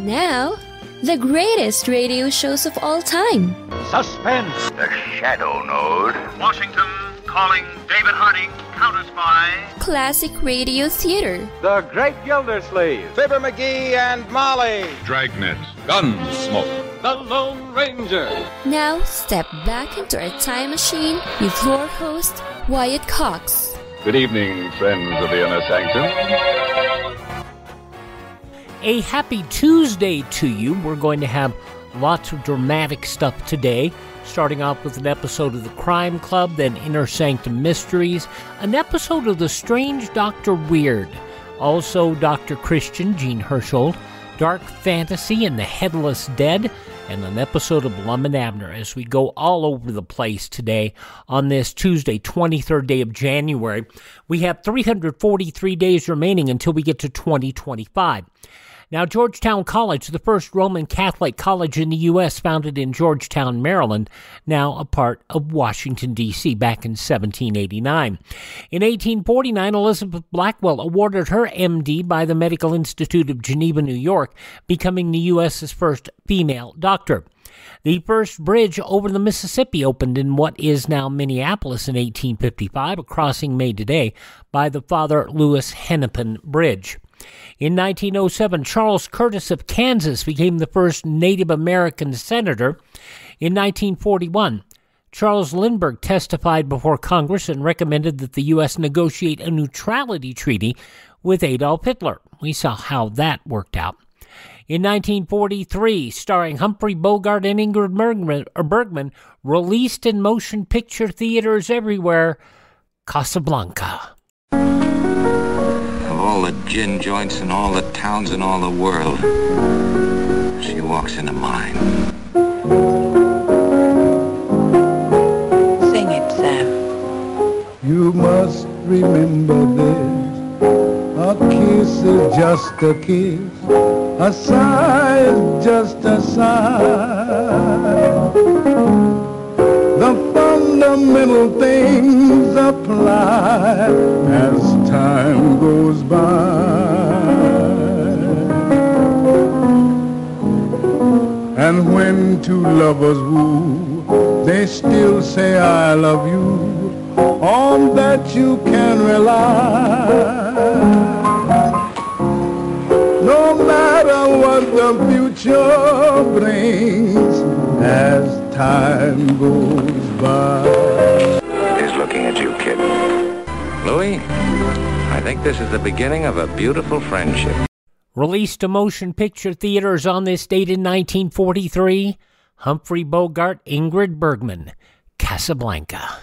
Now, the greatest radio shows of all time. Suspense. The Shadow Node. Washington calling David Harding, counter-spy. Classic radio theater. The Great Gildersleeve. Fibber McGee and Molly. Dragnet. Gunsmoke. The Lone Ranger. Now, step back into our time machine with your host, Wyatt Cox. Good evening, friends of the Inner Sanctum. A happy Tuesday to you. We're going to have lots of dramatic stuff today, starting off with an episode of The Crime Club, then Inner Sanctum Mysteries, an episode of The Strange Dr. Weird, also Dr. Christian, Jean Hersholdt, Dark Fantasy and the Headless Dead, and an episode of Blum and Abner as we go all over the place today on this Tuesday, 23rd day of January. We have 343 days remaining until we get to 2025. Now, Georgetown College, the first Roman Catholic college in the U.S., founded in Georgetown, Maryland, now a part of Washington, D.C., back in 1789. In 1849, Elizabeth Blackwell awarded her M.D. by the Medical Institute of Geneva, New York, becoming the U.S.'s first female doctor. The first bridge over the Mississippi opened in what is now Minneapolis in 1855, a crossing made today by the Father Lewis Hennepin Bridge. In 1907, Charles Curtis of Kansas became the first Native American senator. In 1941, Charles Lindbergh testified before Congress and recommended that the U.S. negotiate a neutrality treaty with Adolf Hitler. We saw how that worked out. In 1943, starring Humphrey Bogart and Ingrid Bergman, released in motion picture theaters everywhere, Casablanca. All the gin joints in all the towns in all the world, she walks into mine. Sing it, Sam. You must remember this. A kiss is just a kiss. A sigh is just a sigh. The fundamental things apply as time goes by. And when two lovers woo, they still say I love you. On that you can rely. No matter what the future brings, as time goes by. He's looking at you, kid. Louis, I think this is the beginning of a beautiful friendship. Released to motion picture theaters on this date in 1943, Humphrey Bogart, Ingrid Bergman, Casablanca.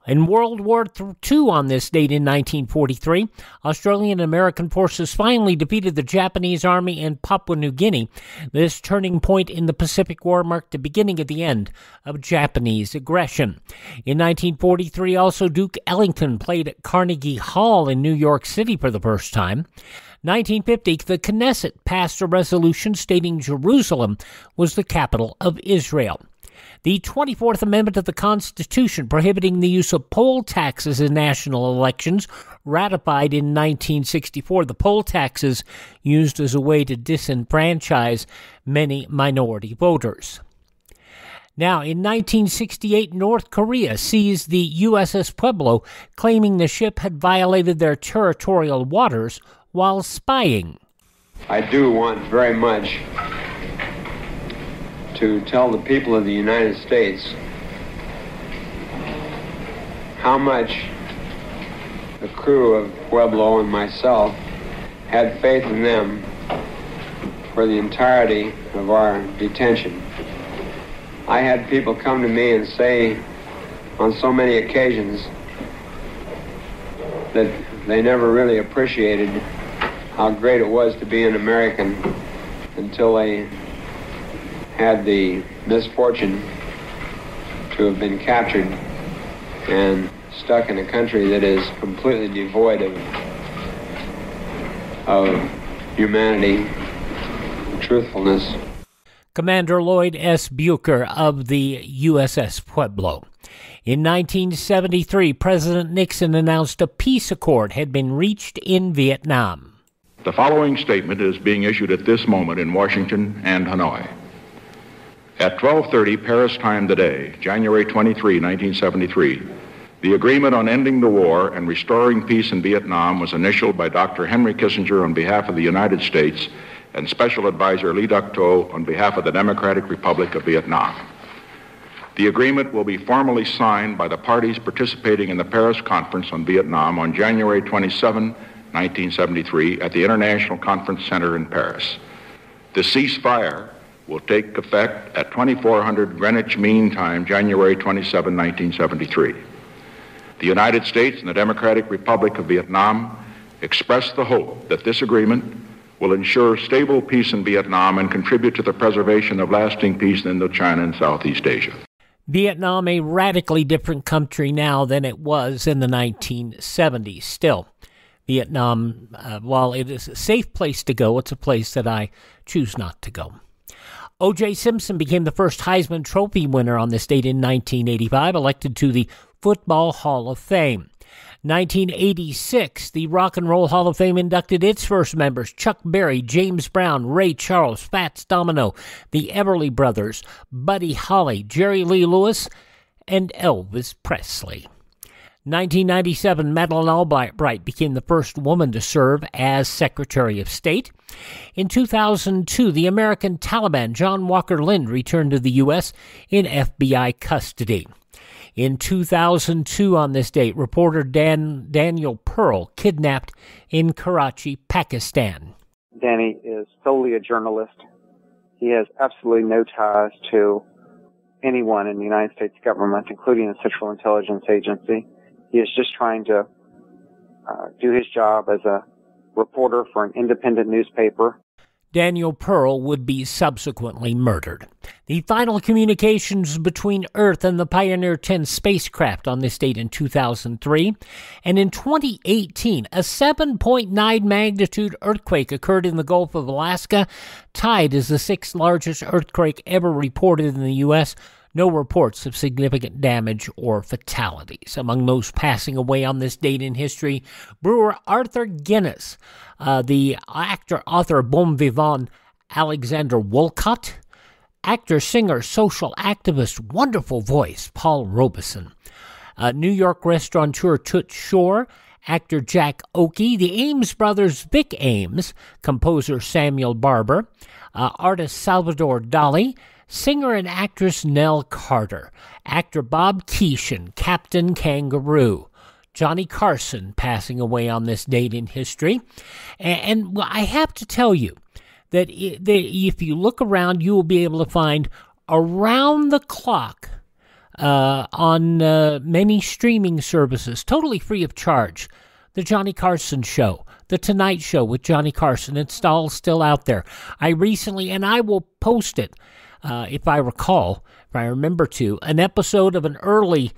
In World War II on this date in 1943, Australian and American forces finally defeated the Japanese army in Papua New Guinea. This turning point in the Pacific War marked the beginning of the end of Japanese aggression. In 1943, also Duke Ellington played at Carnegie Hall in New York City for the first time. 1950, the Knesset passed a resolution stating Jerusalem was the capital of Israel. The 24th Amendment of the Constitution prohibiting the use of poll taxes in national elections, ratified in 1964. The poll taxes used as a way to disenfranchise many minority voters. Now, in 1968, North Korea seized the USS Pueblo, claiming the ship had violated their territorial waters while spying. I do want very much to tell the people of the United States how much the crew of Pueblo and myself had faith in them for the entirety of our detention. I had people come to me and say on so many occasions that they never really appreciated how great it was to be an American until they had the misfortune to have been captured and stuck in a country that is completely devoid of humanity, truthfulness. Commander Lloyd S. Bucher of the USS Pueblo. In 1973, President Nixon announced a peace accord had been reached in Vietnam. The following statement is being issued at this moment in Washington and Hanoi. At 12:30 Paris time today, January 23, 1973, the agreement on ending the war and restoring peace in Vietnam was initialed by Dr. Henry Kissinger on behalf of the United States and Special Advisor Lee Duc-Tho on behalf of the Democratic Republic of Vietnam. The agreement will be formally signed by the parties participating in the Paris Conference on Vietnam on January 27, 1973, at the International Conference Center in Paris. The ceasefire will take effect at 2400 Greenwich Mean Time, January 27, 1973. The United States and the Democratic Republic of Vietnam express the hope that this agreement will ensure stable peace in Vietnam and contribute to the preservation of lasting peace in Indochina and Southeast Asia. Vietnam, a radically different country now than it was in the 1970s. Still, Vietnam, while it is a safe place to go, it's a place that I choose not to go. O.J. Simpson became the first Heisman Trophy winner on this date in 1985, elected to the Football Hall of Fame. 1986, the Rock and Roll Hall of Fame inducted its first members, Chuck Berry, James Brown, Ray Charles, Fats Domino, the Everly Brothers, Buddy Holly, Jerry Lee Lewis, and Elvis Presley. 1997, Madeleine Albright became the first woman to serve as Secretary of State. In 2002, the American Taliban, John Walker Lindh, returned to the U.S. in FBI custody. In 2002, on this date, reporter Daniel Pearl kidnapped in Karachi, Pakistan. Danny is solely a journalist. He has absolutely no ties to anyone in the United States government, including the Central Intelligence Agency. He is just trying to do his job as a reporter for an independent newspaper. Daniel Pearl would be subsequently murdered. The final communications between Earth and the Pioneer 10 spacecraft on this date in 2003. And in 2018, a 7.9 magnitude earthquake occurred in the Gulf of Alaska, tied as the sixth largest earthquake ever reported in the U.S., no reports of significant damage or fatalities. Among those passing away on this date in history, brewer Arthur Guinness, the actor, author, bon vivant Alexander Woollcott, actor, singer, social activist, wonderful voice Paul Robeson, New York restaurateur Toots Shor, actor Jack Oakey, the Ames brothers Vic Ames, composer Samuel Barber, artist Salvador Dali, singer and actress Nell Carter, actor Bob Keeshan, Captain Kangaroo, Johnny Carson passing away on this date in history. And I have to tell you that if you look around, you will be able to find around the clock on many streaming services, totally free of charge, The Johnny Carson Show, The Tonight Show with Johnny Carson. It's all still out there. I recently, and I will post it, if I recall, if I remember to, an episode of an early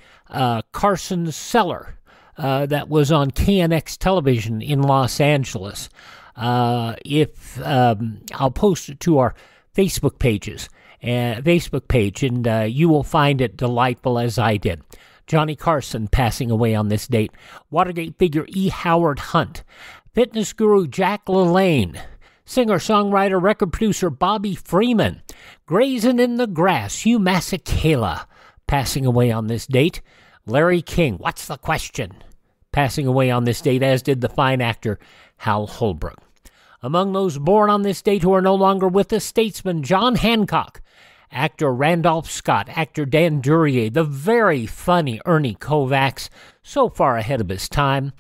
Carson Cellar that was on KNX television in Los Angeles. I'll post it to our Facebook page, and you will find it delightful as I did. Johnny Carson passing away on this date. Watergate figure E. Howard Hunt. Fitness guru Jack LaLanne. Singer-songwriter, record producer Bobby Freeman. Grazing in the Grass, Hugh Masekela, passing away on this date. Larry King, What's the Question? Passing away on this date, as did the fine actor Hal Holbrook. Among those born on this date who are no longer with us, statesman John Hancock, actor Randolph Scott, actor Dan Duryea, the very funny Ernie Kovacs, so far ahead of his time,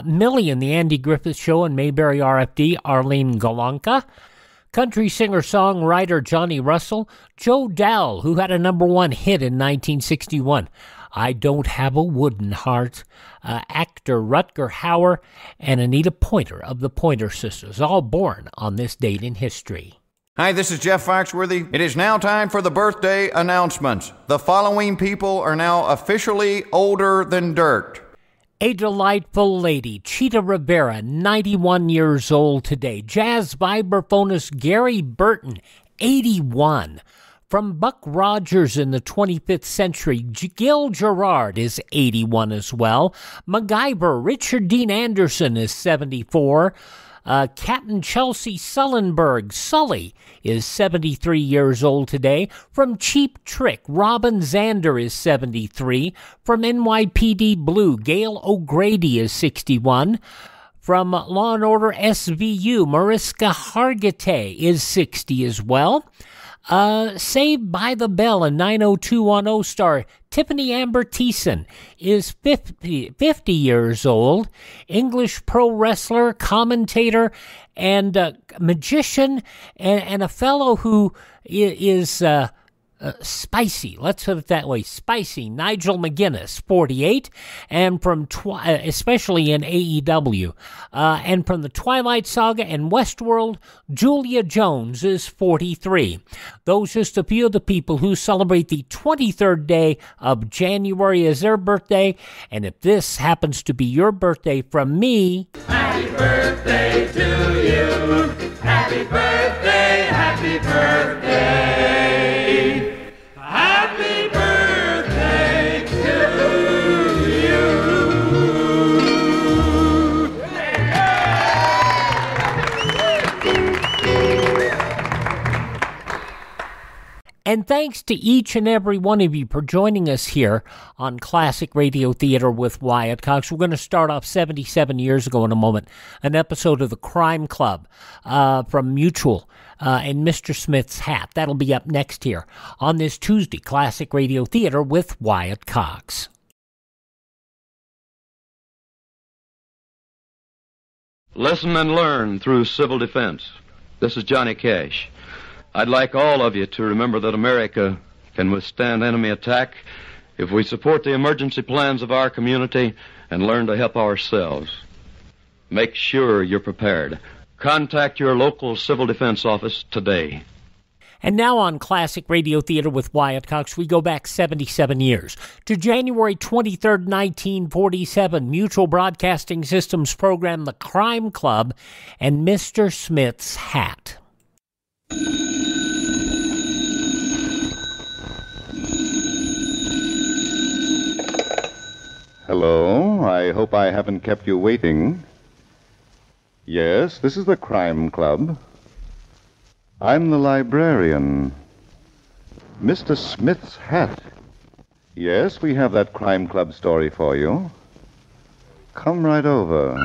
Millie in the Andy Griffith Show and Mayberry RFD, Arlene Galanka, country singer-songwriter Johnny Russell, Joe Dowell, who had a #1 hit in 1961, I Don't Have a Wooden Heart, actor Rutger Hauer, and Anita Pointer of the Pointer Sisters, all born on this date in history. Hi, this is Jeff Foxworthy. It is now time for the birthday announcements. The following people are now officially older than dirt. A delightful lady, Cheetah Rivera, 91 years old today. Jazz vibraphonist Gary Burton, 81. From Buck Rogers in the 25th century, Gil Gerard is 81 as well. MacGyver, Richard Dean Anderson is 74. Captain Chelsea Sullenberg, Sully, is 73 years old today. From Cheap Trick, Robin Zander is 73. From NYPD Blue, Gail O'Grady is 61. From Law & Order SVU, Mariska Hargitay is 60 as well. Saved by the Bell and 90210 star Tiffany Amber Thiessen is 50 years old. English pro wrestler, commentator, and magician, and a fellow who is spicy, let's put it that way, spicy, Nigel McGuinness, 48, and from especially in AEW, and from the Twilight Saga and Westworld, Julia Jones is 43. Those just a few of the people who celebrate the 23rd day of January as their birthday, and if this happens to be your birthday from me, happy birthday to you, happy birthday, happy birthday. Happy birthday to you. And thanks to each and every one of you for joining us here on Classic Radio Theater with Wyatt Cox. We're going to start off 77 years ago in a moment, an episode of The Crime Club from Mutual. And Mr. Smith's Hat. That'll be up next here on this Tuesday, Classic Radio Theater with Wyatt Cox. Listen and learn through civil defense. This is Johnny Cash. I'd like all of you to remember that America can withstand enemy attack if we support the emergency plans of our community and learn to help ourselves. Make sure you're prepared. Contact your local civil defense office today. And now on Classic Radio Theater with Wyatt Cox, we go back 77 years to January 23rd, 1947. Mutual Broadcasting Systems program The Crime Club and Mr. Smith's Hat. Hello, I hope I haven't kept you waiting. Yes, this is the Crime Club. I'm the librarian. Mr. Smith's Hat. Yes, we have that Crime Club story for you. Come right over.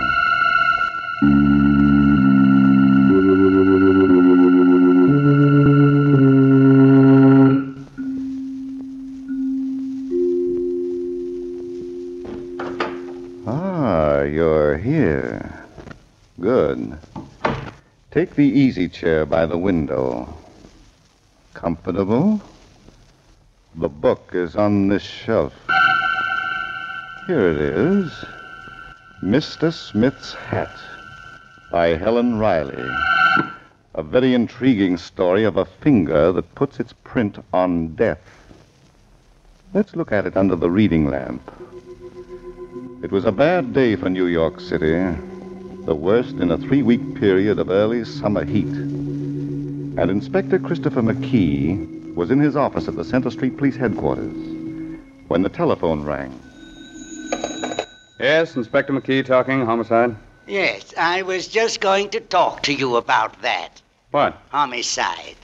Ah, you're here. Good. Take the easy chair by the window. Comfortable? The book is on this shelf. Here it is. Mr. Smith's Hat by Helen Riley. A very intriguing story of a finger that puts its print on death. Let's look at it under the reading lamp. It was a bad day for New York City. The worst in a 3-week period of early summer heat. And Inspector Christopher McKee was in his office at the Center Street Police Headquarters when the telephone rang. Yes, Inspector McKee talking, homicide. Yes, I was just going to talk to you about that. What? Homicide.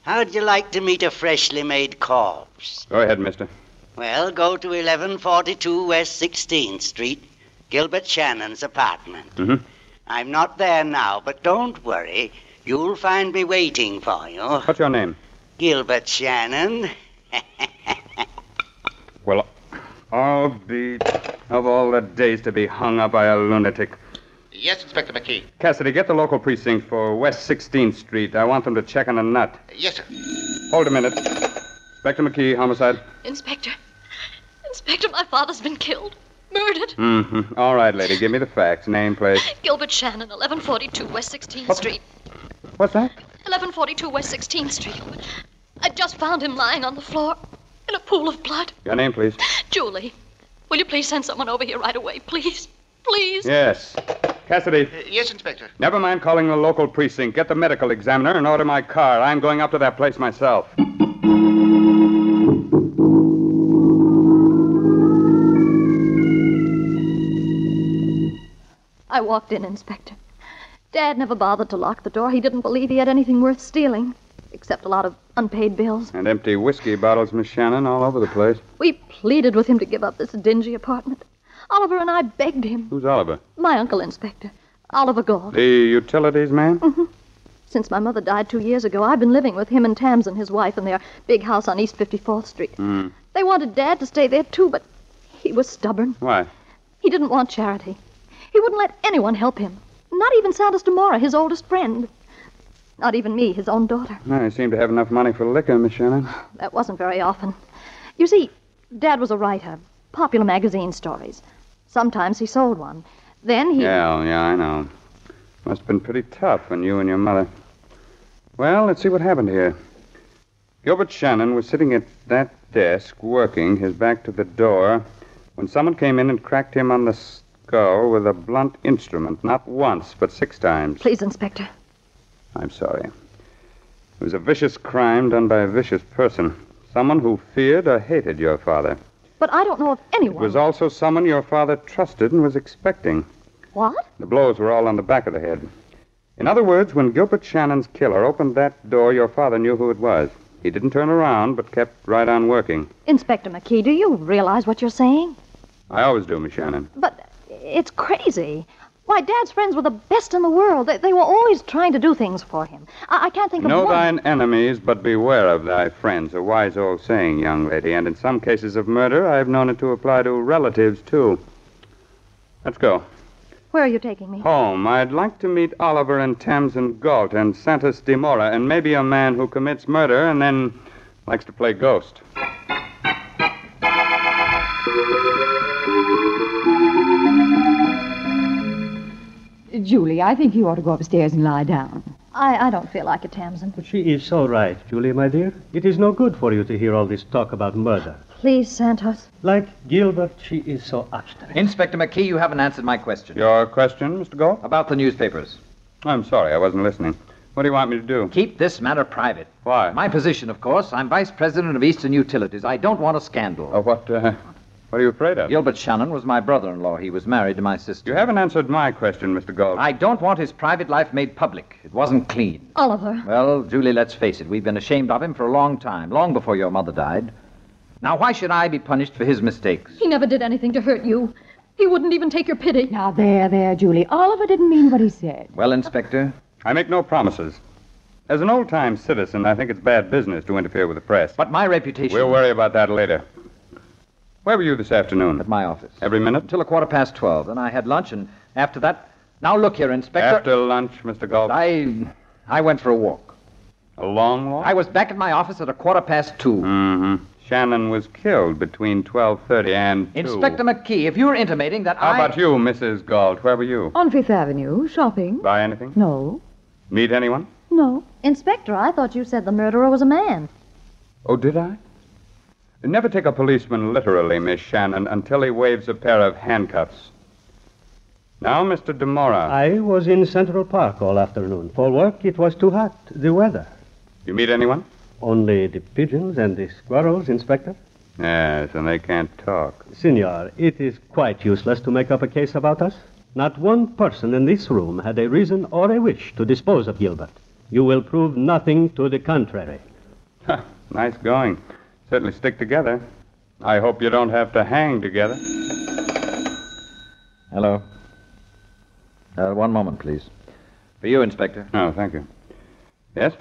How'd you like to meet a freshly made corpse? Go ahead, mister. Well, go to 1142 West 16th Street. Gilbert Shannon's apartment. Mm-hmm. I'm not there now, but don't worry. You'll find me waiting for you. What's your name? Gilbert Shannon. Well, I'll be... of all the days to be hung up by a lunatic. Yes, Inspector McKee. Cassidy, get the local precinct for West 16th Street. I want them to check on a nut. Yes, sir. Hold a minute. Inspector McKee, homicide. Inspector, my father's been killed. Murdered. Mm-hmm. All right, lady, give me the facts. Name, place. Gilbert Shannon, 1142 West 16th What? Street. What's that? 1142 West 16th Street. I just found him lying on the floor in a pool of blood. Your name, please. Julie, will you please send someone over here right away, please? Please? Yes. Cassidy. Yes, Inspector. Never mind calling the local precinct. Get the medical examiner and order my car. I'm going up to that place myself. I walked in, Inspector. Dad never bothered to lock the door. He didn't believe he had anything worth stealing, except a lot of unpaid bills. And empty whiskey bottles, Miss Shannon, all over the place. We pleaded with him to give up this dingy apartment. Oliver and I begged him. Who's Oliver? My uncle, Inspector. Oliver Galt. The utilities man? Mm-hmm. Since my mother died 2 years ago, I've been living with him and Tamsin, his wife, in their big house on East 54th Street. Mm. They wanted Dad to stay there, too, but he was stubborn. Why? He didn't want charity. He wouldn't let anyone help him. Not even Santos Demora, his oldest friend. Not even me, his own daughter. No, you seem to have enough money for liquor, Miss Shannon. That wasn't very often. You see, Dad was a writer. Popular magazine stories. Sometimes he sold one. Then he... Yeah, I know. Must have been pretty tough on you and your mother. Well, let's see what happened here. Gilbert Shannon was sitting at that desk, working, his back to the door, when someone came in and cracked him on the skull with a blunt instrument. Not once, but 6 times. Please, Inspector. I'm sorry. It was a vicious crime done by a vicious person. Someone who feared or hated your father. But I don't know of anyone... It was also someone your father trusted and was expecting. What? The blows were all on the back of the head. In other words, when Gilbert Shannon's killer opened that door, your father knew who it was. He didn't turn around, but kept right on working. Inspector McKee, do you realize what you're saying? I always do, Miss Shannon. But it's crazy. Why, Dad's friends were the best in the world. They were always trying to do things for him. I can't think of Know one... thine enemies, but beware of thy friends. A wise old saying, young lady. And in some cases of murder, I've known it to apply to relatives, too. Let's go. Where are you taking me? Home. I'd like to meet Oliver and Tamsin Galt and Santos Demora, and maybe a man who commits murder and then likes to play ghost. Julie, I think you ought to go upstairs and lie down. I don't feel like it, Tamsin. But she is so right, Julie, my dear. It is no good for you to hear all this talk about murder. Please, Santos. Like Gilbert, she is so obstinate. Inspector McKee, you haven't answered my question. Your question, Mr. Galt? About the newspapers. I'm sorry, I wasn't listening. What do you want me to do? Keep this matter private. Why? My position, of course. I'm vice president of Eastern Utilities. I don't want a scandal. Oh, what are you afraid of? Gilbert Shannon was my brother-in-law. He was married to my sister. You haven't answered my question, Mr. Galt. I don't want his private life made public. It wasn't clean. Oliver. Well, Julie, let's face it. We've been ashamed of him for a long time, long before your mother died. Now, why should I be punished for his mistakes? He never did anything to hurt you. He wouldn't even take your pity. Now, there, Julie. Oliver didn't mean what he said. Well, Inspector? I make no promises. As an old-time citizen, I think it's bad business to interfere with the press. But my reputation... We'll worry about that later. Where were you this afternoon? At my office. Every minute? Until 12:15. Then I had lunch, and after that... Now, look here, Inspector... After lunch, Mr. Galt? I went for a walk. A long walk? I was back at my office at 2:15. Mm-hmm. Shannon was killed between 12:30 and 2. Inspector McKee, if you're intimating that How about you, Mrs. Galt? Where were you? On Fifth Avenue, shopping. Buy anything? No. Meet anyone? No. Inspector, I thought you said the murderer was a man. Oh, did I? Never take a policeman literally, Miss Shannon, until he waves a pair of handcuffs. Now, Mr. Demora. I was in Central Park all afternoon. For work, it was too hot. The weather. You meet anyone? Only the pigeons and the squirrels, Inspector. Yes, and they can't talk. Senor, it is quite useless to make up a case about us. Not one person in this room had a reason or a wish to dispose of Gilbert. You will prove nothing to the contrary. Nice going. Certainly stick together. I hope you don't have to hang together. Hello. One moment, please. For you, Inspector. Oh, thank you. Yes?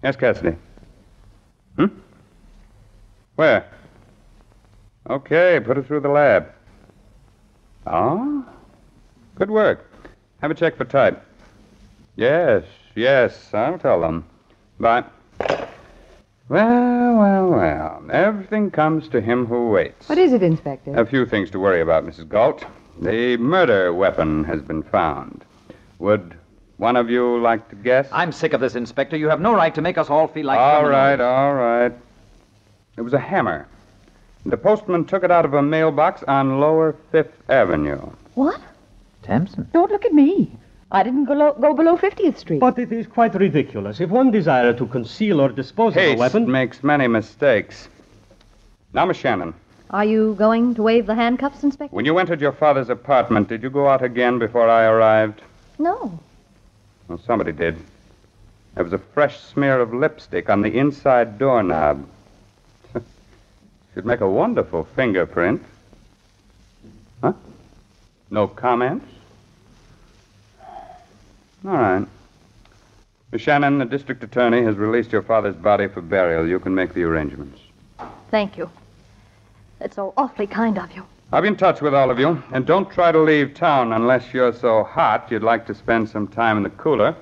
Yes, Cassidy. Where? Okay, put it through the lab. Oh? Good work. Have a check for type. Yes, I'll tell them. Bye. Well. Everything comes to him who waits. What is it, Inspector? A few things to worry about, Mrs. Galt. The murder weapon has been found. Would one of you like to guess? I'm sick of this, Inspector. You have no right to make us all feel like... All right. It was a hammer. The postman took it out of a mailbox on Lower Fifth Avenue. What? Tamsin? Don't look at me. I didn't go below 50th Street. But it is quite ridiculous. If one desired to conceal or dispose of a weapon... Haste makes many mistakes. Now, Miss Shannon. Are you going to wave the handcuffs, Inspector? When you entered your father's apartment, did you go out again before I arrived? No. Well, somebody did. There was a fresh smear of lipstick on the inside doorknob. Should make a wonderful fingerprint. Huh? No comments? All right. Miss Shannon, the district attorney has released your father's body for burial. You can make the arrangements. Thank you. It's so awfully kind of you. I'll be in touch with all of you. And don't try to leave town unless you're so hot you'd like to spend some time in the cooler.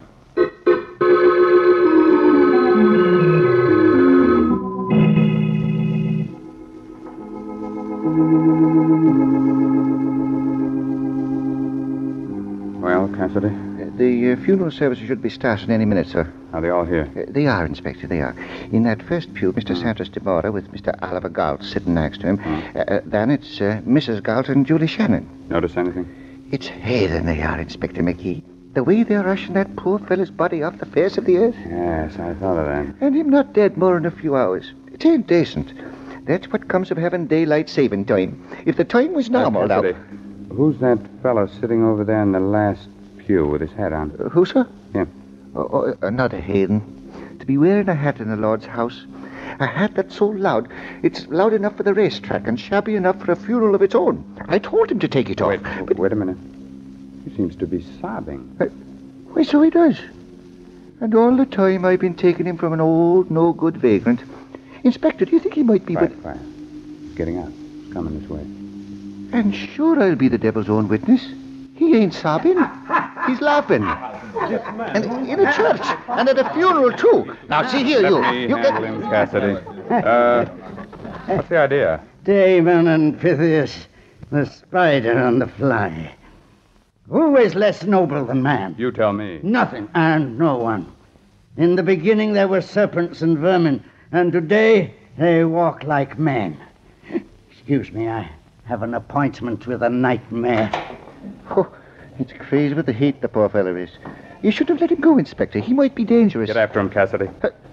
Well, Cassidy? The funeral services should be starting any minute, sir. Are they all here? They are, Inspector, they are. In that first pew, Mr. Santos de Mora with Mr. Oliver Galt sitting next to him. Then it's Mrs. Galt and Julie Shannon. Notice anything? It's heathen they are, Inspector McKee. The way they're rushing that poor fellow's body off the face of the earth. Yes, I thought of that. And him not dead more than a few hours. It ain't decent. That's what comes of having daylight saving time. If the time was normal now... Who's that fellow sitting over there in the last pew with his hat on? Who, sir? Him. Not a heathen. To be wearing a hat in the Lord's house. A hat that's so loud, it's loud enough for the racetrack and shabby enough for a funeral of its own. I told him to take it off. Wait a minute. He seems to be sobbing. Why, so he does. And all the time I've been taking him from an old, no-good vagrant. Inspector, do you think he might be... Quiet. Getting out. He's coming this way. And sure I'll be the devil's own witness. He ain't sobbing. He's laughing. And in a church. And at a funeral, too. Now, see here, Let me handle him, Cassidy. What's the idea? Damon and Fittest, the spider and the fly. Who is less noble than man? You tell me. Nothing and no one. In the beginning there were serpents and vermin, and today they walk like men. Excuse me, I have an appointment with a nightmare. Oh, it's crazy with the heat the poor fellow is. You should have let him go, Inspector. He might be dangerous. Get after him, Cassidy.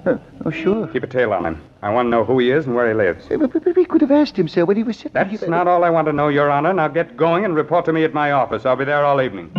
Oh, sure. Keep a tail on him. I want to know who he is and where he lives. We could have asked him, sir, when he was sitting... That's not all I want to know, Your Honor. Now get going and report to me at my office. I'll be there all evening.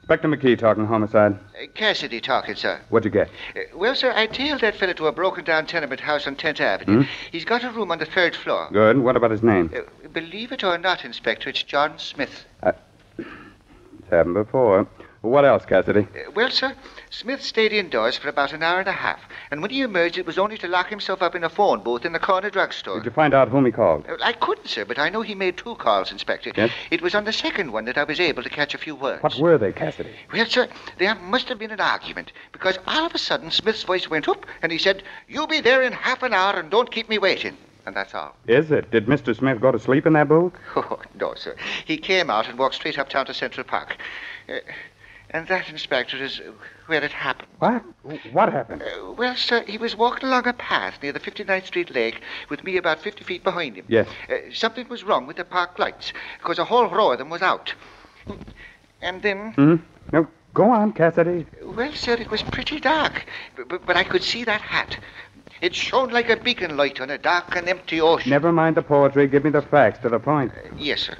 Inspector McKee talking homicide. Cassidy talking, sir. What'd you get? Well, sir, I tailed that fellow to a broken-down tenement house on 10th Avenue. He's got a room on the 3rd floor. Good. What about his name? Believe it or not, Inspector, it's John Smith. It's happened before. What else, Cassidy? Well, sir, Smith stayed indoors for about an hour and a half, and when he emerged, it was only to lock himself up in a phone booth in the corner drugstore. Did you find out whom he called? I couldn't, sir, but I know he made 2 calls, Inspector. Yes? It was on the second one that I was able to catch a few words. What were they, Cassidy? Well, sir, there must have been an argument, because all of a sudden Smith's voice went up, and he said, "You be there in half an hour and don't keep me waiting." And that's all. Is it? Did Mr. Smith go to sleep in that booth? Oh, no, sir. He came out and walked straight uptown to Central Park. And that, Inspector, is where it happened. What? What happened? Well, sir, he was walking along a path near the 59th Street Lake with me about 50 feet behind him. Yes. Something was wrong with the park lights, because a whole row of them was out. And then... No, go on, Cassidy. Well, sir, it was pretty dark, but I could see that hat. It shone like a beacon light on a dark and empty ocean. Never mind the poetry. Give me the facts to the point. Yes, sir.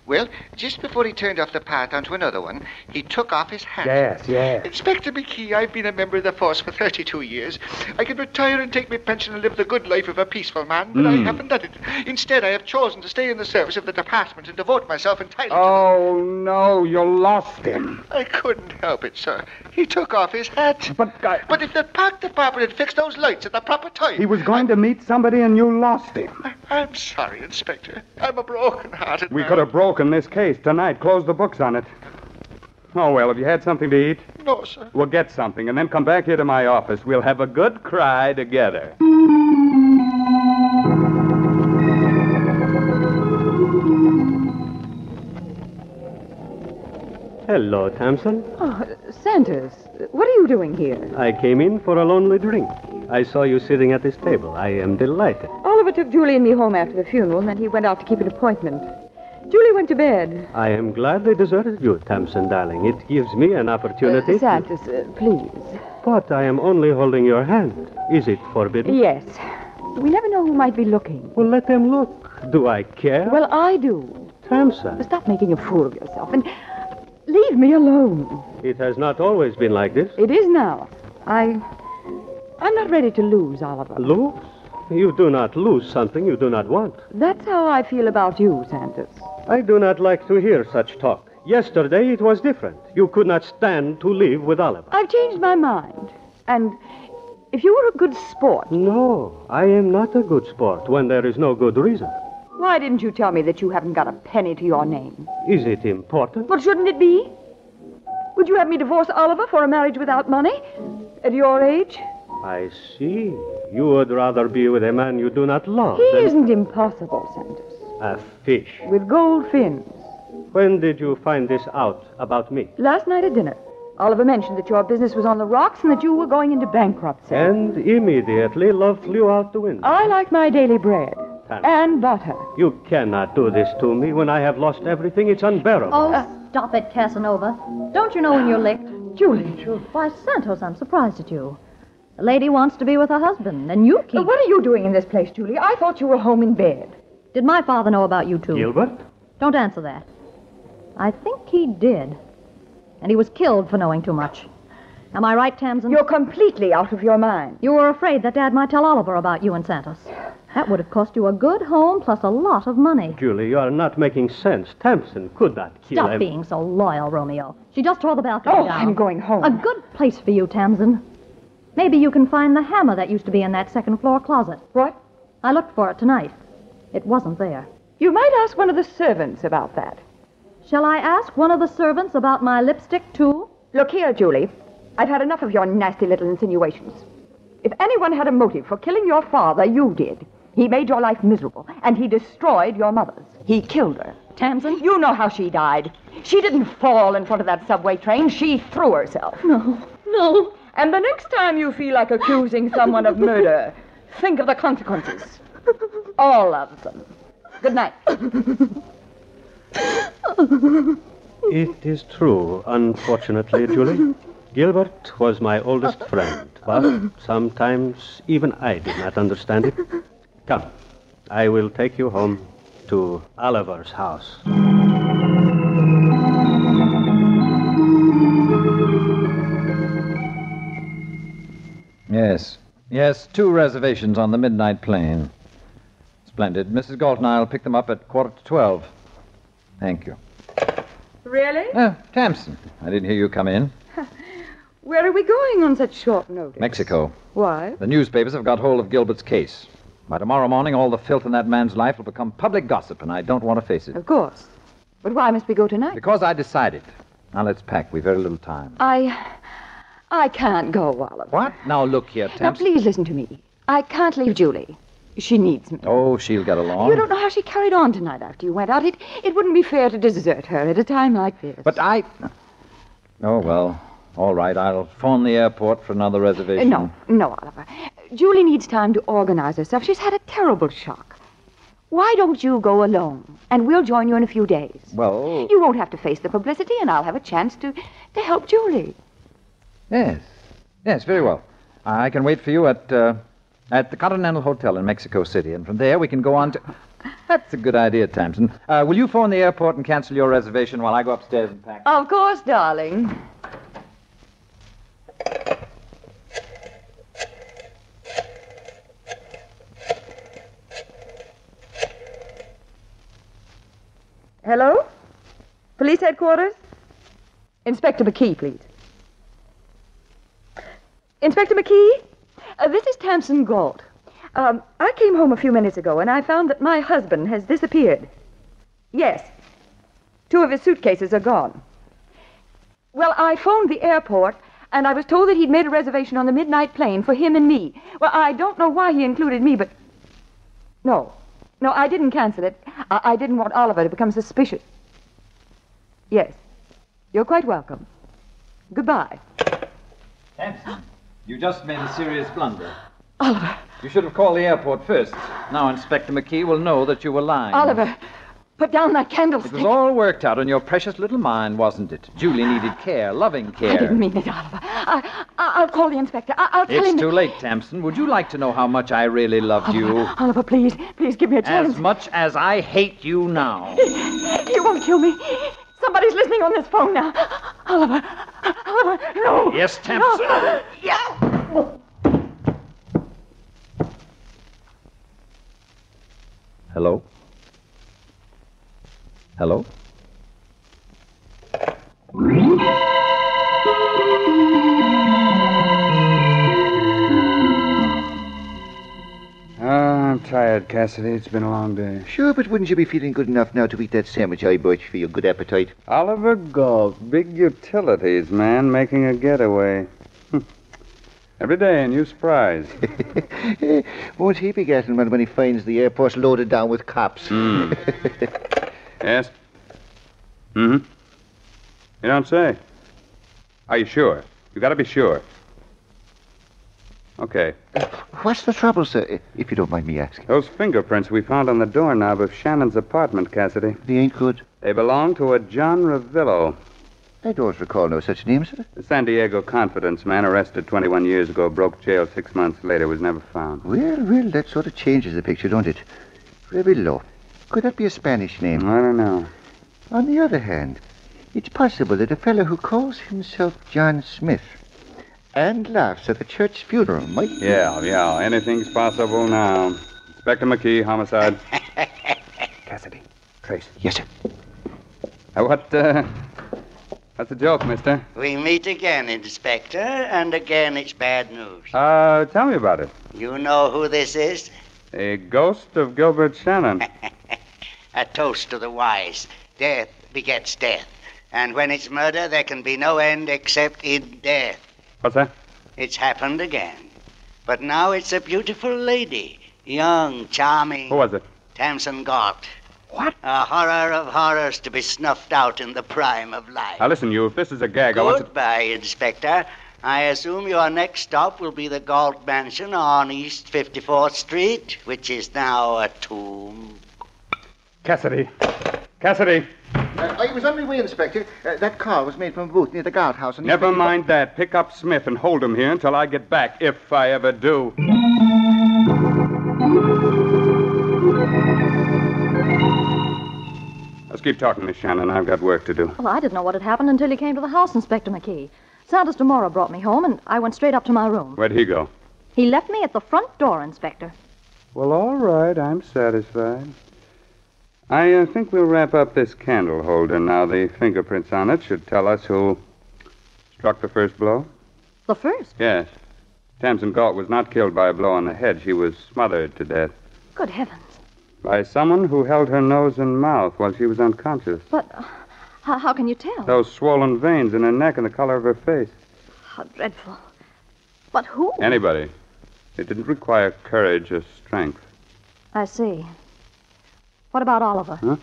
Well, just before he turned off the path onto another one, he took off his hat. Yes. Inspector McKee, I've been a member of the force for 32 years. I could retire and take my pension and live the good life of a peaceful man, but I haven't done it. Instead, I have chosen to stay in the service of the department and devote myself entirely to... Oh, no, you lost him. I couldn't help it, sir. He took off his hat. But if the park department had fixed those lights at the proper time... He was going to meet somebody and you lost him. I'm sorry, Inspector. I'm a broken-hearted We man. could have broken this case tonight. Close the books on it. Oh, well, have you had something to eat? No, sir. We'll get something and then come back here to my office. We'll have a good cry together. Hello, Thompson. Oh, Santos, what are you doing here? I came in for a lonely drink. I saw you sitting at this table. I am delighted. Oliver took Julie and me home after the funeral, and then he went out to keep an appointment. Julie went to bed. I am glad they deserted you, Thompson, darling. It gives me an opportunity. Santos, please. But I am only holding your hand. Is it forbidden? Yes. We never know who might be looking. Well, let them look. Do I care? Well, I do. Tamsin. Stop making a fool of yourself and leave me alone. It has not always been like this. It is now. I'm not ready to lose, Oliver. Lose? You do not lose something you do not want. That's how I feel about you, Santos. I do not like to hear such talk. Yesterday it was different. You could not stand to live with Oliver. I've changed my mind. And if you were a good sport... No, I am not a good sport when there is no good reason. Why didn't you tell me that you haven't got a penny to your name? Is it important? Well, shouldn't it be? Would you have me divorce Oliver for a marriage without money? At your age? I see. You would rather be with a man you do not love He than isn't impossible, Santos. a fish. With gold fins. When did you find this out about me? Last night at dinner. Oliver mentioned that your business was on the rocks and that you were going into bankruptcy. And immediately love flew out the window. I like my daily bread. And butter. You cannot do this to me when I have lost everything. It's unbearable. Oh, stop it, Casanova. Don't you know when you're licked? Julie. Why, Santos, I'm surprised at you. The lady wants to be with her husband, and you keep... What are you doing in this place, Julie? I thought you were home in bed. Did my father know about you, too? Gilbert? Don't answer that. I think he did. And he was killed for knowing too much. Am I right, Tamsin? You're completely out of your mind. You were afraid that Dad might tell Oliver about you and Santos. That would have cost you a good home plus a lot of money. Julie, you are not making sense. Tamsin could not kill him. Stop being so loyal, Romeo. She just tore the balcony down. I'm going home. A good place for you, Tamsin. Maybe you can find the hammer that used to be in that second-floor closet. What? I looked for it tonight. It wasn't there. You might ask one of the servants about that. Shall I ask one of the servants about my lipstick, too? Look here, Julie. I've had enough of your nasty little insinuations. If anyone had a motive for killing your father, you did. He made your life miserable, and he destroyed your mother's. He killed her. Tamsin? You know how she died. She didn't fall in front of that subway train. She threw herself. No. And the next time you feel like accusing someone of murder, think of the consequences. All of them. Good night. It is true, unfortunately, Julie. Gilbert was my oldest friend, but sometimes even I did not understand it. Come, I will take you home to Oliver's house. Yes, 2 reservations on the midnight plane. Splendid. Mrs. Galt and I'll pick them up at 11:45. Thank you. Really? Tamsin, I didn't hear you come in. Where are we going on such short notice? Mexico. Why? The newspapers have got hold of Gilbert's case. By tomorrow morning, all the filth in that man's life will become public gossip, and I don't want to face it. Of course. But why must we go tonight? Because I decided. Now let's pack. We've very little time. I can't go, Oliver. What? Now look here, Now, Tamsin. please listen to me. I can't leave Julie. She needs me. Oh, she'll get along. You don't know how she carried on tonight after you went out. It wouldn't be fair to desert her at a time like this. But I... Oh, well, all right. I'll phone the airport for another reservation. No, Oliver. Julie needs time to organize herself. She's had a terrible shock. Why don't you go alone? And we'll join you in a few days. Well... You won't have to face the publicity, and I'll have a chance to help Julie. Yes, very well. I can wait for you at the Continental Hotel in Mexico City, and from there we can go on to... That's a good idea, Tamsin. Will you phone the airport and cancel your reservation while I go upstairs and pack? Of course, darling. Hello? Police headquarters? Inspector McKee, please. Inspector McKee? This is Tamsin Galt. I came home a few minutes ago, and I found that my husband has disappeared. Yes. 2 of his suitcases are gone. Well, I phoned the airport, and I was told that he'd made a reservation on the midnight plane for him and me. Well, I don't know why he included me, but... No, I didn't cancel it. I didn't want Oliver to become suspicious. Yes. You're quite welcome. Goodbye. Tamsin, you just made a serious blunder. Oliver. You should have called the airport first. Now Inspector McKee will know that you were lying. Oliver, Put down that It candlestick. was all worked out in your precious little mind, wasn't it? Julie needed care, loving care. I didn't mean it, Oliver. I'll call the inspector. I'll tell him... It's too late, Tamsin. Would you like to know how much I really loved you? Oliver, please give me a chance. As much as I hate you now. You won't kill me. Somebody's listening on this phone now. Oliver, no. Yes, Tamsin. No. Yeah. Hello? Hello? I'm tired, Cassidy. It's been a long day. Sure, but wouldn't you be feeling good enough now to eat that sandwich I bought you for your good appetite? Oliver Galt, big utilities man, making a getaway. Every day a new surprise. Won't he be getting one when he finds the airport loaded down with cops? Yes? Mm-hmm. You don't say. Are you sure? You gotta be sure. Okay. What's the trouble, sir, if you don't mind me asking? Those fingerprints we found on the doorknob of Shannon's apartment, Cassidy. They ain't good. They belong to a John Ravillo. I don't recall no such name, sir. The San Diego confidence man arrested 21 years ago, broke jail 6 months later, was never found. Well, that sort of changes the picture, don't it? Ravillo. Could that be a Spanish name? I don't know. On the other hand, it's possible that a fellow who calls himself John Smith and laughs at the church funeral might... Yeah, anything's possible now. Inspector McKee, homicide. Cassidy, Trace. Yes, sir. What's the joke, mister? We meet again, Inspector, and again it's bad news. Tell me about it. You know who this is? A ghost of Gilbert Shannon. A toast to the wise. Death begets death. And when it's murder, there can be no end except in death. What's that? It's happened again. But now it's a beautiful lady. Young, charming. Who was it? Tamsin Galt. What? A horror of horrors to be snuffed out in the prime of life. Now, listen, you, if this is a gag, I want to... Goodbye, Inspector. I assume your next stop will be the Galt Mansion on East 54th Street, which is now a tomb. Cassidy. I was on my way, Inspector. That call was made from a booth near the guardhouse. And Never mind that. Pick up Smith and hold him here until I get back, if I ever do. Let's keep talking, Miss Shannon. I've got work to do. Well, I didn't know what had happened until you came to the house, Inspector McKee. Santos Demora brought me home, and I went straight up to my room. Where'd he go? He left me at the front door, Inspector. Well, all right. I'm satisfied. I think we'll wrap up this candle holder now. The fingerprints on it should tell us who struck the first blow. The first? Yes. Tamsin Galt was not killed by a blow on the head. She was smothered to death. Good heavens. By someone who held her nose and mouth while she was unconscious. But how can you tell? Those swollen veins in her neck and the color of her face. How dreadful. But who? Anybody. It didn't require courage or strength. I see. What about Oliver? Huh?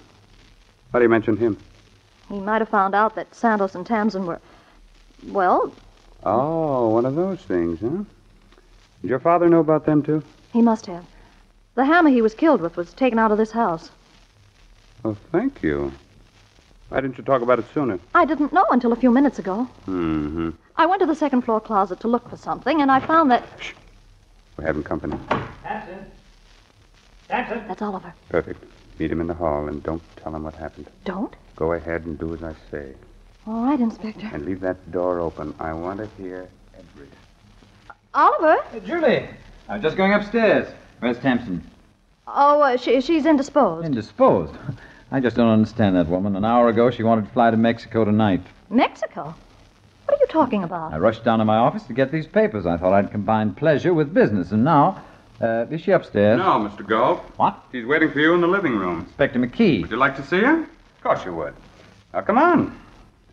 Why do you mention him? He might have found out that Santos and Tamsin were... Well... Oh, one of those things, huh? Did your father know about them, too? He must have. The hammer he was killed with was taken out of this house. Oh, thank you. Why didn't you talk about it sooner? I didn't know until a few minutes ago. Mm-hmm. I went to the second floor closet to look for something, and I found that... Shh. We're having company. Tamsin? That's Oliver. Perfect. Meet him in the hall and don't tell him what happened. Don't? Go ahead and do as I say. All right, Inspector. And leave that door open. I want to hear everything. Oliver? Julie, I'm just going upstairs. Where's Tamsin? Oh, she's indisposed. Indisposed? I just don't understand that woman. An hour ago, she wanted to fly to Mexico tonight. Mexico? What are you talking about? I rushed down to my office to get these papers. I thought I'd combine pleasure with business, and now... is she upstairs? No, Mr. Galt. What? She's waiting for you in the living room. Inspector McKee. Would you like to see her? Of course you would. Now, come on.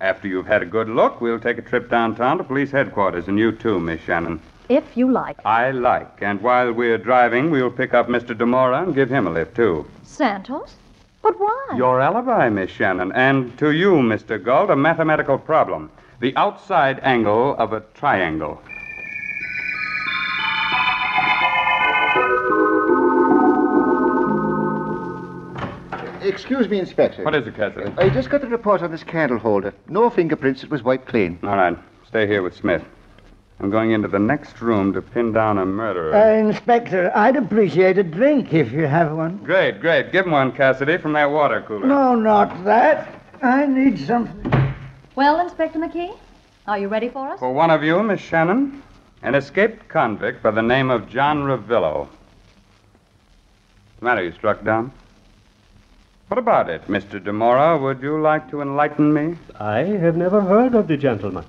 After you've had a good look, we'll take a trip downtown to police headquarters, and you too, Miss Shannon. If you like. I like. And while we're driving, we'll pick up Mr. Demora and give him a lift, too. Santos? But why? Your alibi, Miss Shannon. And to you, Mr. Galt, a mathematical problem. The outside angle of a triangle. Excuse me, Inspector. What is it, Cassidy? I just got the report on this candle holder. No fingerprints. It was wiped clean. All right. Stay here with Smith. I'm going into the next room to pin down a murderer. Inspector, I'd appreciate a drink if you have one. Great. Give him one, Cassidy, from that water cooler. No, not that. I need something. Well, Inspector McKee, are you ready for us? For one of you, Miss Shannon, an escaped convict by the name of John Ravillo. What's the matter? You struck dumb? What about it, Mr. DeMora? Would you like to enlighten me? I have never heard of the gentleman.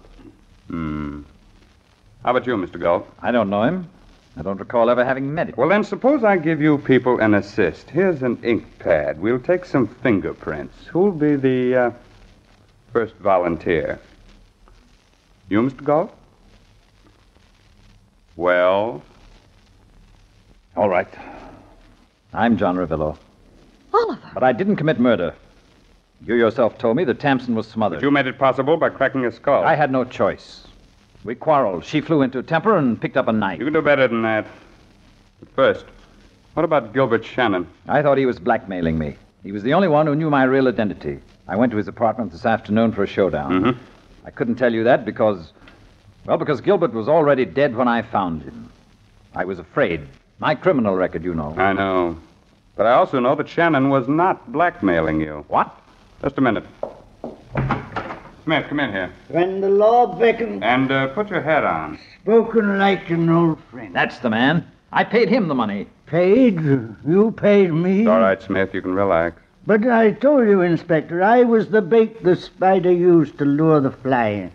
How about you, Mr. Galt? I don't know him. I don't recall ever having met him. Well, then, suppose I give you people an assist. Here's an ink pad. We'll take some fingerprints. Who'll be the first volunteer? You, Mr. Galt? Well? All right. I'm John Ravillo. Oliver. But I didn't commit murder. You yourself told me that Tamsin was smothered. But you made it possible by cracking a skull. I had no choice. We quarreled. She flew into a temper and picked up a knife. You can do better than that. But first, what about Gilbert Shannon? I thought he was blackmailing me. He was the only one who knew my real identity. I went to his apartment this afternoon for a showdown. I couldn't tell you that because Gilbert was already dead when I found him. I was afraid. My criminal record, you know. I know. But I also know that Shannon was not blackmailing you. What? Just a minute. Smith, come in here. When the law beckons. And put your hat on. Spoken like an old friend. That's the man. I paid him the money. Paid? You paid me? It's all right, Smith. You can relax. But I told you, Inspector, I was the bait the spider used to lure the fly in.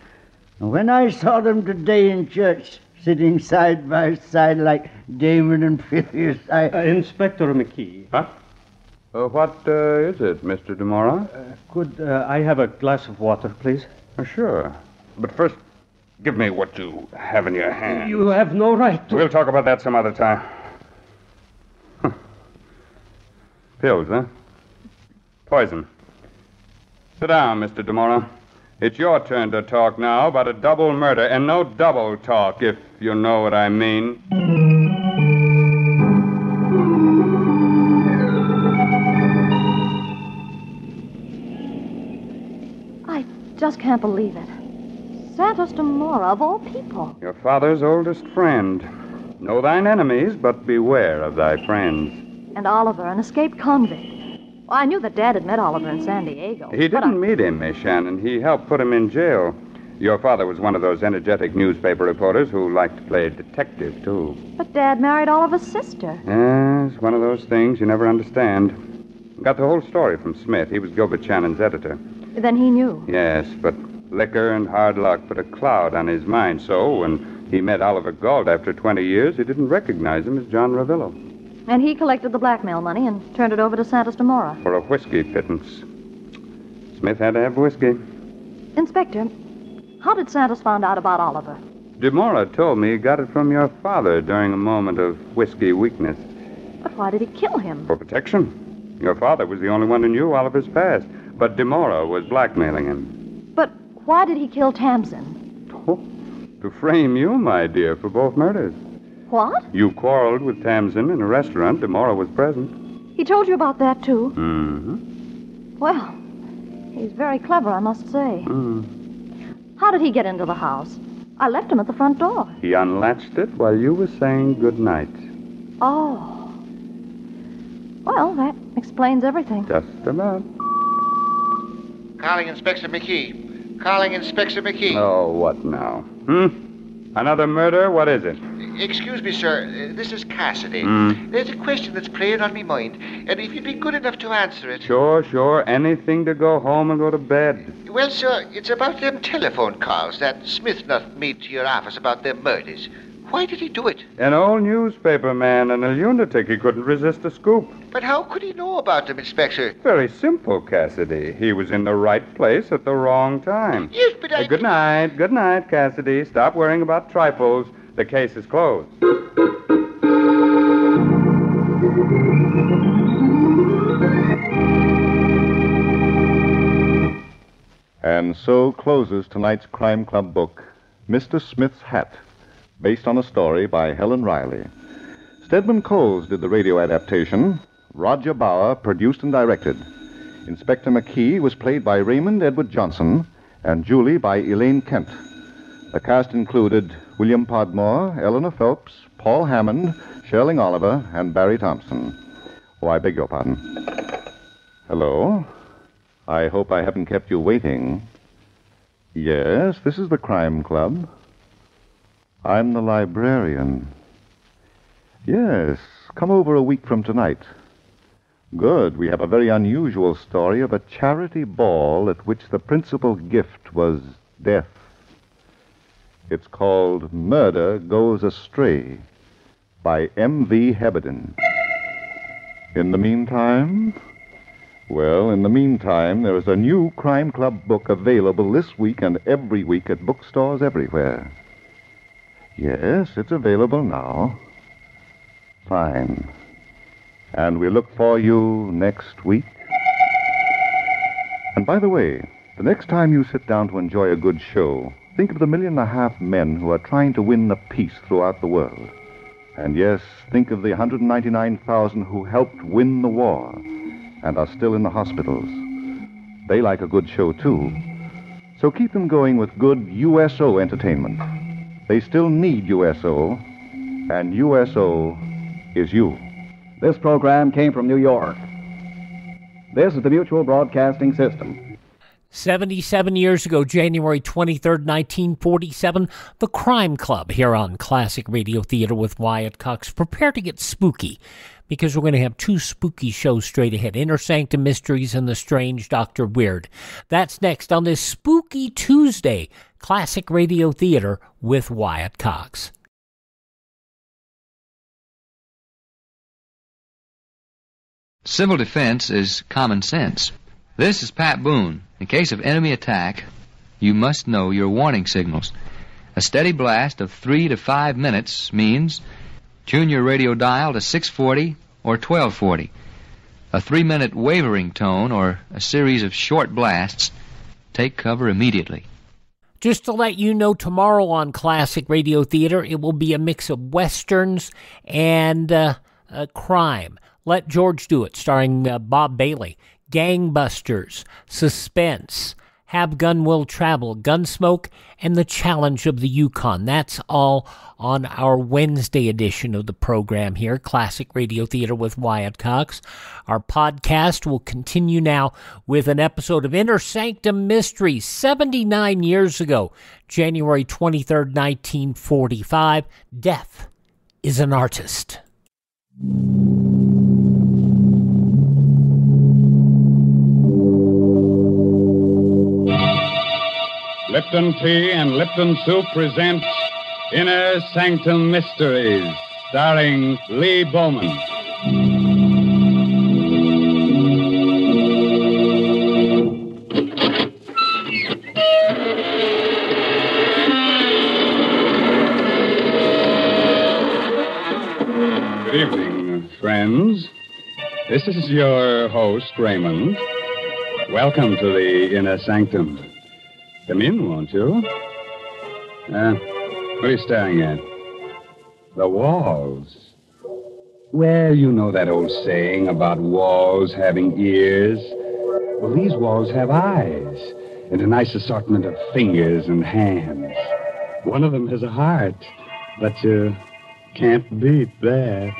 And when I saw them today in church, sitting side by side like Damon and Phineas, Inspector McKee. Huh? What is it, Mr. DeMora? Could I have a glass of water, please? Sure. But first, give me what you have in your hand. You have no right to... We'll talk about that some other time. Pills, huh? Poison. Sit down, Mr. DeMora. It's your turn to talk now about a double murder, and no double talk, if you know what I mean. I just can't believe it. Santos Dumora, of all people. Your father's oldest friend. Know thine enemies, but beware of thy friends. And Oliver, an escaped convict. Well, I knew that Dad had met Oliver in San Diego. He didn't meet him, Miss Shannon. He helped put him in jail. Your father was one of those energetic newspaper reporters who liked to play detective, too. But Dad married Oliver's sister. Yes, one of those things you never understand. Got the whole story from Smith. He was Gilbert Shannon's editor. Then he knew. Yes, but liquor and hard luck put a cloud on his mind. So when he met Oliver Galt after 20 years, he didn't recognize him as John Ravillo. And he collected the blackmail money and turned it over to Santos Dumora. For a whiskey pittance. Smith had to have whiskey. Inspector, how did Santos find out about Oliver? DeMora told me he got it from your father during a moment of whiskey weakness. But why did he kill him? For protection. Your father was the only one who knew Oliver's past. But DeMora was blackmailing him. But why did he kill Tamsin? Oh, to frame you, my dear, for both murders. What? You quarreled with Tamsin in a restaurant. DeMora was present. He told you about that, too? Mm-hmm. Well, he's very clever, I must say. How did he get into the house? I left him at the front door. He unlatched it while you were saying good night. Oh. Well, that explains everything. Just about. Calling Inspector McKee. Calling Inspector McKee. Oh, what now? Another murder? What is it? Excuse me, sir. This is Cassidy. There's a question that's playing on my mind, and if you'd be good enough to answer it... Sure. Anything to go home and go to bed. Well, sir, it's about them telephone calls that Smith not made to your office about them murders. Why did he do it? An old newspaper man and a lunatic. He couldn't resist a scoop. But how could he know about them, Inspector? Very simple, Cassidy. He was in the right place at the wrong time. Yes, but I... Good night, Cassidy. Stop worrying about trifles. The case is closed. And so closes tonight's Crime Club book, Mr. Smith's Hat, based on a story by Helen Riley. Stedman Coles did the radio adaptation. Roger Bauer produced and directed. Inspector McKee was played by Raymond Edward Johnson and Julie by Elaine Kent. The cast included William Podmore, Eleanor Phelps, Paul Hammond, Sherling Oliver, and Barry Thompson. Oh, I beg your pardon. Hello? I hope I haven't kept you waiting. Yes, this is the Crime Club. I'm the librarian. Yes, come over a week from tonight. Good. We have a very unusual story of a charity ball at which the principal gift was death. It's called Murder Goes Astray by M.V. Heberden. In the meantime, there is a new Crime Club book available this week and every week at bookstores everywhere. Yes, it's available now. Fine. And we look for you next week. And by the way, the next time you sit down to enjoy a good show, think of the 1.5 million men who are trying to win the peace throughout the world. And yes, think of the 199,000 who helped win the war and are still in the hospitals. They like a good show, too. So keep them going with good USO entertainment. They still need USO, and USO is you. This program came from New York. This is the Mutual Broadcasting System. 77 years ago, January 23rd, 1947, The Crime Club here on Classic Radio Theater with Wyatt Cox. Prepare to get spooky, because we're going to have 2 spooky shows straight ahead, Inner Sanctum Mysteries and The Strange Dr. Weird. That's next on this Spooky Tuesday, Classic Radio Theater with Wyatt Cox. Civil defense is common sense. This is Pat Boone. In case of enemy attack, you must know your warning signals. A steady blast of 3 to 5 minutes means tune your radio dial to 640 or 1240. A 3-minute wavering tone or a series of short blasts, take cover immediately. Just to let you know, tomorrow on Classic Radio Theater, it will be a mix of westerns and crime. Let George Do It, starring Bob Bailey. Gangbusters, suspense, Have Gun Will Travel, Gunsmoke, and The Challenge of the Yukon. That's all on our Wednesday edition of the program here, Classic Radio Theater with Wyatt Cox. Our podcast will continue now with an episode of Inner Sanctum Mysteries, 79 years ago, January 23rd, 1945. Death is an Artist. Lipton Tea and Lipton Soup present Inner Sanctum Mysteries, starring Lee Bowman. Good evening, friends. This is your host, Raymond. Welcome to the Inner Sanctum. Come in, won't you? What are you staring at? The walls. Well, you know that old saying about walls having ears. Well, these walls have eyes and a nice assortment of fingers and hands. One of them has a heart, but you can't beat that.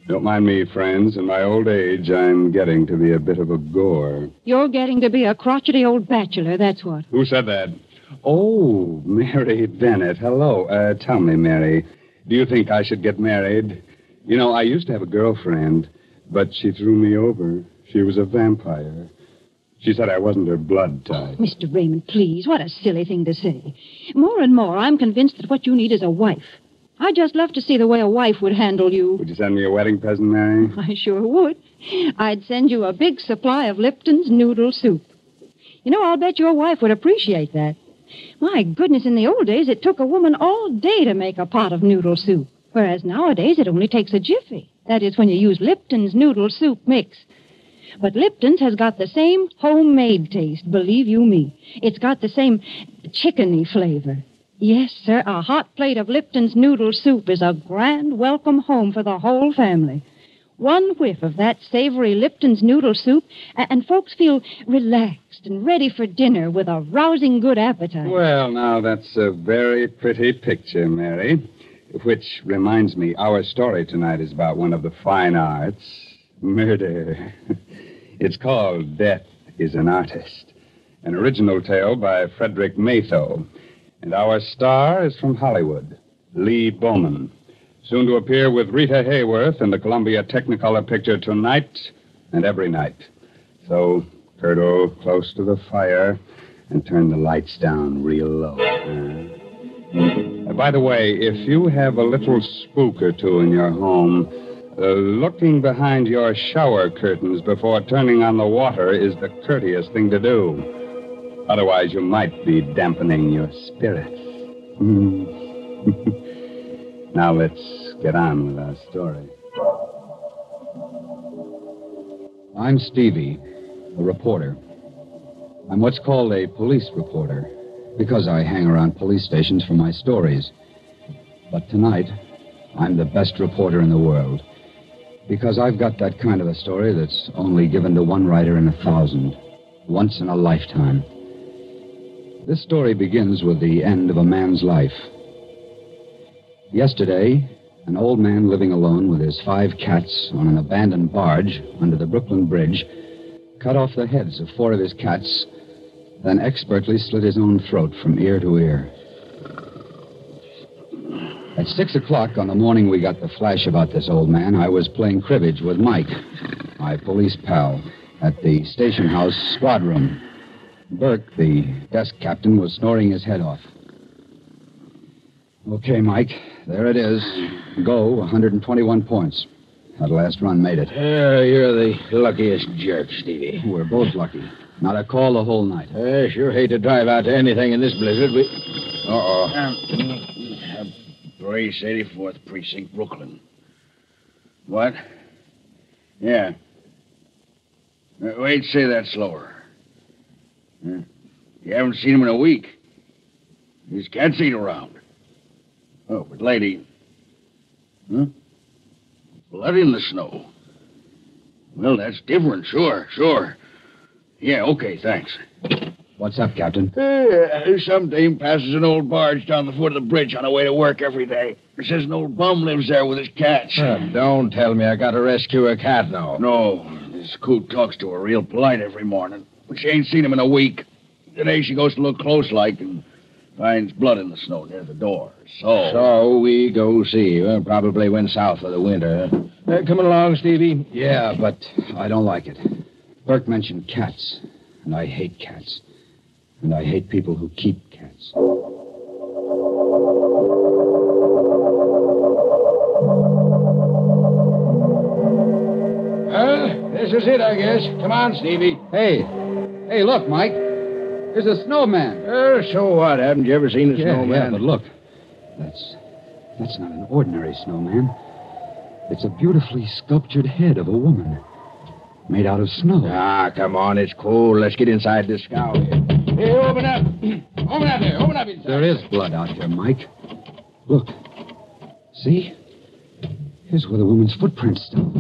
Don't mind me, friends. In my old age, I'm getting to be a bit of a gore. You're getting to be a crotchety old bachelor, that's what. Who said that? Oh, Mary Bennett. Hello. Tell me, Mary, do you think I should get married? You know, I used to have a girlfriend, but she threw me over. She was a vampire. She said I wasn't her blood type. Oh, Mr. Raymond, please, what a silly thing to say. More and more, I'm convinced that what you need is a wife. I'd just love to see the way a wife would handle you. Would you send me a wedding present, Mary? I sure would. I'd send you a big supply of Lipton's noodle soup. You know, I'll bet your wife would appreciate that. My goodness, in the old days, it took a woman all day to make a pot of noodle soup, whereas nowadays it only takes a jiffy. That is, when you use Lipton's noodle soup mix. But Lipton's has got the same homemade taste, believe you me. It's got the same chickeny flavor. Yes, sir, a hot plate of Lipton's noodle soup is a grand welcome home for the whole family. One whiff of that savory Lipton's noodle soup, and folks feel relaxed and ready for dinner with a rousing good appetite. Well, now, that's a very pretty picture, Mary. Which reminds me, our story tonight is about one of the fine arts, murder. It's called Death is an Artist, an original tale by Frederick Maytho. And our star is from Hollywood, Lee Bowman, soon to appear with Rita Hayworth in the Columbia Technicolor picture Tonight and Every Night. So, curdle close to the fire and turn the lights down real low. By the way, if you have a little spook or two in your home, looking behind your shower curtains before turning on the water is the courteous thing to do. Otherwise, you might be dampening your spirits. Now let's get on with our story. I'm Stevie, a reporter. I'm what's called a police reporter, because I hang around police stations for my stories. But tonight, I'm the best reporter in the world, because I've got that kind of a story that's only given to one writer in 1,000, once in a lifetime. This story begins with the end of a man's life. Yesterday, an old man living alone with his 5 cats on an abandoned barge under the Brooklyn Bridge cut off the heads of 4 of his cats, then expertly slit his own throat from ear to ear. At 6 o'clock on the morning we got the flash about this old man, I was playing cribbage with Mike, my police pal, at the station house squad room. Burke, the desk captain, was snoring his head off. Okay, Mike, there it is. Go, 121 points. That last run made it. You're the luckiest jerk, Stevie. We're both lucky. Not a call the whole night. I sure hate to drive out to anything in this blizzard. Brace, 84th Precinct, Brooklyn. What? Yeah. Wait, say that slower. You haven't seen him in a week. His cats ain't around. Oh, but lady... Huh? Blood in the snow. Well, that's different, sure. Yeah, okay, thanks. What's up, Captain? Some dame passes an old barge down the foot of the bridge on her way to work every day. Says an old bum lives there with his cats. Don't tell me I got to rescue a cat now. No, this coot talks to her real polite every morning. But she ain't seen him in a week. Today she goes to look close like and finds blood in the snow near the door. So we go see. Well, probably went south for the winter. Coming along, Stevie? Yeah, but I don't like it. Burke mentioned cats, and I hate cats. And I hate people who keep cats. Well, this is it, I guess. Come on, Stevie. Hey, look, Mike. There's a snowman. So what? Haven't you ever seen a snowman? Yeah, but look. That's not an ordinary snowman. It's a beautifully sculptured head of a woman. Made out of snow. Come on, it's cold. Let's get inside this scow here. Hey, open up. Open up there. Open up inside. There is blood out here, Mike. Look. See? Here's where the woman's footprints still.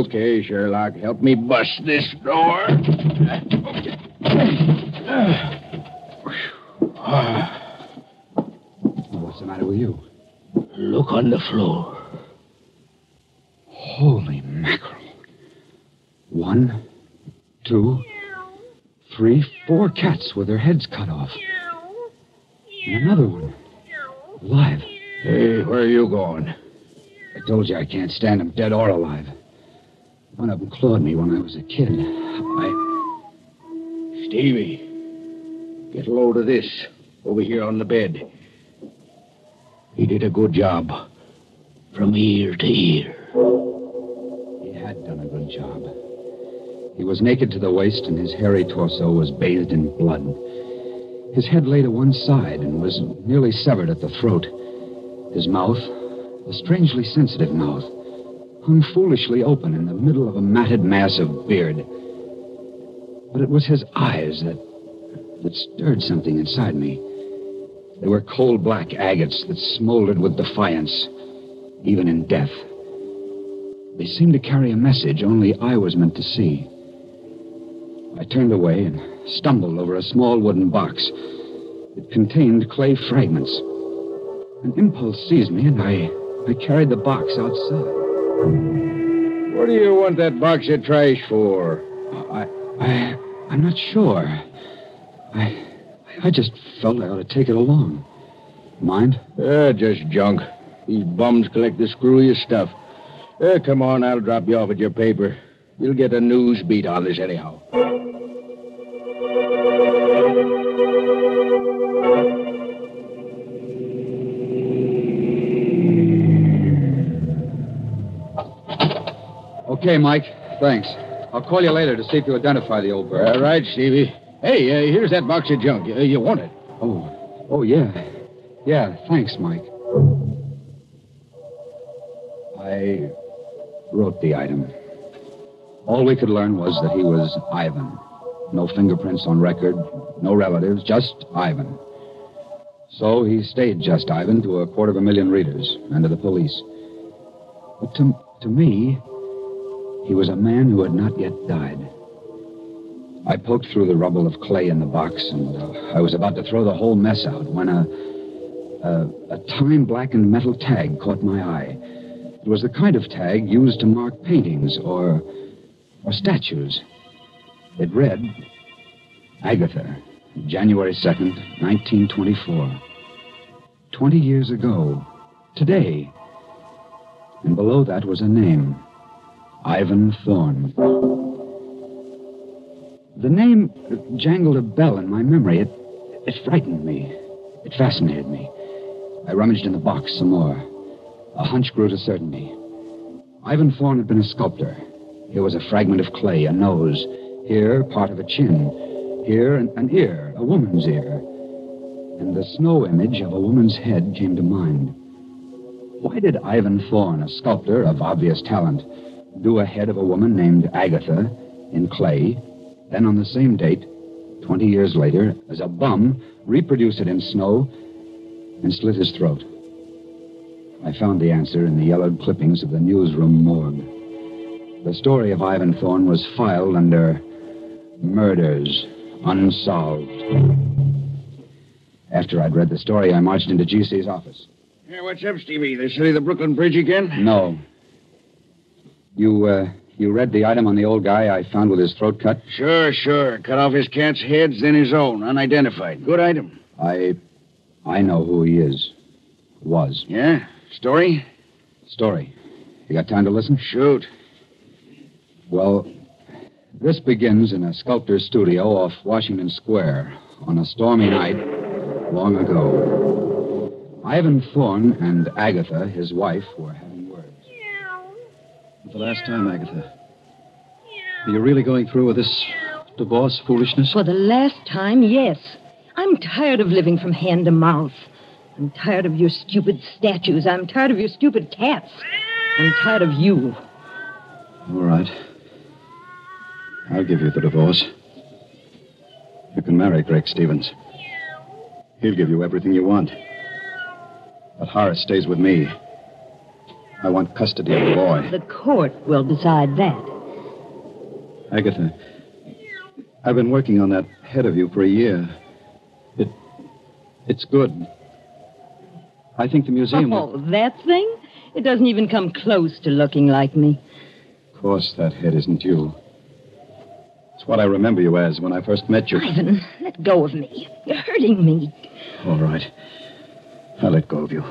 Okay, Sherlock. Help me bust this door. What's the matter with you? Look on the floor. Holy mackerel. 1, 2, 3, 4 cats with their heads cut off. And another one. Alive. Hey, where are you going? I told you I can't stand them dead or alive. One of them clawed me when I was a kid. Stevie, get a load of this over here on the bed. He did a good job. From ear to ear. He had done a good job. He was naked to the waist, and his hairy torso was bathed in blood. His head lay to one side and was nearly severed at the throat. His mouth, a strangely sensitive mouth, hung foolishly open in the middle of a matted mass of beard. But it was his eyes that stirred something inside me. They were coal black agates that smoldered with defiance, even in death. They seemed to carry a message only I was meant to see. I turned away and stumbled over a small wooden box. It contained clay fragments. An impulse seized me, and I carried the box outside. What do you want that box of trash for? I'm not sure. I just felt I ought to take it along. Mind? Just junk. These bums collect the screwiest stuff. Come on, I'll drop you off at your paper. You'll get a news beat on this anyhow. Okay, Mike. Thanks. I'll call you later to see if you identify the old bird. All right, Stevie. Hey, here's that box of junk. You want it? Oh, yeah. Yeah, thanks, Mike. I wrote the item. All we could learn was that he was Ivan. No fingerprints on record, no relatives, just Ivan. So he stayed just Ivan to 250,000 readers and to the police. But to me, he was a man who had not yet died. I poked through the rubble of clay in the box, and I was about to throw the whole mess out when a time-blackened metal tag caught my eye. It was the kind of tag used to mark paintings or statues. It read, Agatha, January 2nd, 1924. 20 years ago, today. And below that was a name, Ivan Thorne. The name jangled a bell in my memory. It frightened me. It fascinated me. I rummaged in the box some more. A hunch grew to certainty. Ivan Thorne had been a sculptor. Here was a fragment of clay, a nose. Here, part of a chin. Here, an ear, a woman's ear. And the snow image of a woman's head came to mind. Why did Ivan Thorne, a sculptor of obvious talent, do a head of a woman named Agatha in clay, then on the same date, 20 years later, as a bum, reproduce it in snow and slit his throat? I found the answer in the yellowed clippings of the newsroom morgue. The story of Ivan Thorne was filed under Murders Unsolved. After I'd read the story, I marched into GC's office. Yeah, what's up, Stevie? The city of the Brooklyn Bridge again? No. You read the item on the old guy I found with his throat cut? Sure. Cut off his cat's heads, then his own, unidentified. Good item. I know who he is. Was. Yeah? Story? Story. You got time to listen? Shoot. Well, this begins in a sculptor's studio off Washington Square on a stormy night long ago. Ivan Thorne and Agatha, his wife, were having words. For the last time, Agatha. Are you really going through with this divorce foolishness? For the last time, yes. I'm tired of living from hand to mouth. I'm tired of your stupid statues. I'm tired of your stupid cats. I'm tired of you. All right. I'll give you the divorce. You can marry Greg Stevens. He'll give you everything you want. But Horace stays with me. I want custody of the boy. The court will decide that. Agatha, I've been working on that head of you for a year. It's good. I think the museum will... Oh, that thing? It doesn't even come close to looking like me. Of course, that head isn't you. It's what I remember you as when I first met you. Ivan, let go of me. You're hurting me. All right. I'll let go of you.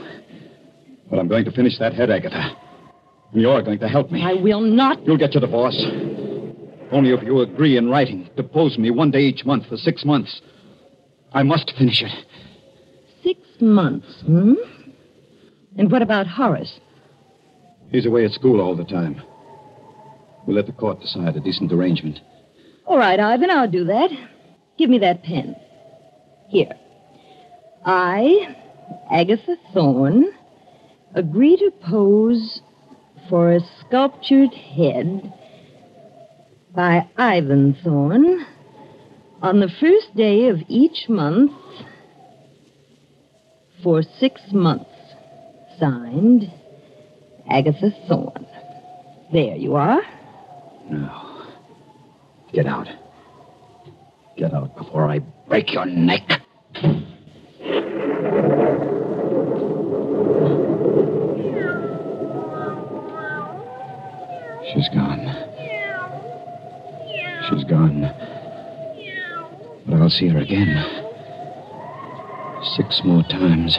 But I'm going to finish that head, Agatha. And you're going to help me. I will not. You'll get your divorce. Only if you agree in writing to pose me one day each month for 6 months. I must finish it. 6 months, hmm? And what about Horace? He's away at school all the time. We'll let the court decide a decent arrangement. All right, Ivan, I'll do that. Give me that pen. Here. I, Agatha Thorne, agree to pose for a sculptured head by Ivan Thorne on the first day of each month for 6 months. Signed, Agatha Thorne. There you are. No. Get out. Get out before I break your neck. She's gone. She's gone. But I'll see her again. 6 more times.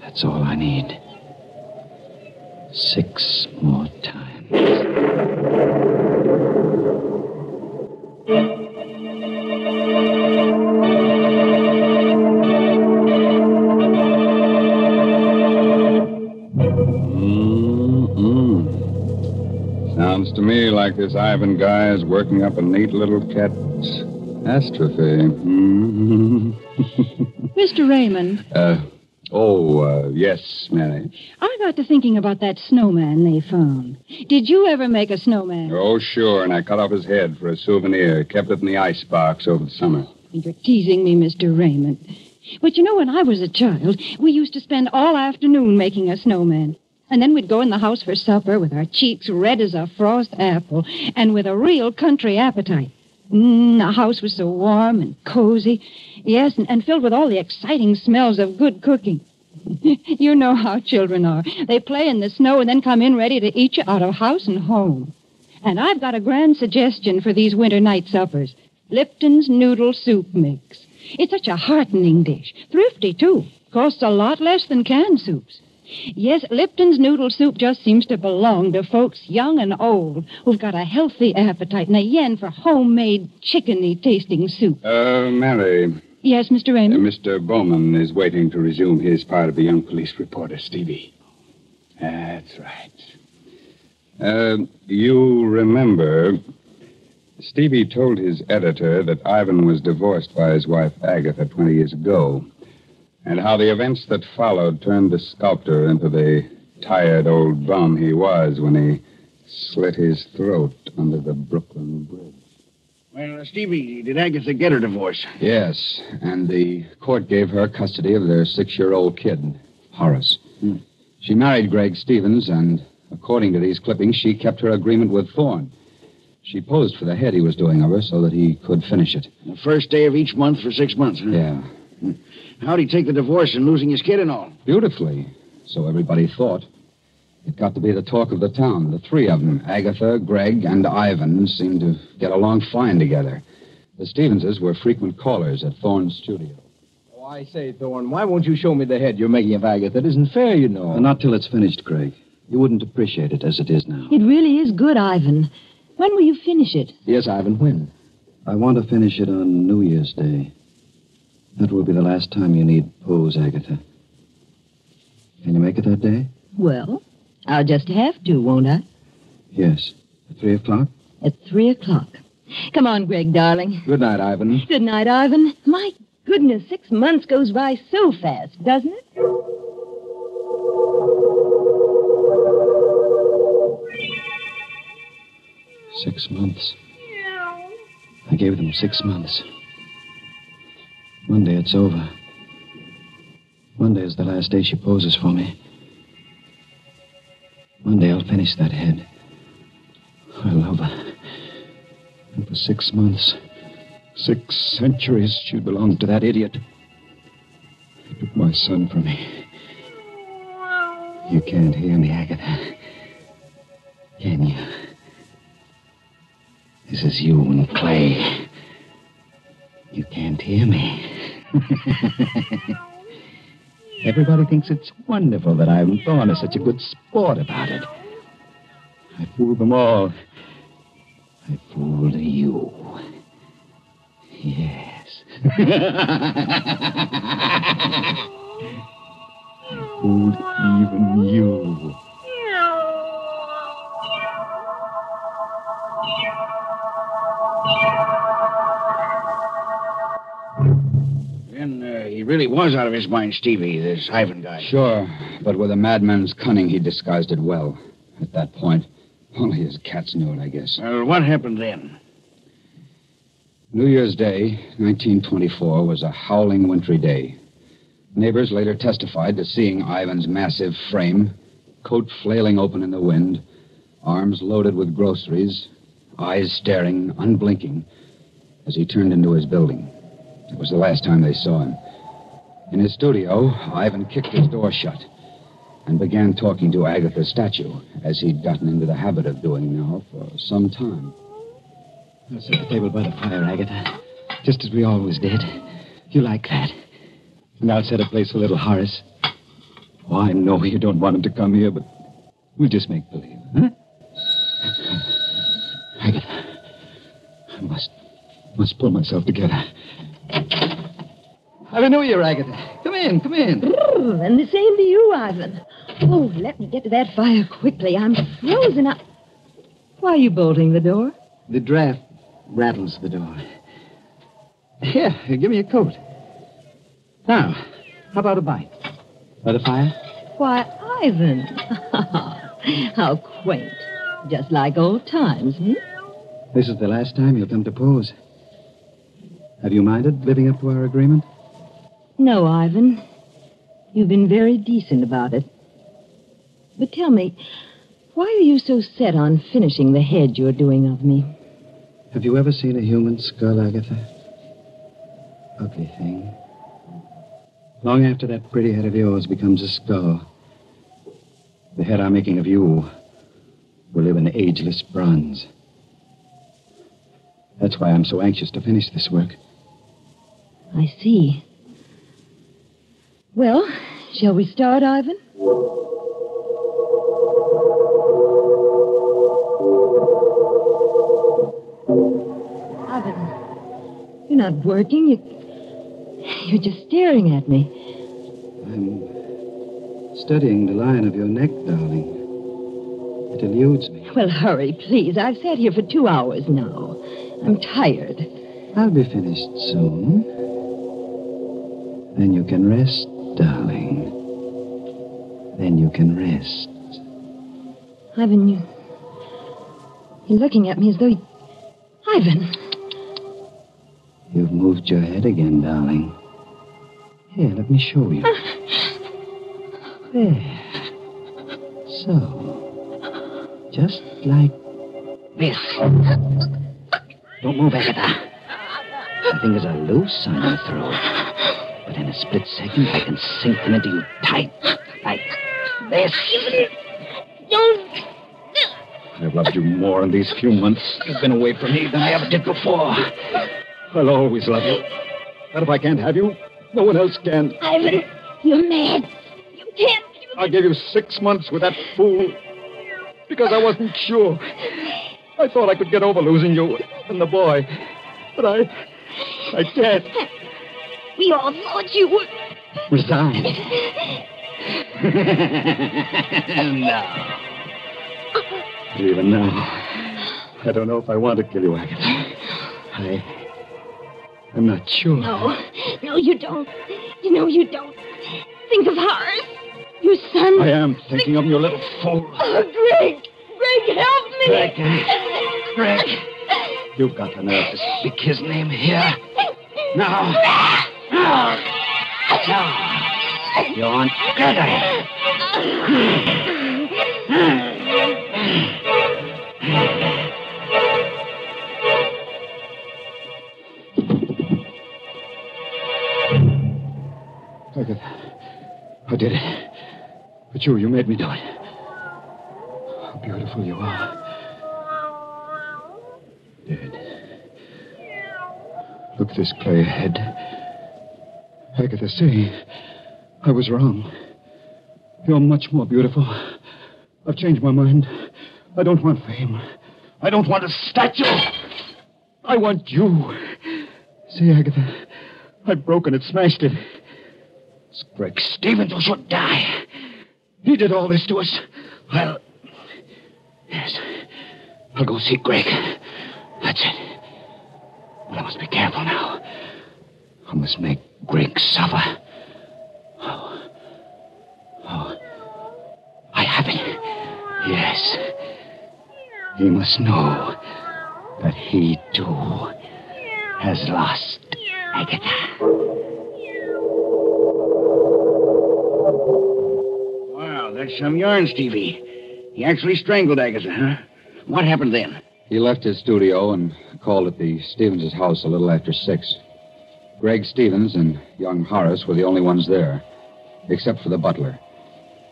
That's all I need. 6 more times. Sounds to me like this Ivan guy is working up a neat little catastrophe. Mr. Raymond, Yes, Mary. I got to thinking about that snowman they found. Did you ever make a snowman? Oh, sure, and I cut off his head for a souvenir. Kept it in the icebox over the summer. You're teasing me, Mr. Raymond. But you know, when I was a child, we used to spend all afternoon making a snowman. And then we'd go in the house for supper with our cheeks red as a frost apple and with a real country appetite. The house was so warm and cozy. Yes, and filled with all the exciting smells of good cooking. You know how children are. They play in the snow and then come in ready to eat you out of house and home. And I've got a grand suggestion for these winter night suppers. Lipton's Noodle Soup Mix. It's such a heartening dish. Thrifty, too. Costs a lot less than canned soups. Yes, Lipton's Noodle Soup just seems to belong to folks young and old who've got a healthy appetite and a yen for homemade, chickeny tasting soup. Mary. Yes, Mr. Raymond? Mr. Bowman is waiting to resume his part of the young police reporter, Stevie. That's right. You remember, Stevie told his editor that Ivan was divorced by his wife, Agatha, 20 years ago, and how the events that followed turned the sculptor into the tired old bum he was when he slit his throat under the Brooklyn Bridge. Well, Stevie, did Agatha get her divorce? Yes, and the court gave her custody of their 6-year-old kid, Horace. She married Greg Stevens, and according to these clippings, she kept her agreement with Thorne. She posed for the head he was doing of her so that he could finish it. The first day of each month for 6 months, huh? Yeah. How'd he take the divorce and losing his kid and all? Beautifully. So everybody thought. It got to be the talk of the town. The three of them, Agatha, Greg, and Ivan, seemed to get along fine together. The Stevenses were frequent callers at Thorne's studio. Oh, I say, Thorne, why won't you show me the head you're making of Agatha? It isn't fair, you know. Not till it's finished, Greg. You wouldn't appreciate it as it is now. It really is good, Ivan. When will you finish it? Yes, Ivan, when? I want to finish it on New Year's Day. That will be the last time you need pose, Agatha. Can you make it that day? Well, I'll just have to, won't I? Yes. At 3 o'clock? At 3 o'clock. Come on, Greg, darling. Good night, Ivan. Good night, Ivan. My goodness, 6 months goes by so fast, doesn't it? 6 months. I gave them 6 months. Monday, it's over. Monday is the last day she poses for me. Monday, I'll finish that head. I love her. And for 6 months, 6 centuries, she belonged to that idiot. He took my son from me. You can't hear me, Agatha. Can you? This is you and Clay. You can't hear me. Everybody thinks it's wonderful that Ivan Thorne is such a good sport about it. I fooled them all. I fooled you. Yes. I fooled even you. Then he really was out of his mind, Stevie, this Ivan guy. Sure, but with a madman's cunning, he disguised it well. At that point, only his cats knew it, I guess. Well, what happened then? New Year's Day, 1924, was a howling wintry day. Neighbors later testified to seeing Ivan's massive frame, coat flailing open in the wind, arms loaded with groceries, eyes staring, unblinking, as he turned into his building. It was the last time they saw him. In his studio, Ivan kicked his door shut and began talking to Agatha's statue, as he'd gotten into the habit of doing now for some time. I'll set the table by the fire, Agatha, just as we always did. You like that. And I'll set a place for little Horace. Oh, I know you don't want him to come here, but we'll just make believe, huh? Agatha, I must pull myself together. Happy New Year, Agatha. Come in, come in. And the same to you, Ivan. Oh, let me get to that fire quickly. I'm frozen up. Why are you bolting the door? The draft rattles the door. Here, give me a coat. Now, how about a bite? By the fire? Why, Ivan. How quaint. Just like old times, hmm? This is the last time you'll come to pose. Have you minded living up to our agreement? No, Ivan. You've been very decent about it. But tell me, why are you so set on finishing the head you're doing of me? Have you ever seen a human skull, Agatha? Ugly thing. Long after that pretty head of yours becomes a skull, the head I'm making of you will live in ageless bronze. That's why I'm so anxious to finish this work. I see. Well, shall we start, Ivan? Ivan, you're not working. You're just staring at me. I'm studying the line of your neck, darling. It eludes me. Well, hurry, please. I've sat here for 2 hours now. I'm tired. I'll be finished soon. Then you can rest, darling. Then you can rest. Ivan, you're looking at me as though you... Ivan! You've moved your head again, darling. Here, let me show you. There. So. Just like this. Don't move, Agatha. The fingers are loose on your throat. But in a split second, I can sink them into you tight. Like this. I've loved you more in these few months you've been away from me than I ever did before. I'll always love you. But if I can't have you, no one else can. Ivan, you're mad. You can't. I gave you 6 months with that fool because I wasn't sure. I thought I could get over losing you and the boy. But I can't. We all thought you would. Resign. No. Even now, I don't know if I want to kill you, Agatha. I'm not sure. No, you don't. You know you don't. Think of Horace. Your son. I am thinking of your little fool. Oh, Greg. Greg, help me. Greg. You've got the nerve to speak his name here. Now. You're on Gregory. I did it. But you made me do it. How beautiful you are. Dead. Look at this clay head. Agatha, see, I was wrong. You're much more beautiful. I've changed my mind. I don't want fame. I don't want a statue. I want you. See, Agatha, I've broken it, smashed it. It's Greg Stevens who should die. He did all this to us. Yes. I'll go see Greg. That's it. But I must be careful now. I must make Greg suffer. Oh. I have it. Yes. He must know that he, too, has lost Agatha. That's some yarn, Stevie. He actually strangled Agatha, huh? What happened then? He left his studio and called at the Stevens' house a little after 6. Greg Stevens and young Horace were the only ones there, except for the butler.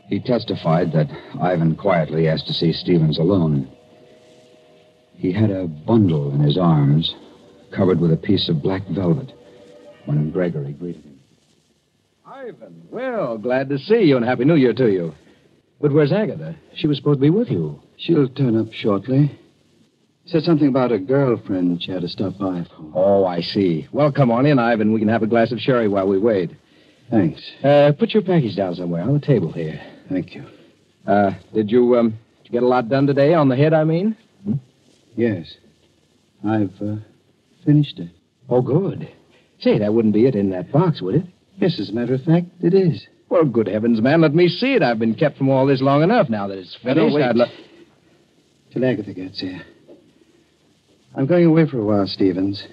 He testified that Ivan quietly asked to see Stevens alone. He had a bundle in his arms, covered with a piece of black velvet, when Gregory greeted him. Ivan, well, glad to see you and Happy New Year to you. But where's Agatha? She was supposed to be with you. She'll turn up shortly. Said something about a girlfriend she had to stop by for. Oh, I see. Well, come on in, Ivan. We can have a glass of sherry while we wait. Thanks. Put your package down somewhere on the table here. Thank you. Did you get a lot done today? On the head, I mean? Yes. I've finished it. Oh, good. Say, that wouldn't be it in that box, would it? Yes, as a matter of fact, it is. Well, good heavens, man, let me see it. I've been kept from all this long enough now that it's finished. Wait. Till Agatha gets here. I'm going away for a while, Stevens.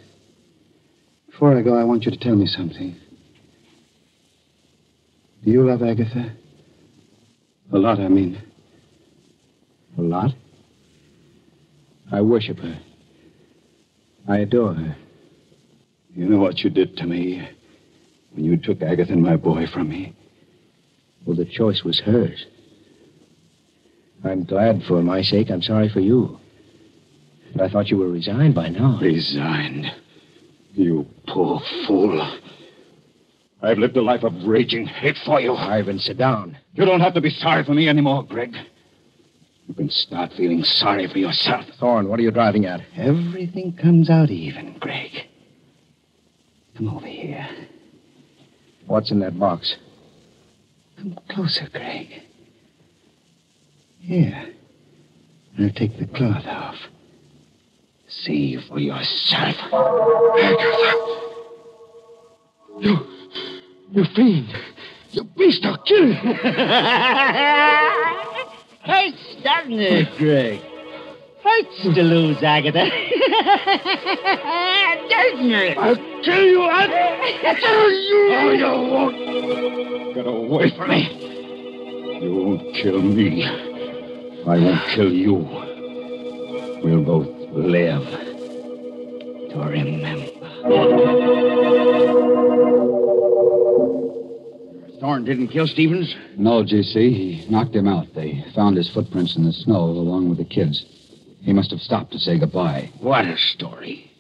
Before I go, I want you to tell me something. Do you love Agatha? A lot, I mean. A lot? I worship her. I adore her. You know what you did to me when you took Agatha and my boy from me? Well, the choice was hers. I'm glad for my sake. I'm sorry for you. But I thought you were resigned by now. Resigned? You poor fool. I've lived a life of raging hate for you. Ivan, sit down. You don't have to be sorry for me anymore, Greg. You can start feeling sorry for yourself. Thorne, what are you driving at? Everything comes out even, Greg. Come over here. What's in that box? Come closer, Greg. Here. I'll take the cloth off. See for yourself. Agatha. You fiend. You beast, I'll kill you. Hurts, doesn't it, Greg? Hurts to lose Agatha. Doesn't it? I'll kill you. I'll kill you. Oh, you won't. Get away from me. You won't kill me. I won't kill you. We'll both live to remember. Thorne didn't kill Stevens? No, G.C. He knocked him out. They found his footprints in the snow along with the kids. He must have stopped to say goodbye. What a story.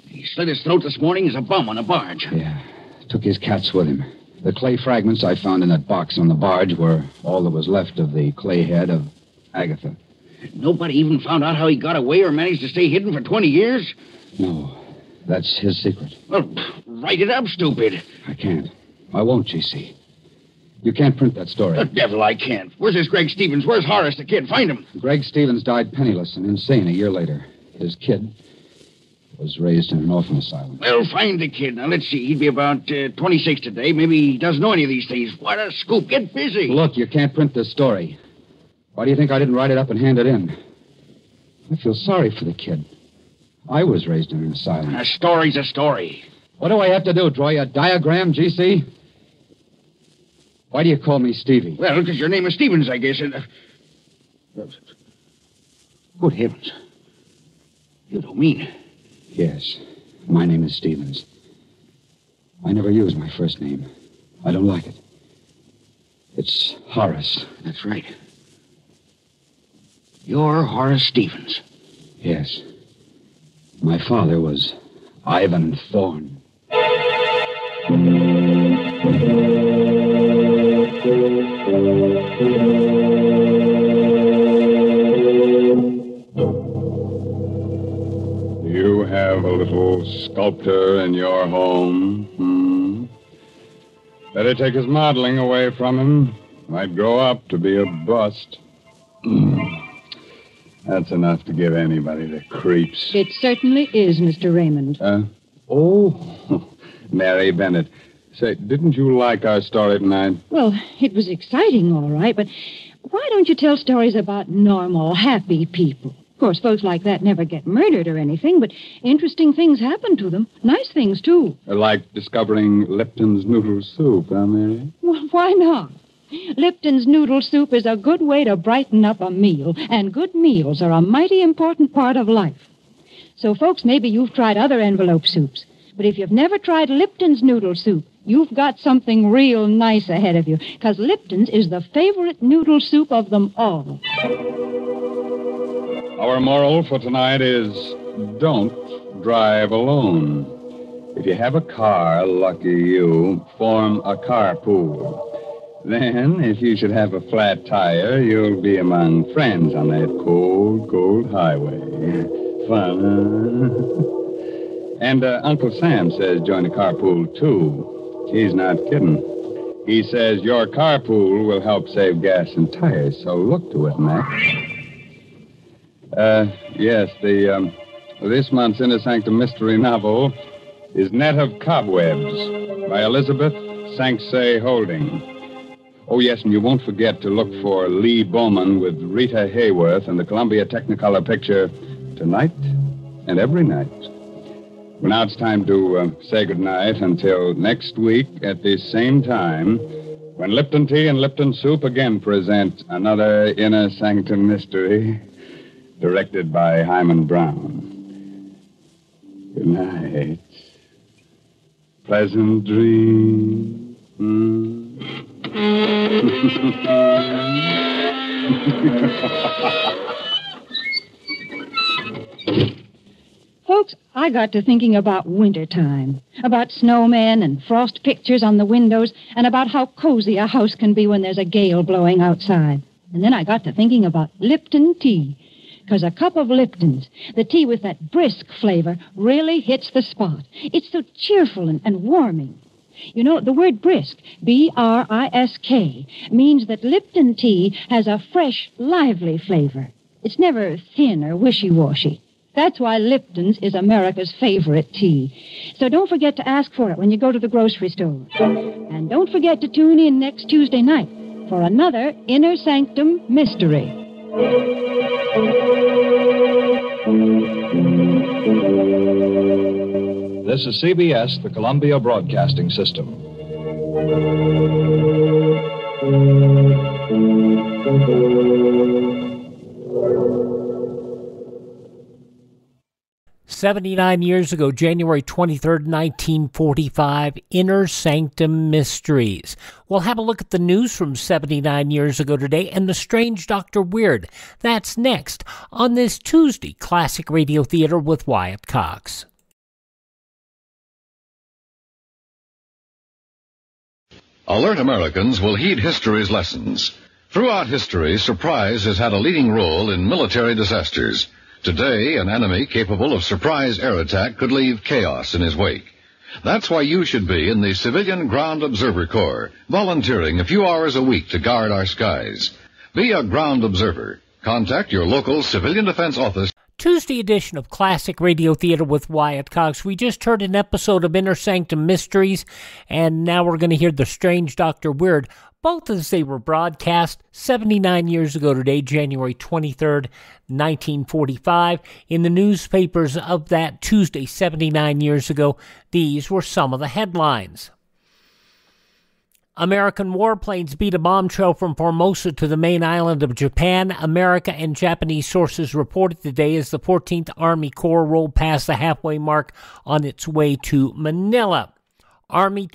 He slit his throat this morning as a bum on a barge. Yeah. Took his cats with him. The clay fragments I found in that box on the barge were all that was left of the clay head of Agatha. Nobody even found out how he got away or managed to stay hidden for 20 years? No. That's his secret. Well, write it up, stupid. I can't. I won't, G.C. You can't print that story. The devil I can't. Where's this Greg Stevens? Where's Horace, the kid? Find him. Greg Stevens died penniless and insane a year later. His kid was raised in an orphan asylum. Well, find the kid. Now, let's see. He'd be about 26 today. Maybe he doesn't know any of these things. What a scoop. Get busy. Look, you can't print this story. Why do you think I didn't write it up and hand it in? I feel sorry for the kid. I was raised in an asylum. A story's a story. What do I have to do? Draw you a diagram, G.C.? Why do you call me Stevie? Well, because your name is Stevens, I guess. Good heavens. You don't mean... Yes. My name is Stevens. I never use my first name. I don't like it. It's Horace. That's right. You're Horace Stevens. Yes. My father was Ivan Thorne. You have a little sculptor in your home, Better take his modeling away from him. Might grow up to be a bust. That's enough to give anybody the creeps. It certainly is, Mr. Raymond. Oh, Mary Bennett. Say, didn't you like our story tonight? Well, it was exciting, all right, but why don't you tell stories about normal, happy people? Of course, folks like that never get murdered or anything, but interesting things happen to them. Nice things, too. Like discovering Lipton's noodle soup, huh, Mary? Well, why not? Lipton's noodle soup is a good way to brighten up a meal, and good meals are a mighty important part of life. So, folks, maybe you've tried other envelope soups, but if you've never tried Lipton's noodle soup, you've got something real nice ahead of you, because Lipton's is the favorite noodle soup of them all. Our moral for tonight is don't drive alone. If you have a car, lucky you, form a carpool. Then, if you should have a flat tire, you'll be among friends on that cold, cold highway. Fun, huh? And Uncle Sam says join a carpool, too. He's not kidding. He says your carpool will help save gas and tires, so look to it, Mac. Yes, this month's Inner Sanctum Mystery novel is Net of Cobwebs by Elizabeth Sanksay Holding. Oh, yes, and you won't forget to look for Lee Bowman with Rita Hayworth in the Columbia Technicolor picture Tonight and Every Night. Well, now it's time to say goodnight until next week at the same time when Lipton Tea and Lipton Soup again present another Inner Sanctum Mystery directed by Hyman Brown. Good night. Pleasant dreams. Folks, I got to thinking about wintertime, about snowmen and frost pictures on the windows, and about how cozy a house can be when there's a gale blowing outside. And then I got to thinking about Lipton tea, because a cup of Lipton's, the tea with that brisk flavor, really hits the spot. It's so cheerful and warming. You know, the word brisk, B-R-I-S-K, means that Lipton tea has a fresh, lively flavor. It's never thin or wishy-washy. That's why Lipton's is America's favorite tea. So don't forget to ask for it when you go to the grocery store. And don't forget to tune in next Tuesday night for another Inner Sanctum Mystery. This is CBS, the Columbia Broadcasting System. 79 years ago, January 23rd, 1945, Inner Sanctum Mysteries. We'll have a look at the news from 79 years ago today and the strange Dr. Weird. That's next on this Tuesday Classic Radio Theater with Wyatt Cox. Alert Americans will heed history's lessons. Throughout history, surprise has had a leading role in military disasters. Today, an enemy capable of surprise air attack could leave chaos in his wake. That's why you should be in the Civilian Ground Observer Corps, volunteering a few hours a week to guard our skies. Be a ground observer. Contact your local civilian defense office. Tuesday edition of Classic Radio Theater with Wyatt Cox. We just heard an episode of Inner Sanctum Mysteries, and now we're going to hear The Strange Dr. Weird, both as they were broadcast 79 years ago today, January 23rd, 1945. In the newspapers of that Tuesday, 79 years ago, these were some of the headlines. American warplanes beat a bomb trail from Formosa to the main island of Japan. America and Japanese sources reported today as the 14th Army Corps rolled past the halfway mark on its way to Manila.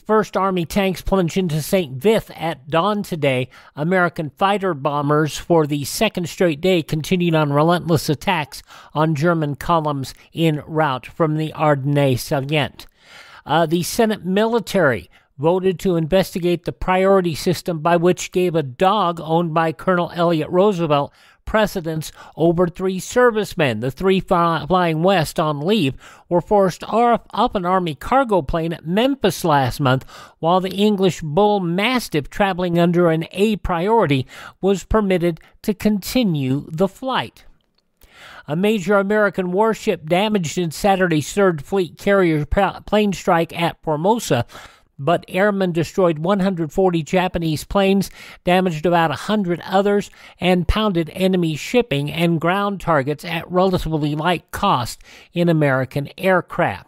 First Army tanks plunged into St. Vith at dawn today. American fighter bombers for the second straight day continued on relentless attacks on German columns en route from the Ardennes salient. The Senate military voted to investigate the priority system by which gave a dog owned by Colonel Elliott Roosevelt precedence over 3 servicemen. The 3 flying west on leave were forced up an Army cargo plane at Memphis last month, while the English bull mastiff traveling under an A priority was permitted to continue the flight. A major American warship damaged in Saturday's 3rd Fleet carrier plane strike at Formosa, but airmen destroyed 140 Japanese planes, damaged about 100 others, and pounded enemy shipping and ground targets at relatively light cost in American aircraft.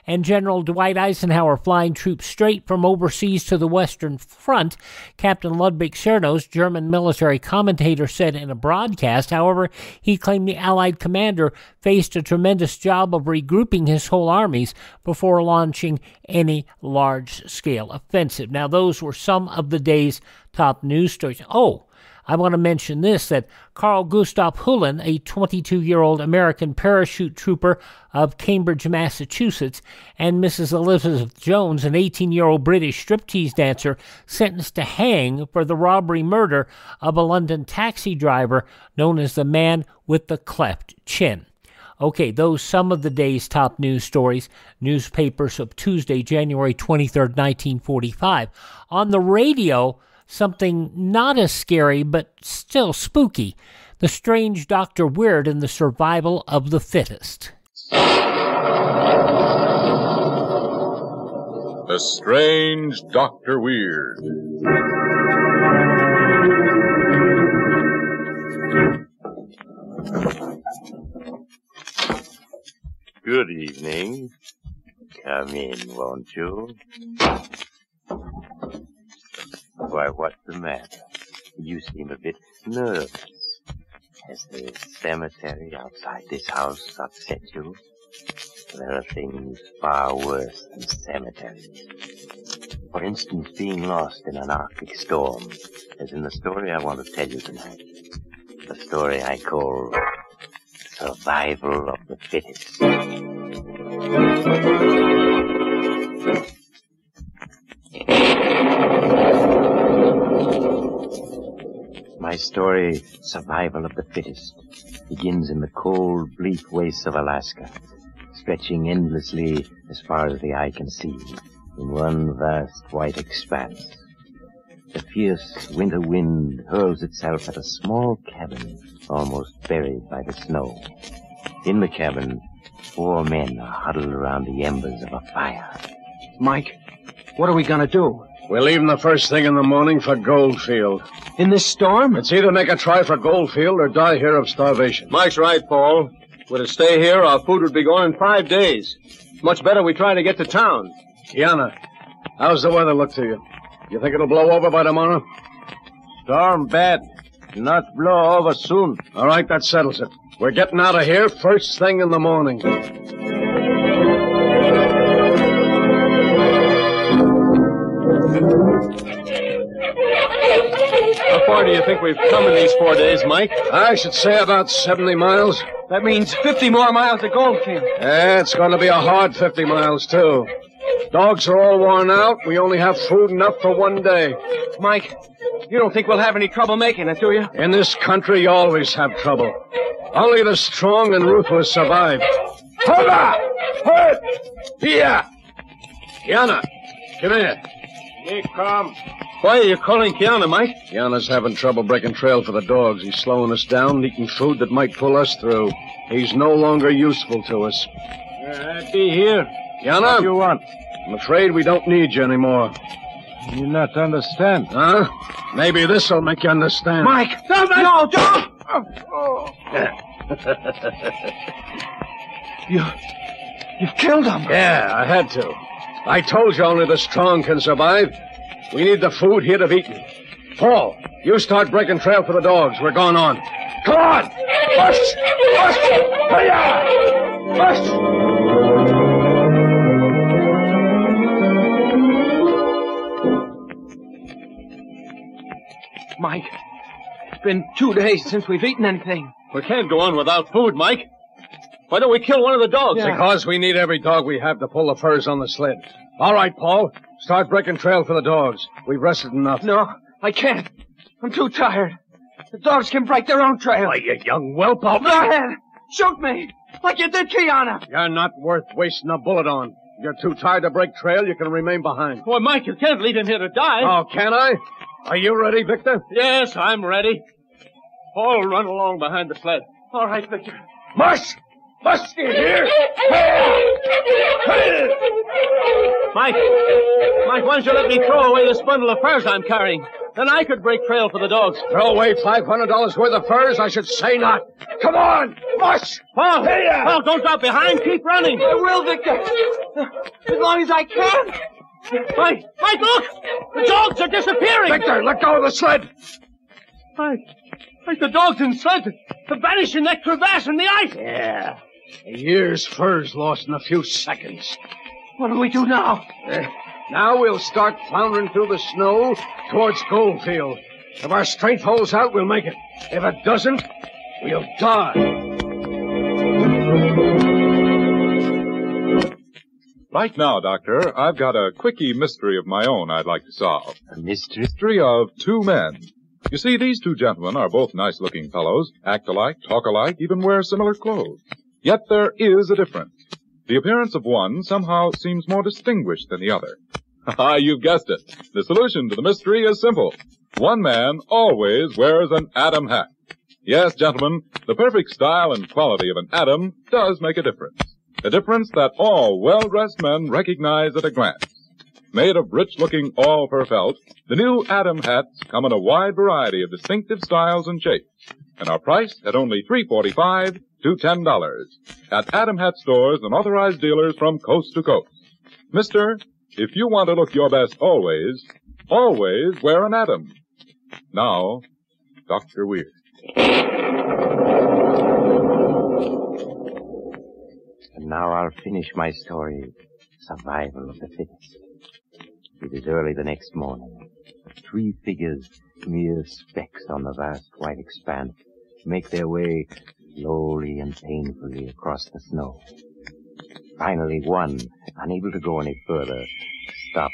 and General Dwight Eisenhower flying troops straight from overseas to the Western Front, Captain Ludwig Cernos, German military commentator, said in a broadcast. However, he claimed the Allied commander faced a tremendous job of regrouping his whole armies before launching any large-scale offensive. Now, those were some of the day's top news stories. Oh, I want to mention this, that Carl Gustav Hulin, a 22-year-old American parachute trooper of Cambridge, Massachusetts, and Mrs. Elizabeth Jones, an 18-year-old British striptease dancer, sentenced to hang for the robbery murder of a London taxi driver known as the man with the cleft chin. Okay, those some of the day's top news stories, newspapers of Tuesday, January 23rd, 1945. On the radio, something not as scary, but still spooky. The strange Dr. Weird and the survival of the fittest. The strange Dr. Weird. Good evening. Come in, won't you? Why, what's the matter? You seem a bit nervous. Has the cemetery outside this house upset you? There are things far worse than cemeteries. For instance, being lost in an Arctic storm, as in the story I want to tell you tonight. The story I call Survival of the Fittest. My story, Survival of the Fittest, begins in the cold, bleak wastes of Alaska, stretching endlessly as far as the eye can see, in one vast white expanse. The fierce winter wind hurls itself at a small cabin almost buried by the snow. In the cabin, 4 men are huddled around the embers of a fire. Mike, what are we going to do? We're leaving the first thing in the morning for Goldfield. In this storm? It's either make a try for Goldfield or die here of starvation. Mike's right, Paul. Were to stay here, our food would be gone in 5 days. Much better we try to get to town. Kiana, how's the weather look to you? You think it'll blow over by tomorrow? Storm bad. Not blow over soon. All right, that settles it. We're getting out of here first thing in the morning. How far do you think we've come in these 4 days, Mike? I should say about 70 miles. That means 50 more miles to Goldfield. Yeah, it's going to be a hard 50 miles, too. Dogs are all worn out. We only have food enough for 1 day. Mike, you don't think we'll have any trouble making it, do you? In this country, you always have trouble. Only the strong and ruthless survive. Hold on! Hold! Here! Kiana, come here. Here, come. Why are you calling Kiana, Mike? Kiana's having trouble breaking trail for the dogs. He's slowing us down, eating food that might pull us through. He's no longer useful to us. I'd be here. Kiana? What do you want? I'm afraid we don't need you anymore. You not understand. Huh? Maybe this'll make you understand. Mike! No, don't! You've killed him. Yeah, I had to. I told you only the strong can survive. We need the food he'd have eaten. Paul, you start breaking trail for the dogs. We're going on. Come on! Push! Push! Hiya! Push! Mike, it's been 2 days since we've eaten anything. We can't go on without food, Mike. Why don't we kill one of the dogs? Yeah. Because we need every dog we have to pull the furs on the sled. All right, Paul. Start breaking trail for the dogs. We've rested enough. No, I can't. I'm too tired. The dogs can break their own trail. Why, you young whelp. Go ahead. Shoot me. Like you did Kiana. You're not worth wasting a bullet on. If you're too tired to break trail, you can remain behind. Well, Mike, you can't lead him here to die. Oh, can I? Are you ready, Victor? Yes, I'm ready. Paul, run along behind the sled. All right, Victor. Mush! Mush, you hear? Mike, why don't you let me throw away this bundle of furs I'm carrying? Then I could break trail for the dogs. Throw away $500 worth of furs? I should say not. Come on! Mush! Paul! Paul, don't drop behind. Keep running. I will, Victor. As long as I can. Mike, look! The dogs are disappearing! Victor, let go of the sled. Mike, the dogs and sled have vanished in that crevasse in the ice. Yeah. A year's fur's lost in a few seconds. What do we do now? Now we'll start floundering through the snow towards Goldfield. If our strength holds out, we'll make it. If it doesn't, we'll die. Right now, Doctor, I've got a quickie mystery of my own I'd like to solve. A mystery? Mystery of two men. You see, these two gentlemen are both nice-looking fellows, act alike, talk alike, even wear similar clothes. Yet there is a difference. The appearance of one somehow seems more distinguished than the other. Ha, you've guessed it. The solution to the mystery is simple. One man always wears an Adam hat. Yes, gentlemen, the perfect style and quality of an Adam does make a difference. A difference that all well-dressed men recognize at a glance. Made of rich-looking all-fur felt, the new Adam hats come in a wide variety of distinctive styles and shapes, and are priced at only $3.45 to $10 at Adam Hat stores and authorized dealers from coast to coast. Mister, if you want to look your best always, always wear an Adam. Now, Dr. Weir. And now I'll finish my story, Survival of the Fittest. It is early the next morning. Three figures, mere specks on the vast white expanse, make their way slowly and painfully across the snow. Finally, one, unable to go any further, stops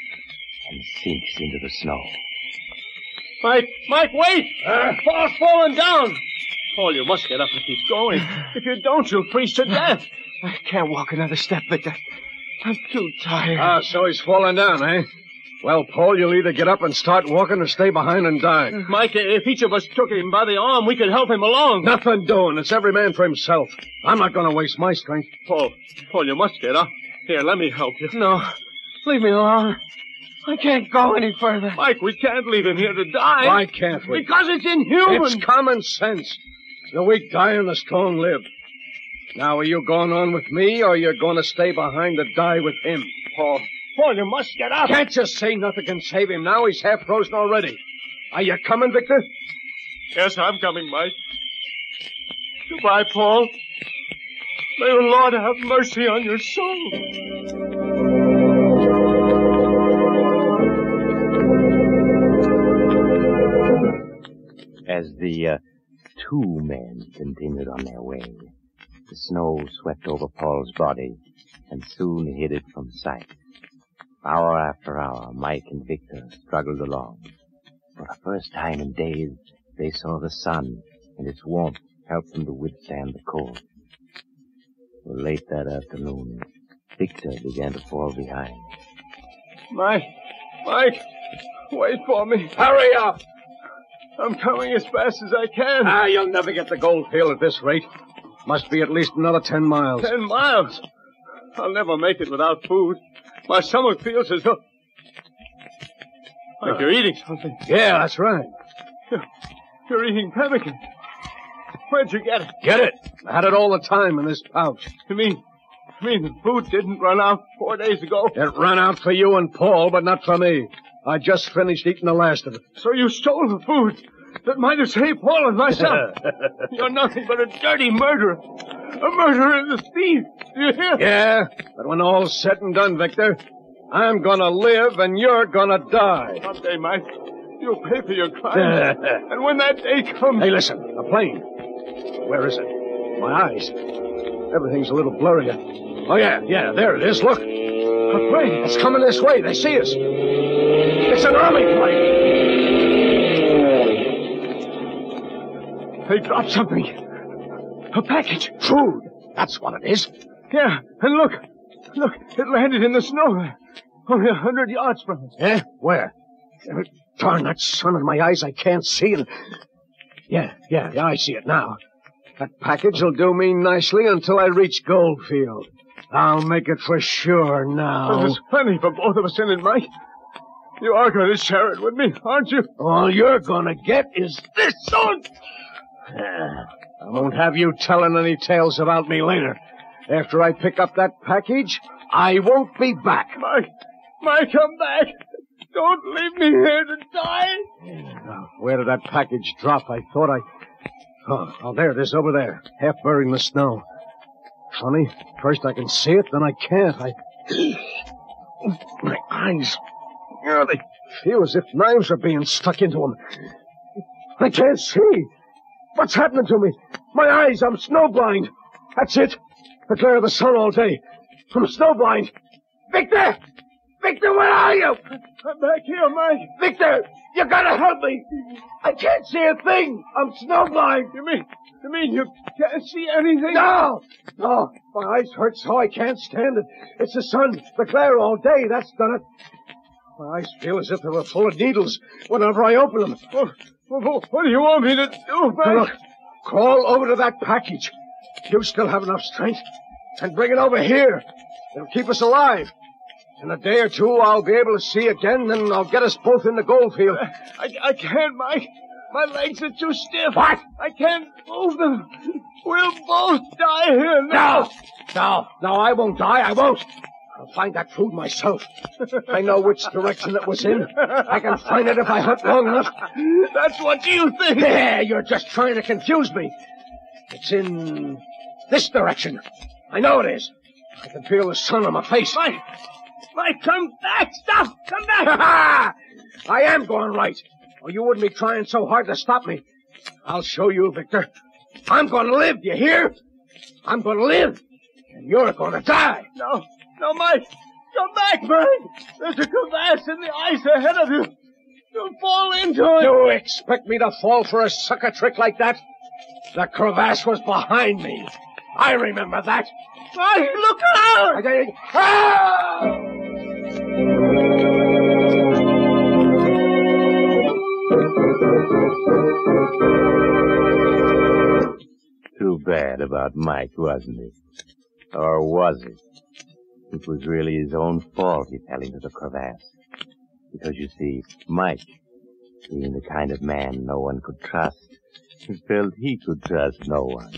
and sinks into the snow. Mike, wait! Paul's falling down! Paul, you must get up and keep going. If you don't, you'll freeze to death. I can't walk another step, Victor. I'm too tired. Ah, so he's fallen down, eh? Well, Paul, you'll either get up and start walking or stay behind and die. Mike, if each of us took him by the arm, we could help him along. Nothing doing. It's every man for himself. I'm not going to waste my strength. Paul, you must get up. Here, let me help you. No, leave me alone. I can't go any further. Mike, we can't leave him here to die. Why can't we? Because it's inhuman. It's common sense. The weak die and the strong live. Now, are you going on with me, or are you going to stay behind to die with him? Paul, you must get up. Can't you say nothing can save him now? He's half frozen already. Are you coming, Victor? Yes, I'm coming, Mike. Goodbye, Paul. May the Lord have mercy on your soul. As the two men continued on their way, the snow swept over Paul's body and soon hid it from sight. Hour after hour, Mike and Victor struggled along. For the first time in days, they saw the sun, and its warmth helped them to withstand the cold. Late that afternoon, Victor began to fall behind. Mike, wait for me. Hurry up! I'm coming as fast as I can. You'll never get to Goldfield at this rate. Must be at least another 10 miles. 10 miles? I'll never make it without food. My stomach feels as though... Like you're eating something. Yeah, that's right. You're eating pemmican. Where'd you get it? Get it? I had it all the time in this pouch. You mean the food didn't run out 4 days ago? It ran out for you and Paul, but not for me. I just finished eating the last of it. So you stole the food that might have saved Paul and myself. You're nothing but a dirty murderer. A murderer and a thief. Do you hear? Yeah, but when all's said and done, Victor, I'm gonna live and you're gonna die. Someday, Mike, you'll pay for your crimes. And when that day comes... Hey, listen, a plane. Where is it? My eyes. Everything's a little blurry. Oh, yeah, there it is. Look. A plane. It's coming this way. They see us. It's an army plane. They dropped something. A package. Food. That's what it is. Yeah, and look, it landed in the snow. Only 100 yards from us. Yeah? Where? Darn that sun in my eyes, I can't see it. Yeah, I see it now. That package will do me nicely until I reach Goldfield. I'll make it for sure now. There's plenty for both of us in it, Mike. You are going to share it with me, aren't you? All you're going to get is this. I won't have you telling any tales about me later. After I pick up that package, I won't be back. Mike, come back. Don't leave me here to die. Now, where did that package drop? I thought Oh, there it is, over there, half buried in the snow. Funny, first I can see it, then I can't. My eyes, they feel as if knives are being stuck into them. I can't see. What's happening to me? My eyes, I'm snowblind. That's it. The glare of the sun all day. I'm snowblind. Victor! Victor, where are you? I'm back here, Mike. Victor, you gotta help me. I can't see a thing. I'm snowblind. You mean you can't see anything? No. My eyes hurt so I can't stand it. It's the sun, the glare all day. That's done it. My eyes feel as if they were full of needles whenever I open them. What do you want me to do, Mike? Now look, crawl over to that package. You still have enough strength. And bring it over here. It'll keep us alive. In a day or two, I'll be able to see again, then I'll get us both in the goldfield. I can't, Mike. My legs are too stiff. What? I can't move them. We'll both die here now. No, I won't die. I won't. I'll find that food myself. I know which direction it was in. I can find it if I hunt long enough. That's what you think. Yeah, you're just trying to confuse me. It's in this direction. I know it is. I can feel the sun on my face. Mike, come back! Stop! Come back! I am going right, or you wouldn't be trying so hard to stop me. I'll show you, Victor. I'm going to live, you hear? I'm going to live, and you're going to die. No, Mike! Come back, Mike! There's a crevasse in the ice ahead of you. You'll fall into it. You expect me to fall for a sucker trick like that? The crevasse was behind me. I remember that. Mike, look out! Too bad about Mike, wasn't it? Or was it? It was really his own fault he fell into the crevasse. Because, you see, Mike, being the kind of man no one could trust, felt he could trust no one.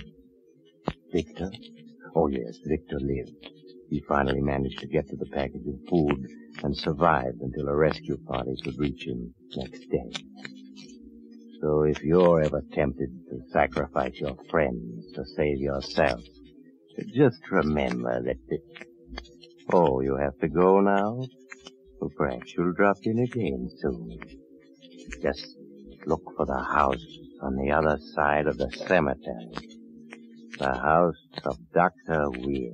Victor? Oh, yes, Victor lived. He finally managed to get to the package of food and survived until a rescue party could reach him next day. So if you're ever tempted to sacrifice your friends to save yourself, just remember that... Oh, you have to go now? Well, perhaps you'll drop in again soon. Just look for the house on the other side of the cemetery. The house of Dr. Weir.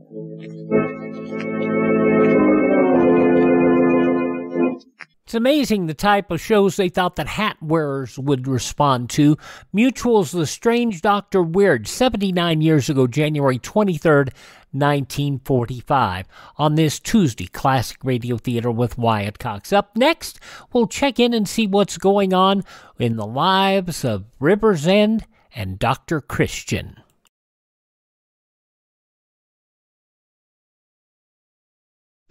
It's amazing the type of shows they thought that hat wearers would respond to. Mutual's The Strange Dr. Weird, 79 years ago, January 23rd, 1945. On this Tuesday, Classic Radio Theater with Wyatt Cox. Up next, we'll check in and see what's going on in the lives of River's End and Dr. Christian.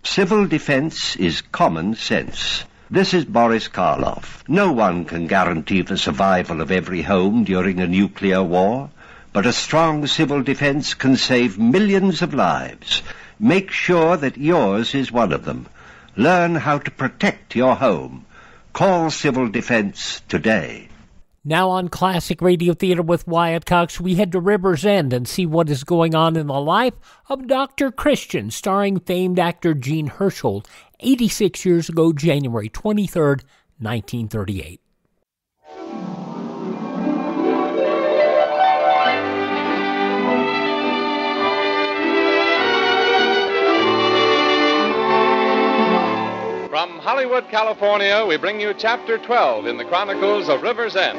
Civil defense is common sense. This is Boris Karloff. No one can guarantee the survival of every home during a nuclear war, but a strong civil defense can save millions of lives. Make sure that yours is one of them. Learn how to protect your home. Call Civil Defense today. Now on Classic Radio Theater with Wyatt Cox, we head to River's End and see what is going on in the life of Dr. Christian, starring famed actor Jean Hersholdt, 86 years ago, January 23rd, 1938. From Hollywood, California, we bring you Chapter 12 in the Chronicles of River's End.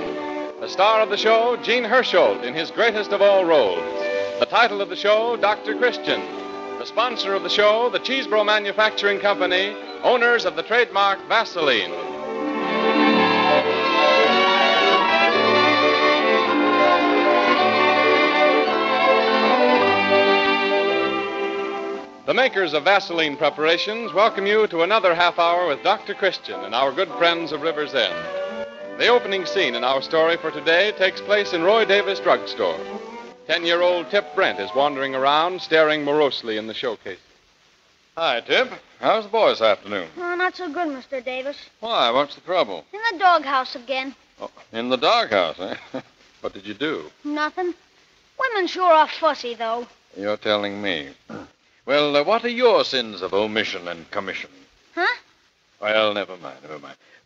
The star of the show, Jean Hersholdt, in his greatest of all roles. The title of the show, Dr. Christian. The sponsor of the show, the Cheesebro Manufacturing Company, owners of the trademark Vaseline. The makers of Vaseline preparations welcome you to another half hour with Dr. Christian and our good friends of River's End. The opening scene in our story for today takes place in Roy Davis Drugstore. 10-year-old Tip Brent is wandering around, staring morosely in the showcase. Hi, Tip. How's the boy this afternoon? Oh, not so good, Mr. Davis. Why? What's the trouble? In the doghouse again. Oh, in the doghouse, eh? What did you do? Nothing. Women sure are fussy, though. You're telling me. Well, what are your sins of omission and commission? Huh? Well, never mind.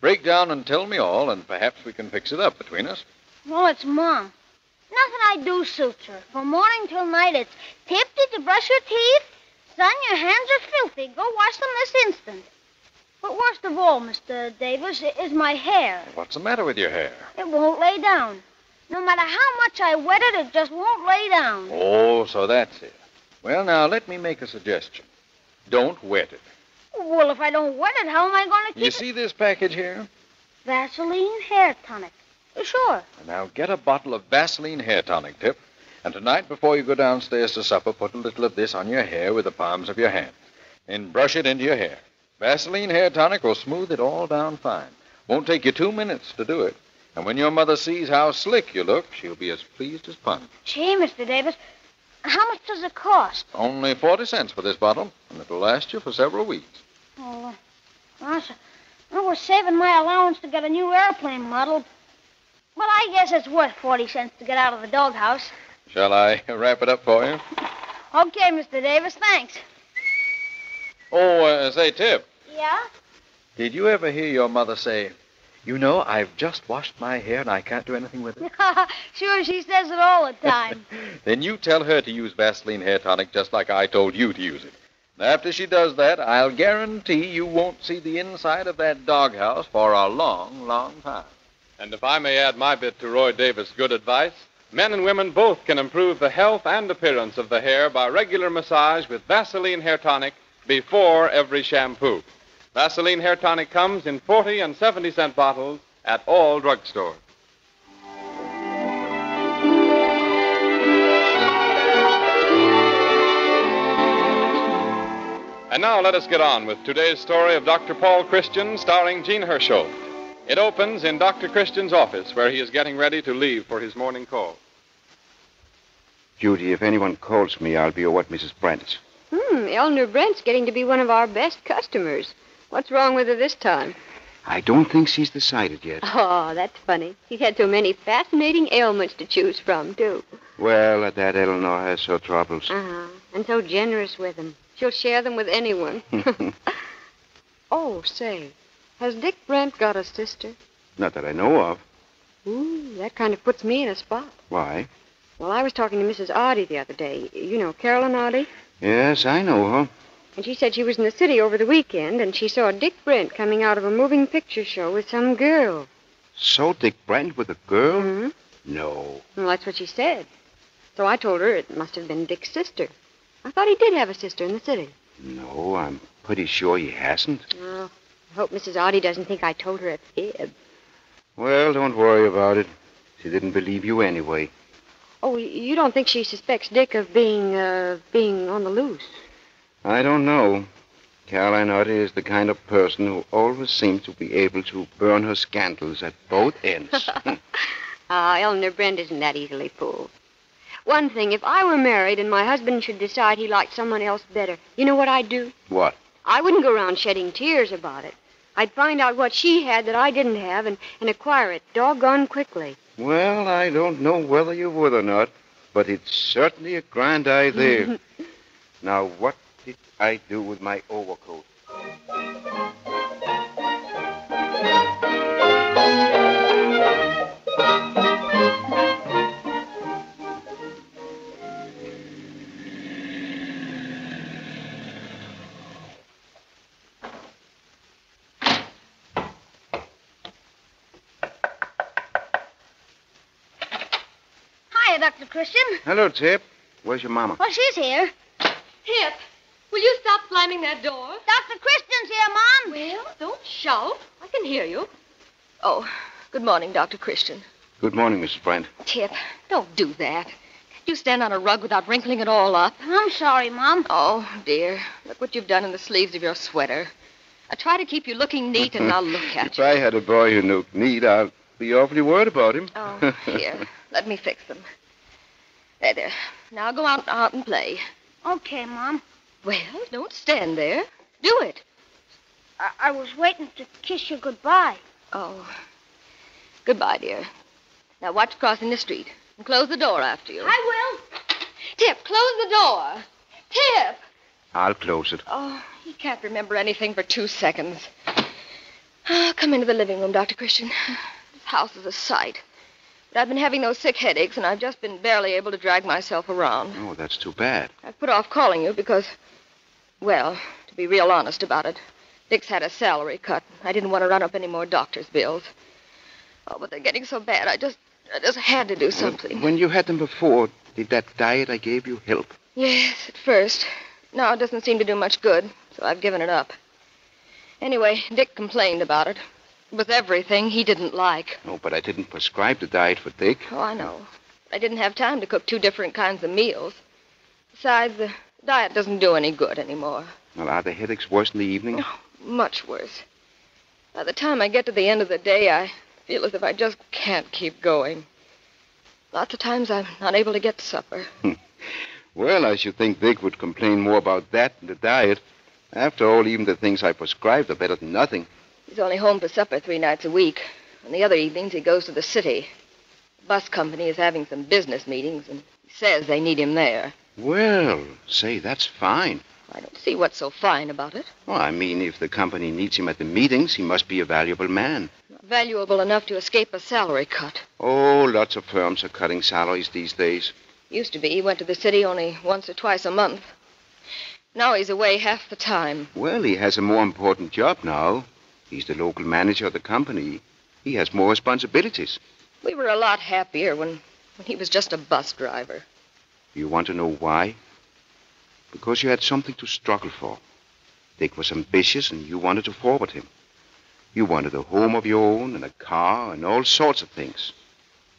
Break down and tell me all, and perhaps we can fix it up between us. Well, it's Mom. Nothing I do suits her. From morning till night, it's, Tip, did you brush your teeth? Son, your hands are filthy. Go wash them this instant. But worst of all, Mr. Davis, is my hair. What's the matter with your hair? It won't lay down. No matter how much I wet it, it just won't lay down. Oh, so that's it. Well, now, let me make a suggestion. Don't wet it. Well, if I don't wet it, how am I going to keep You see this package here? Vaseline hair tonic. Sure. Now, get a bottle of Vaseline hair tonic, Tip. And tonight, before you go downstairs to supper, put a little of this on your hair with the palms of your hands. Then brush it into your hair. Vaseline hair tonic will smooth it all down fine. Won't take you 2 minutes to do it. And when your mother sees how slick you look, she'll be as pleased as punch. Gee, Mr. Davis, how much does it cost? Only 40 cents for this bottle, and it'll last you for several weeks. Oh, I was saving my allowance to get a new airplane model. Well, I guess it's worth 40 cents to get out of the doghouse. Shall I wrap it up for you? Okay, Mr. Davis, thanks. Oh, say, Tip, Yeah? did you ever hear your mother say, you know, I've just washed my hair and I can't do anything with it? Sure, she says it all the time. Then you tell her to use Vaseline hair tonic just like I told you to use it. And after she does that, I'll guarantee you won't see the inside of that doghouse for a long, long time. And if I may add my bit to Roy Davis' good advice, men and women both can improve the health and appearance of the hair by regular massage with Vaseline hair tonic before every shampoo. Vaseline hair tonic comes in 40 and 70-cent bottles at all drugstores. And now let us get on with today's story of Dr. Paul Christian, starring Jean Hersholdt. It opens in Dr. Christian's office, where he is getting ready to leave for his morning call. Judy, if anyone calls me, I'll be what Mrs. Brent is. Eleanor Brent's getting to be one of our best customers. What's wrong with her this time? I don't think she's decided yet. Oh, that's funny. She's had so many fascinating ailments to choose from, too. Well, that Eleanor has her troubles. Uh-huh. And so generous with them. She'll share them with anyone. Oh, say, has Dick Brent got a sister? Not that I know of. Ooh, that kind of puts me in a spot. Why? Well, I was talking to Mrs. Oddie the other day. You know Carolyn Oddie? Yes, I know her. And she said she was in the city over the weekend, and she saw Dick Brent coming out of a moving picture show with some girl. So Dick Brent with a girl? Mm-hmm. No. Well, that's what she said. So I told her it must have been Dick's sister. I thought he did have a sister in the city. No, I'm pretty sure he hasn't. Oh, I hope Mrs. Oddie doesn't think I told her a fib. Well, don't worry about it. She didn't believe you anyway. Oh, you don't think she suspects Dick of being on the loose? I don't know. Caroline Oddie is the kind of person who always seems to be able to burn her scandals at both ends. Eleanor Brent isn't that easily fooled. One thing, if I were married and my husband should decide he liked someone else better, you know what I'd do? What? I wouldn't go around shedding tears about it. I'd find out what she had that I didn't have and acquire it doggone quickly. Well, I don't know whether you would or not, but it's certainly a grand idea. Now, what did I do with my overcoat? Hiya, Dr. Christian. Hello, Tip. Where's your mama? Well, she's here. Tip, will you stop slamming that door? Dr. Christian's here, Mom. Well, don't shout. I can hear you. Oh, good morning, Dr. Christian. Good morning, Mrs. Brent. Tip, don't do that. You stand on a rug without wrinkling it all up. I'm sorry, Mom. Oh, dear. Look what you've done in the sleeves of your sweater. I try to keep you looking neat, and now look at If you. I had a boy who looked neat, I'd be awfully worried about him. Oh, here. Let me fix them. There. Now go out and play. Okay, Mom. Well, don't stand there. Do it. I was waiting to kiss you goodbye. Oh. Goodbye, dear. Now watch crossing the street. And close the door after you. I will. Tip, close the door. Tip! I'll close it. Oh, he can't remember anything for 2 seconds. Come into the living room, Dr. Christian. This house is a sight. But I've been having those sick headaches, and I've just been barely able to drag myself around. Oh, that's too bad. I've put off calling you because, well, to be real honest about it, Dick's had a salary cut. I didn't want to run up any more doctor's bills. Oh, but they're getting so bad, I just had to do something. When you had them before, did that diet I gave you help? Yes, at first. Now it doesn't seem to do much good, so I've given it up. Anyway, Dick complained about it. It was everything he didn't like. Oh, but I didn't prescribe the diet for Dick. Oh, I know. I didn't have time to cook 2 different kinds of meals. Besides, the diet doesn't do any good anymore. Well, are the headaches worse in the evening? Oh, much worse. By the time I get to the end of the day, I feel as if I just can't keep going. Lots of times I'm not able to get to supper. Well, I should think Dick would complain more about that than the diet. After all, even the things I prescribed are better than nothing. He's only home for supper 3 nights a week. On the other evenings, he goes to the city. The bus company is having some business meetings, and he says they need him there. Well, say, that's fine. I don't see what's so fine about it. Well, I mean, if the company needs him at the meetings, he must be a valuable man. Valuable enough to escape a salary cut. Oh, lots of firms are cutting salaries these days. Used to be he went to the city only once or twice a month. Now he's away half the time. Well, he has a more important job now. He's the local manager of the company. He has more responsibilities. We were a lot happier when he was just a bus driver. You want to know why? Because you had something to struggle for. Dick was ambitious, and you wanted to forward him. You wanted a home of your own and a car and all sorts of things.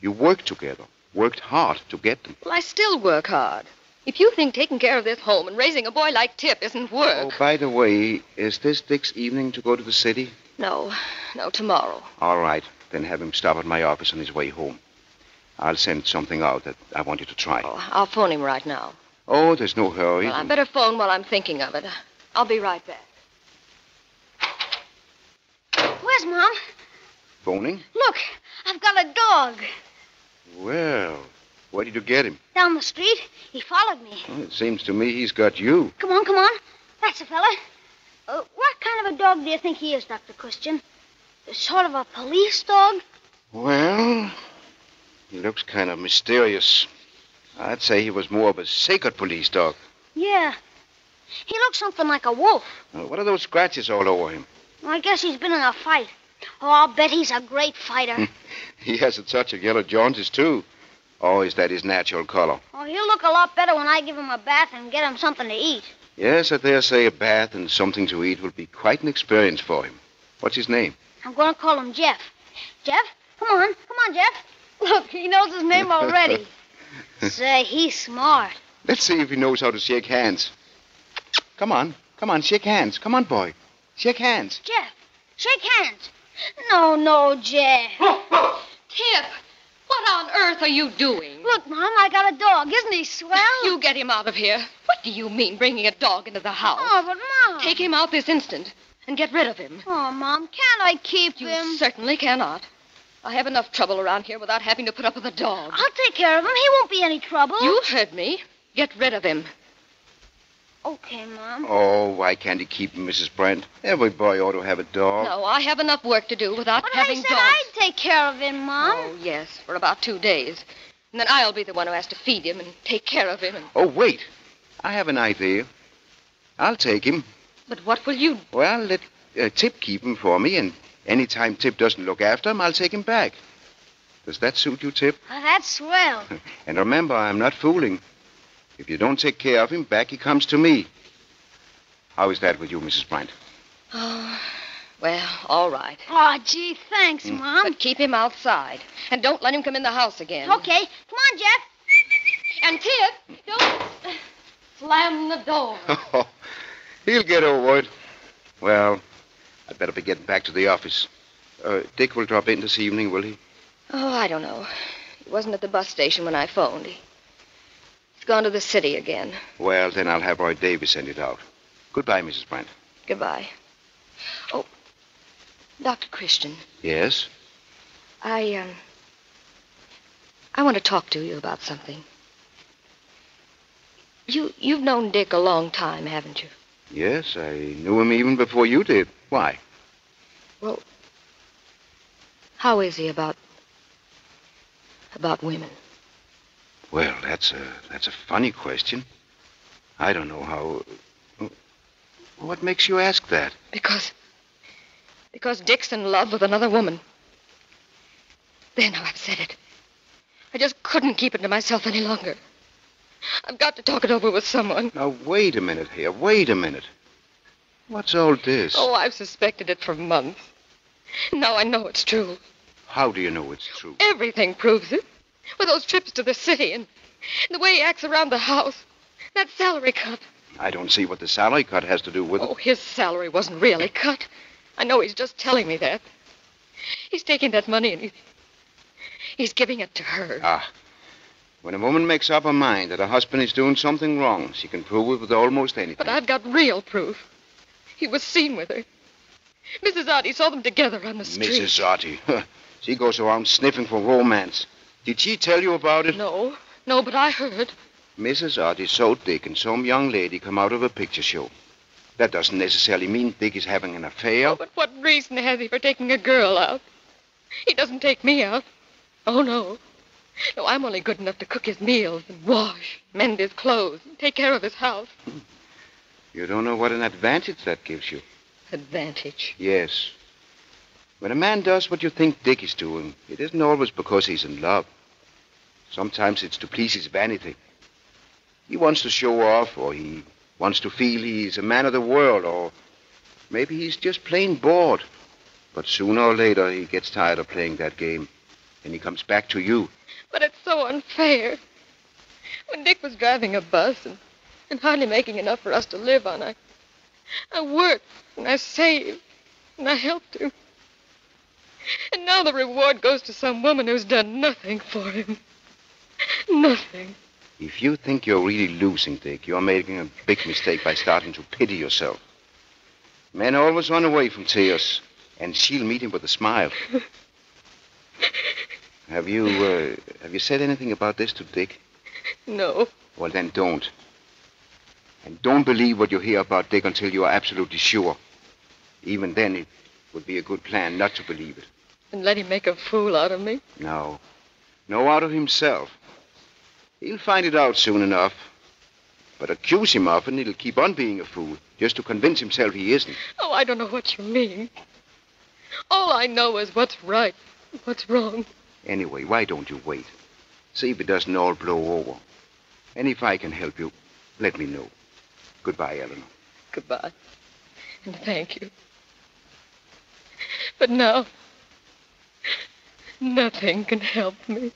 You worked together, worked hard to get them. Well, I still work hard. If you think taking care of this home and raising a boy like Tip isn't work... Oh, by the way, is this Dick's evening to go to the city? No, tomorrow. All right, then have him stop at my office on his way home. I'll send something out that I want you to try. Oh, I'll phone him right now. Oh, there's no hurry. Well, I better phone while I'm thinking of it. I'll be right back. Where's Mom? Phoning? Look, I've got a dog. Well, where did you get him? Down the street. He followed me. Well, it seems to me he's got you. Come on. That's a fella. What kind of a dog do you think he is, Dr. Christian? Sort of a police dog? Well, he looks kind of mysterious. I'd say he was more of a sacred police dog. Yeah. He looks something like a wolf. What are those scratches all over him? Well, I guess he's been in a fight. Oh, I'll bet he's a great fighter. He has such a yellow jaundice, too. Or is that his natural color? Oh, he'll look a lot better when I give him a bath and get him something to eat. Yes, I dare say a bath and something to eat will be quite an experience for him. What's his name? I'm going to call him Jeff. Jeff? Come on, Jeff. Look, he knows his name already. Say, he's smart. Let's see if he knows how to shake hands. Come on, shake hands. Come on, boy. Shake hands. Jeff, shake hands. No, Jeff. Tip, what on earth are you doing? Look, Mom, I got a dog. Isn't he swell? You get him out of here. What do you mean, bringing a dog into the house? Oh, but Mom. Take him out this instant and get rid of him. Oh, Mom, can't I keep him? You certainly cannot. I have enough trouble around here without having to put up with a dog. I'll take care of him. He won't be any trouble. You heard me. Get rid of him. Okay, Mom. Oh, why can't he keep him, Mrs. Brent? Every boy ought to have a dog. No, I have enough work to do without having dogs. But I said I'd take care of him, Mom. Oh, yes, for about 2 days. And then I'll be the one who has to feed him and take care of him. Oh, wait. I have an idea. I'll take him. But what will you do? Well, let Tip keep him for me, and any time Tip doesn't look after him, I'll take him back. Does that suit you, Tip? Oh, that's swell. And remember, I'm not fooling. If you don't take care of him, back he comes to me. How is that with you, Mrs. Bryant? Oh, well, all right. Oh, gee, thanks, Mom. But keep him outside. And don't let him come in the house again. Okay. Come on, Jeff. And Tip, don't slam the door. Oh, he'll get over it. Well, I'd better be getting back to the office. Dick will drop in this evening, will he? Oh, I don't know. He wasn't at the bus station when I phoned. He's gone to the city again. Well, then I'll have Roy Davis send it out. Goodbye, Mrs. Brent. Goodbye. Oh, Dr. Christian. Yes? I want to talk to you about something. You've known Dick a long time, haven't you? Yes, I knew him even before you did. Why? Well, how is he about women? Well, that's a funny question. I don't know how... What makes you ask that? Because Dick's in love with another woman. There, now I've said it. I just couldn't keep it to myself any longer. I've got to talk it over with someone. Now, wait a minute here. Wait a minute. What's all this? Oh, I've suspected it for months. Now I know it's true. How do you know it's true? Everything proves it. With those trips to the city and the way he acts around the house. That salary cut. I don't see what the salary cut has to do with it. Oh, his salary wasn't really cut. I know he's just telling me that. He's taking that money and he's giving it to her. Ah. When a woman makes up her mind that her husband is doing something wrong, she can prove it with almost anything. But I've got real proof. He was seen with her. Mrs. Oddie saw them together on the street. Mrs. Oddie. She goes around sniffing for romance. Did she tell you about it? No, but I heard. Mrs. Oddie saw Dick and some young lady come out of a picture show. That doesn't necessarily mean Dick is having an affair. Oh, but what reason has he for taking a girl out? He doesn't take me out. Oh, no. No, I'm only good enough to cook his meals and wash, mend his clothes, and take care of his house. You don't know what an advantage that gives you. Advantage? Yes. When a man does what you think Dick is doing, it isn't always because he's in love. Sometimes it's to please his vanity. He wants to show off, or he wants to feel he's a man of the world, or maybe he's just plain bored. But sooner or later, he gets tired of playing that game, and he comes back to you. But it's so unfair. When Dick was driving a bus and hardly making enough for us to live on, I worked and I saved and I helped him. And now the reward goes to some woman who's done nothing for him. Nothing. If you think you're really losing, Dick, you're making a big mistake by starting to pity yourself. Men always run away from tears, and she'll meet him with a smile. Have you said anything about this to Dick? No. Well, then don't. And don't believe what you hear about Dick until you are absolutely sure. Even then, it would be a good plan not to believe it. And let him make a fool out of me? No. No, out of himself. He'll find it out soon enough. But accuse him of it, and he'll keep on being a fool, just to convince himself he isn't. Oh, I don't know what you mean. All I know is what's right, what's wrong. Anyway, why don't you wait? See if it doesn't all blow over. And if I can help you, let me know. Goodbye, Eleanor. Goodbye. And thank you. But now, nothing can help me.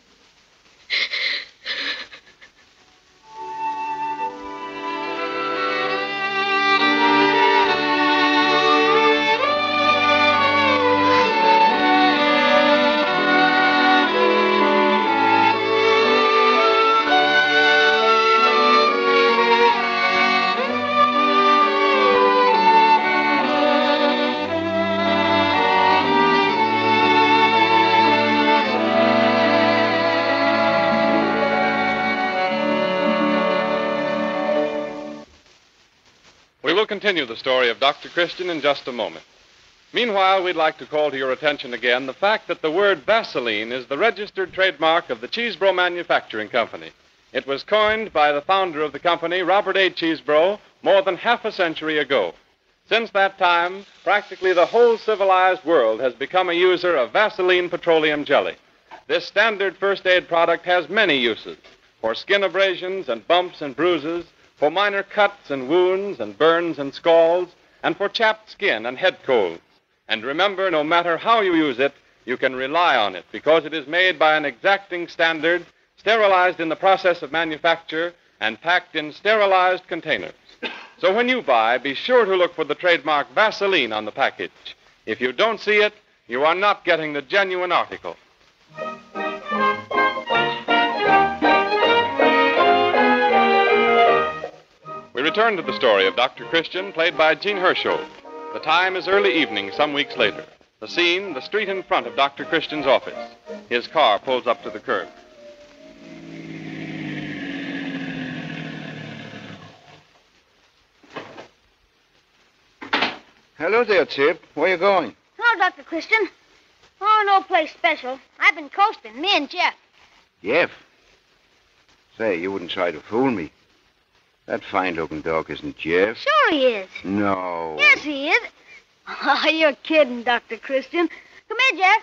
Continue the story of Dr. Christian in just a moment. Meanwhile, we'd like to call to your attention again the fact that the word Vaseline is the registered trademark of the Cheesebro Manufacturing Company. It was coined by the founder of the company, Robert A. Cheesebro, more than half a century ago. Since that time, practically the whole civilized world has become a user of Vaseline petroleum jelly. This standard first aid product has many uses: for skin abrasions and bumps and bruises, for minor cuts and wounds and burns and scalds, and for chapped skin and head colds. And remember, no matter how you use it, you can rely on it because it is made by an exacting standard, sterilized in the process of manufacture, and packed in sterilized containers. So when you buy, be sure to look for the trademark Vaseline on the package. If you don't see it, you are not getting the genuine article. return to the story of Dr. Christian, played by Jean Hersholdt. The time is early evening some weeks later. The scene, the street in front of Dr. Christian's office. His car pulls up to the curb. Hello there, Tip. Where you going? Hello, Dr. Christian. Oh, no place special. I've been coasting, me and Jeff. Jeff? Say, you wouldn't try to fool me. That fine-looking dog isn't Jeff. Sure he is. No. Yes, he is. Oh, you're kidding, Dr. Christian. Come here, Jeff.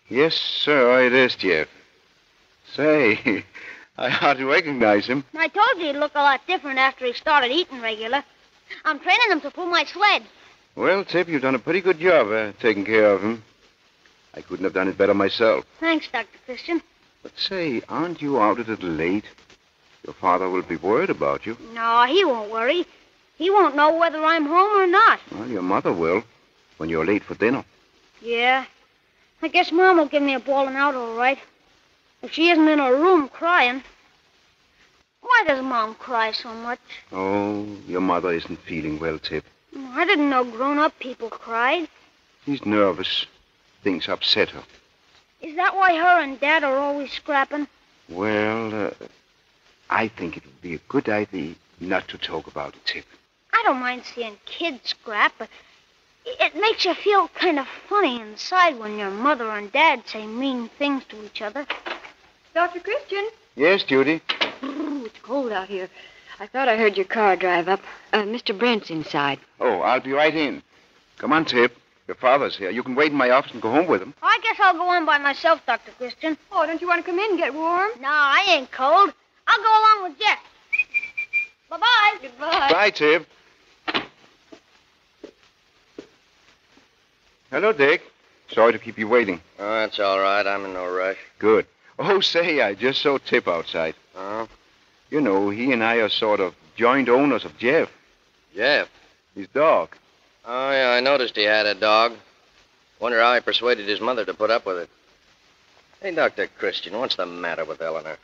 Yes, sir, it is Jeff. Say, I hardly recognize him. I told you he'd look a lot different after he started eating regular. I'm training him to pull my sled. Well, Tip, you've done a pretty good job taking care of him. I couldn't have done it better myself. Thanks, Dr. Christian. But say, aren't you out a little late? Your father will be worried about you. No, he won't worry. He won't know whether I'm home or not. Well, your mother will, when you're late for dinner. Yeah. I guess Mom will give me a bawling out all right. If she isn't in her room crying. Why does Mom cry so much? Oh, your mother isn't feeling well, Tip. I didn't know grown-up people cried. She's nervous. Things upset her. Is that why her and Dad are always scrapping? Well, I think it would be a good idea not to talk about it, Tip. I don't mind seeing kids scrap, but it makes you feel kind of funny inside when your mother and Dad say mean things to each other. Dr. Christian? Yes, Judy? Ooh, it's cold out here. I thought I heard your car drive up. Mr. Brent's inside. Oh, I'll be right in. Come on, Tip. Your father's here. You can wait in my office and go home with him. I guess I'll go on by myself, Dr. Christian. Oh, don't you want to come in and get warm? No, I ain't cold. I'll go along with Jeff. Bye-bye. Goodbye. Bye, Tip. Hello, Dick. Sorry to keep you waiting. Oh, that's all right. I'm in no rush. Good. Oh, say, I just saw Tip outside. Oh? You know, he and I are sort of joint owners of Jeff. Jeff? His dog. Oh, yeah, I noticed he had a dog. Wonder how he persuaded his mother to put up with it. Hey, Dr. Christian, what's the matter with Eleanor?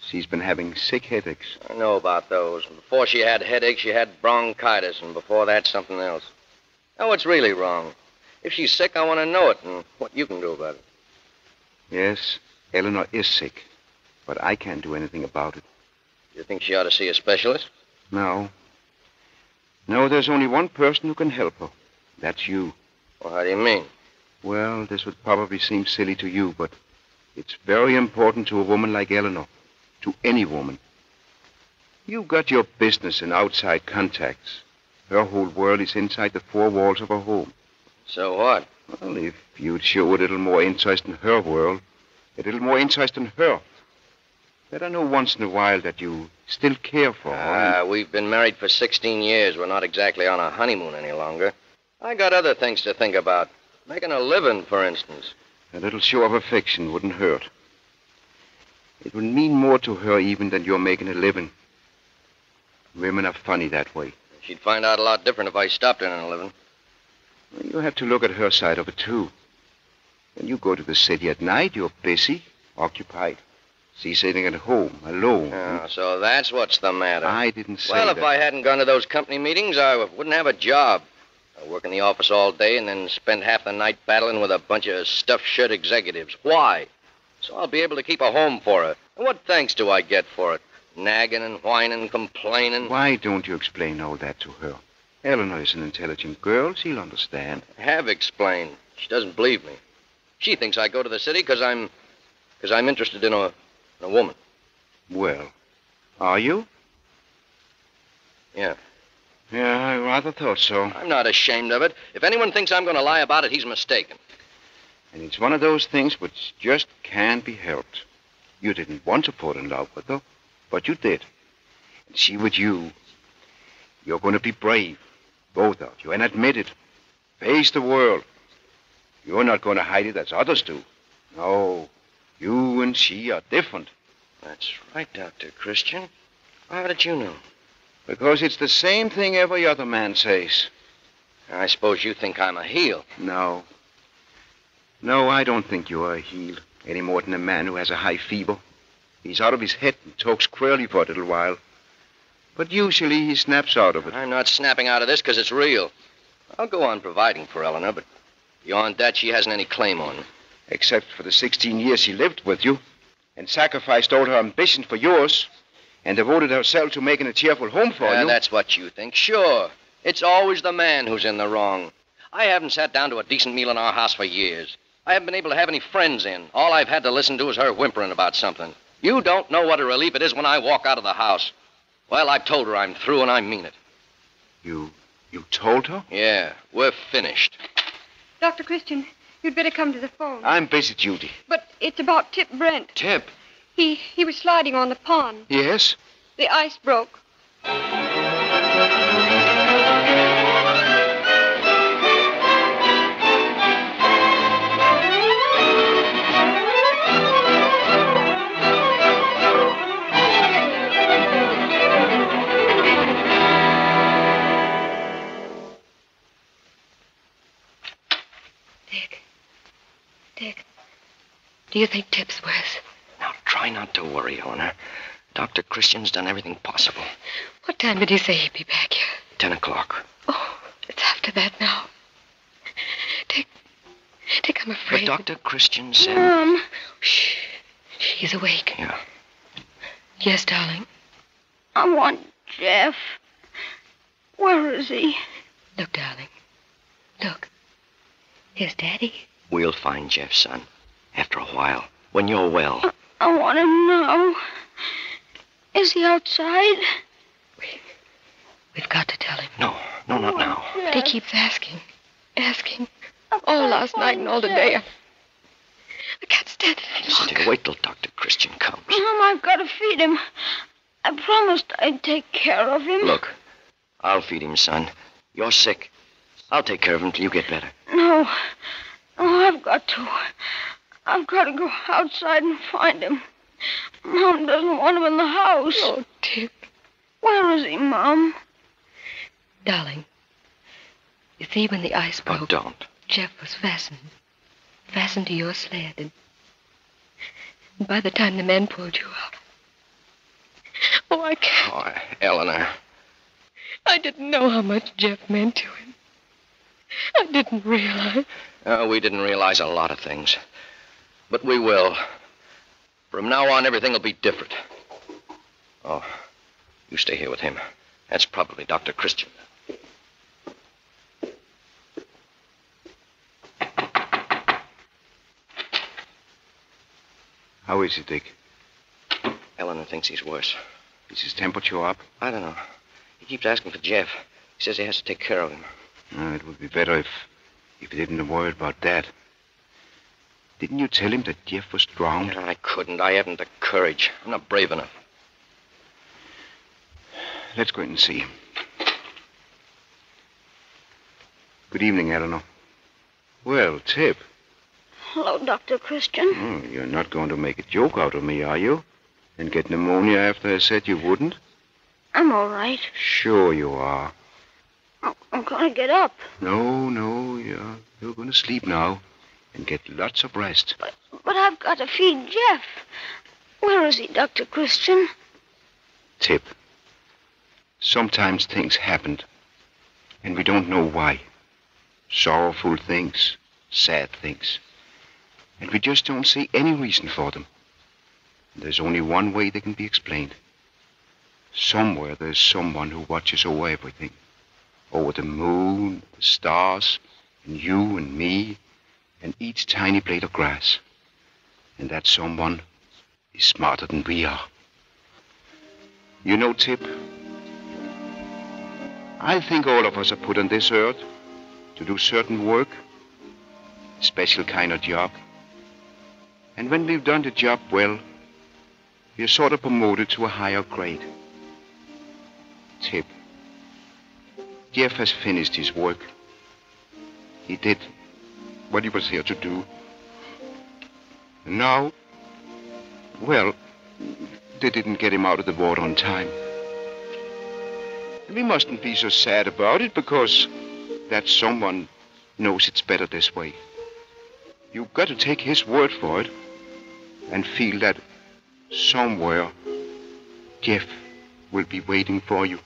She's been having sick headaches. I know about those. Before she had headaches, she had bronchitis, and before that, something else. Now, what's really wrong? If she's sick, I want to know it, and what you can do about it. Yes, Eleanor is sick, but I can't do anything about it. You think she ought to see a specialist? No. No, there's only one person who can help her. That's you. Well, how do you mean? Well, this would probably seem silly to you, but it's very important to a woman like Eleanor. To any woman. You've got your business and outside contacts. Her whole world is inside the four walls of her home. So what? Well, if you'd show a little more interest in her world, a little more interest in her. Let her know once in a while that you still care for her. We've been married for 16 years. We're not exactly on a honeymoon any longer. I got other things to think about. Making a living, for instance. A little show of affection wouldn't hurt. It would mean more to her even than you're making a living. Women are funny that way. She'd find out a lot different if I stopped earning a living. Well, you have to look at her side of it, too. When you go to the city at night, you're busy, occupied. She's sitting at home, alone. Oh, so that's what's the matter. I didn't say Well, that. if I hadn't gone to those company meetings, I wouldn't have a job. I work in the office all day and then spend half the night battling with a bunch of stuffed shirt executives. Why? So I'll be able to keep a home for her. And what thanks do I get for it? Nagging and whining, complaining. Why don't you explain all that to her? Eleanor is an intelligent girl. She'll understand. I have explained. She doesn't believe me. She thinks I go to the city because I'm interested in a woman. Well, are you? Yeah. Yeah, I rather thought so. I'm not ashamed of it. If anyone thinks I'm going to lie about it, he's mistaken. And it's one of those things which just can't be helped. You didn't want to fall in love with her, but you did. And she with you. You're going to be brave, both of you, and admit it. Face the world. You're not going to hide it as others do. No, you and she are different. That's right, Dr. Christian. How did you know? Because it's the same thing every other man says. I suppose you think I'm a heel. No. No, I don't think you're a heel, any more than a man who has a high fever. He's out of his head and talks queerly for a little while. But usually he snaps out of it. I'm not snapping out of this because it's real. I'll go on providing for Eleanor, but beyond that, she hasn't any claim on me. Except for the 16 years she lived with you and sacrificed all her ambition for yours and devoted herself to making a cheerful home for you. That's what you think. Sure. It's always the man who's in the wrong. I haven't sat down to a decent meal in our house for years. I haven't been able to have any friends in. All I've had to listen to is her whimpering about something. You don't know what a relief it is when I walk out of the house. Well, I've told her I'm through, and I mean it. You told her? Yeah, we're finished. Dr. Christian, you'd better come to the phone. I'm busy, Judy. But it's about Tip Brent. Tip? He was sliding on the pond. Yes? The ice broke. Dick, do you think Tip's worse? Now, try not to worry, Eleanor. Dr. Christian's done everything possible. What time did he say he'd be back here? 10 o'clock. Oh, it's after that now. Dick, I'm afraid. But Dr. Christian said... Mom. Shh. She's awake. Yeah. Yes, darling. I want Jeff. Where is he? Look, darling. Look. Here's Daddy. We'll find Jeff, son. After a while. When you're well. I want him now. Is he outside? We've got to tell him. No, not now. But he keeps asking. All last night and all today. I can't stand it any longer. Still, wait till Dr. Christian comes. Mom, I've got to feed him. I promised I'd take care of him. Look, I'll feed him, son. You're sick. I'll take care of him till you get better. No, I've got to. I've got to go outside and find him. Mom doesn't want him in the house. Oh, Tip. Where is he, Mom? Darling, you see, when the ice broke... Oh, don't. Jeff was fastened to your sled, and by the time the men pulled you out... Oh, I can't. Oh, Eleanor. I didn't know how much Jeff meant to him. I didn't realize. We didn't realize a lot of things. But we will. From now on, everything will be different. Oh, you stay here with him. That's probably Dr. Christian. How is he, Dick? Eleanor thinks he's worse. Is his temperature up? I don't know. He keeps asking for Jeff. He says he has to take care of him. It would be better if he didn't worry about that. Didn't you tell him that Jeff was drowned? I couldn't. I haven't the courage. I'm not brave enough. Let's go in and see him. Good evening, Eleanor. Well, Tip. Hello, Dr. Christian. You're not going to make a joke out of me, are you? And get pneumonia after I said you wouldn't? I'm all right. Sure you are. I'm going to get up. No, you're going to sleep now and get lots of rest. But I've got to feed Jeff. Where is he, Dr. Christian? Tip, sometimes things happen, and we don't know why. Sorrowful things, sad things. And we just don't see any reason for them. There's only one way they can be explained. Somewhere there's someone who watches over everything. Over the moon, the stars, and you and me, and each tiny blade of grass. And that someone is smarter than we are. You know, Tip, I think all of us are put on this earth to do certain work, a special kind of job. And when we've done the job well, we're sort of promoted to a higher grade. Tip, Jeff has finished his work. He did what he was here to do. And now, well, they didn't get him out of the water on time. And we mustn't be so sad about it, because that someone knows it's better this way. You've got to take his word for it and feel that somewhere Jeff will be waiting for you.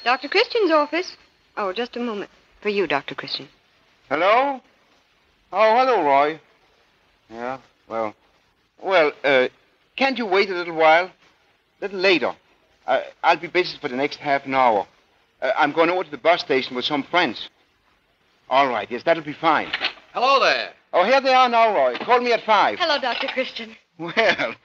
Dr. Christian's office. Oh, just a moment. For you, Dr. Christian. Hello? Oh, hello, Roy. Yeah, well, can't you wait a little while? A little later. I'll be busy for the next half an hour. I'm going over to the bus station with some friends. All right, yes, that'll be fine. Hello there. Oh, here they are now, Roy. Call me at 5. Hello, Dr. Christian. Well,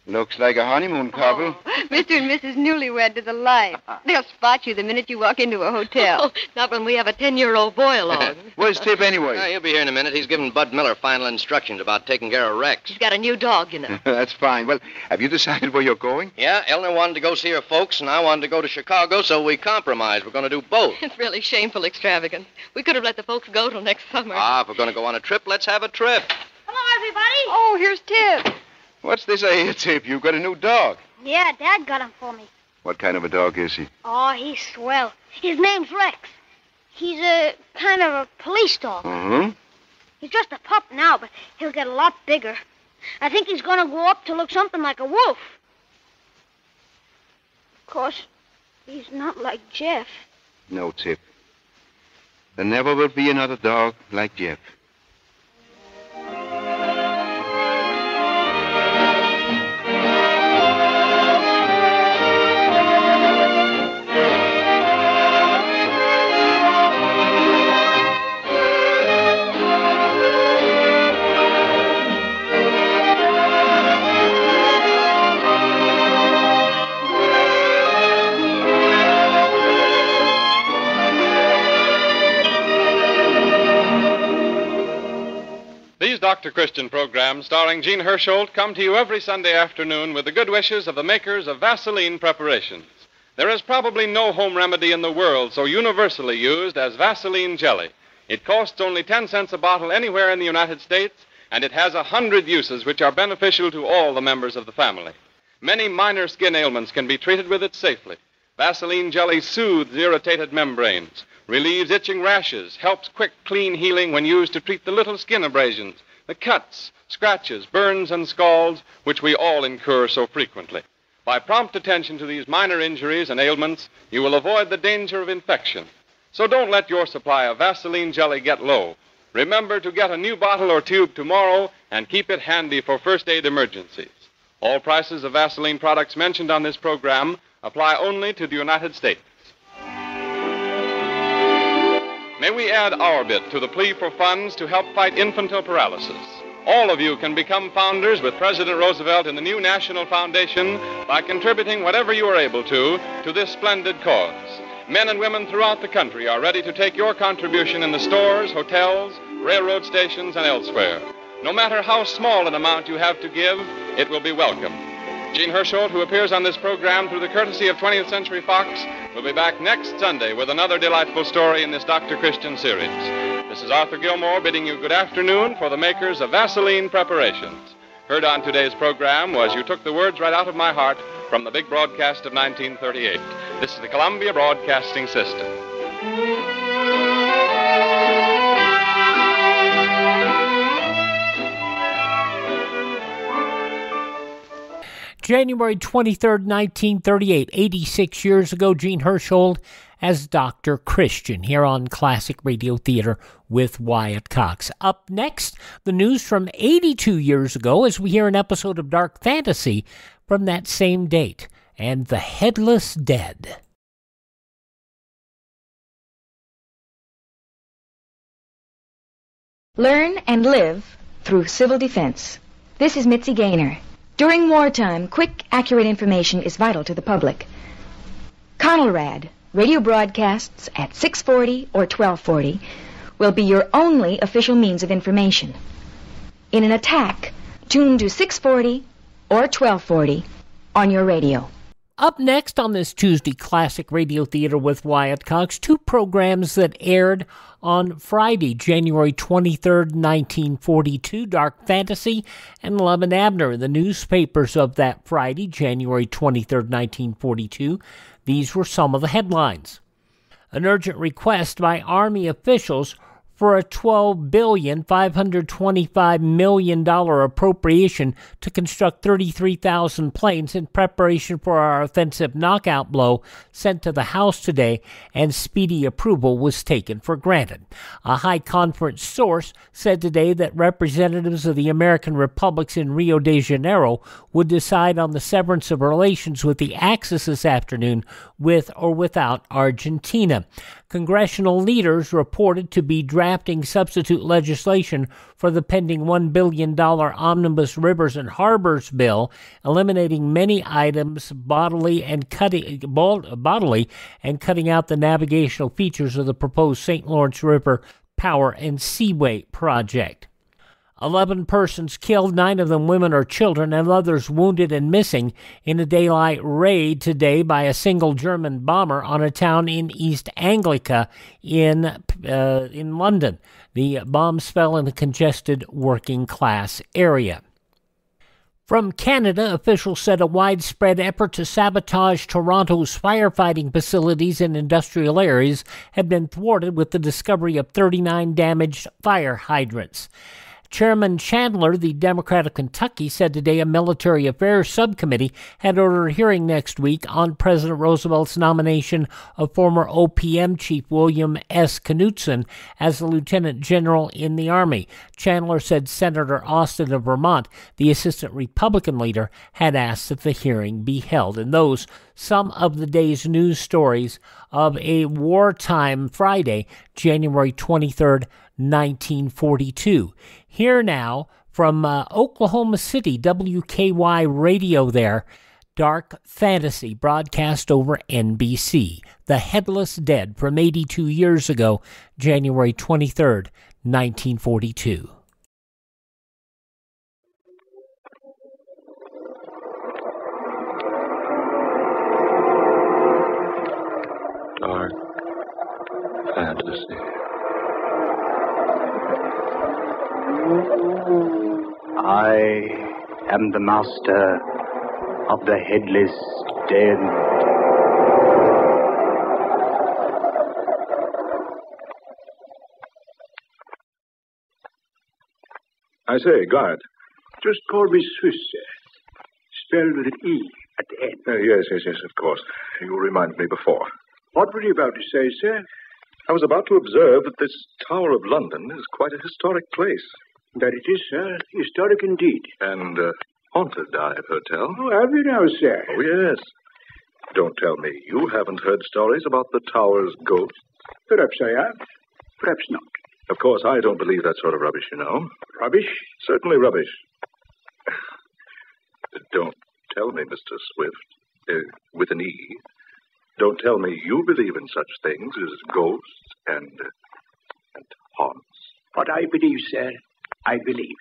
looks like a honeymoon couple. Mr. and Mrs. Newlywed to the life. They'll spot you the minute you walk into a hotel. Not when we have a 10-year-old boy along. Where's Tip anyway? He'll be here in a minute. He's giving Bud Miller final instructions about taking care of Rex. He's got a new dog, you know. That's fine. Well, have you decided where you're going? Yeah, Eleanor wanted to go see her folks, and I wanted to go to Chicago, so we compromised. We're going to do both. It's really shameful extravagance. We could have let the folks go till next summer. If we're going to go on a trip, let's have a trip. Hello, everybody. Oh, here's Tip. What's this I hear, Tip? You've got a new dog. Yeah, Dad got him for me. What kind of a dog is he? Oh, he's swell. His name's Rex. He's a kind of a police dog. Uh-huh. He's just a pup now, but he'll get a lot bigger. I think he's going to grow up to look something like a wolf. Of course, he's not like Jeff. No, Tip. There never will be another dog like Jeff. These Dr. Christian programs, starring Jean Hersholdt, come to you every Sunday afternoon with the good wishes of the makers of Vaseline preparations. There is probably no home remedy in the world so universally used as Vaseline jelly. It costs only 10 cents a bottle anywhere in the United States, and it has 100 uses which are beneficial to all the members of the family. Many minor skin ailments can be treated with it safely. Vaseline jelly soothes irritated membranes, relieves itching rashes, helps quick, clean healing when used to treat the little skin abrasions, the cuts, scratches, burns, and scalds which we all incur so frequently. By prompt attention to these minor injuries and ailments, you will avoid the danger of infection. So don't let your supply of Vaseline jelly get low. Remember to get a new bottle or tube tomorrow and keep it handy for first aid emergencies. All prices of Vaseline products mentioned on this program apply only to the United States. May we add our bit to the plea for funds to help fight infantile paralysis. All of you can become founders with President Roosevelt in the new National Foundation by contributing whatever you are able to this splendid cause. Men and women throughout the country are ready to take your contribution in the stores, hotels, railroad stations, and elsewhere. No matter how small an amount you have to give, it will be welcome. Jean Hersholdt, who appears on this program through the courtesy of 20th Century Fox, will be back next Sunday with another delightful story in this Dr. Christian series. This is Arthur Gilmore bidding you good afternoon for the makers of Vaseline preparations. Heard on today's program was You Took the Words Right Out of My Heart from the big broadcast of 1938. This is the Columbia Broadcasting System. January 23rd, 1938, 86 years ago, Jean Hersholdt as Dr. Christian here on Classic Radio Theater with Wyatt Cox. Up next, the news from 82 years ago as we hear an episode of Dark Fantasy from that same date, and The Headless Dead. Learn and live through civil defense. This is Mitzi Gaynor. During wartime, quick, accurate information is vital to the public. Conelrad, radio broadcasts at 6:40 or 12:40, will be your only official means of information. In an attack, tune to 6:40 or 12:40 on your radio. Up next on this Tuesday Classic Radio Theater with Wyatt Cox, two programs that aired on Friday, January 23rd, 1942, Dark Fantasy and Love and Abner. The newspapers of that Friday, January 23rd, 1942, these were some of the headlines. An urgent request by Army officials for a $12,525 million appropriation to construct 33,000 planes in preparation for our offensive knockout blow sent to the House today, and speedy approval was taken for granted. A high conference source said today that representatives of the American republics in Rio de Janeiro would decide on the severance of relations with the Axis this afternoon, with or without Argentina. Congressional leaders reported to be drafting substitute legislation for the pending $1 billion Omnibus Rivers and Harbors bill, eliminating many items bodily and cutting out the navigational features of the proposed St. Lawrence River Power and Seaway project. 11 persons killed, 9 of them women or children, and others wounded and missing in a daylight raid today by a single German bomber on a town in East Anglica in London. The bombs fell in the congested working-class area. From Canada, officials said a widespread effort to sabotage Toronto's firefighting facilities and industrial areas had been thwarted with the discovery of 39 damaged fire hydrants. Chairman Chandler, the Democrat of Kentucky, said today a military affairs subcommittee had ordered a hearing next week on President Roosevelt's nomination of former OPM Chief William S. Knudsen as the Lieutenant General in the Army. Chandler said Senator Austin of Vermont, the assistant Republican leader, had asked that the hearing be held. And those some of the day's news stories of a wartime Friday, January 23rd, 1942. Here now, from Oklahoma City, WKY Radio there, Dark Fantasy, broadcast over NBC. The Headless Dead from 82 years ago, January 23rd, 1942. Dark Fantasy. I am the master of the Headless Dead. I say, guard. Just call me Swiss, sir. Spelled with an E at the end. Yes, of course. You reminded me before. What were you about to say, sir? I was about to observe that this Tower of London is quite a historic place. That it is, sir. Historic indeed. And haunted, I've heard tell. Oh, have you now, sir? Oh, yes. Don't tell me you haven't heard stories about the Tower's ghosts. Perhaps I have. Perhaps not. Of course, I don't believe that sort of rubbish, you know. Rubbish? Certainly rubbish. Don't tell me, Mr. Swift, with an E. Don't tell me you believe in such things as ghosts and haunts. What I believe, sir, I believe.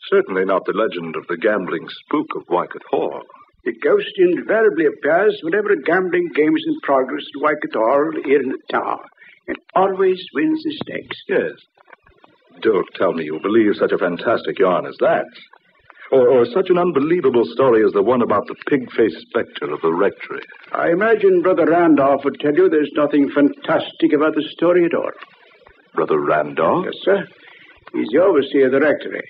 Certainly not the legend of the gambling spook of Wycott Hall. The ghost invariably appears whenever a gambling game is in progress at Wycott Hall here in the tower, and always wins the stakes. Yes. Don't tell me you believe such a fantastic yarn as that. Or such an unbelievable story as the one about the pig-faced spectre of the rectory. I imagine Brother Randolph would tell you there's nothing fantastic about the story at all. Brother Randolph? Yes, sir. He's the overseer of the rectory.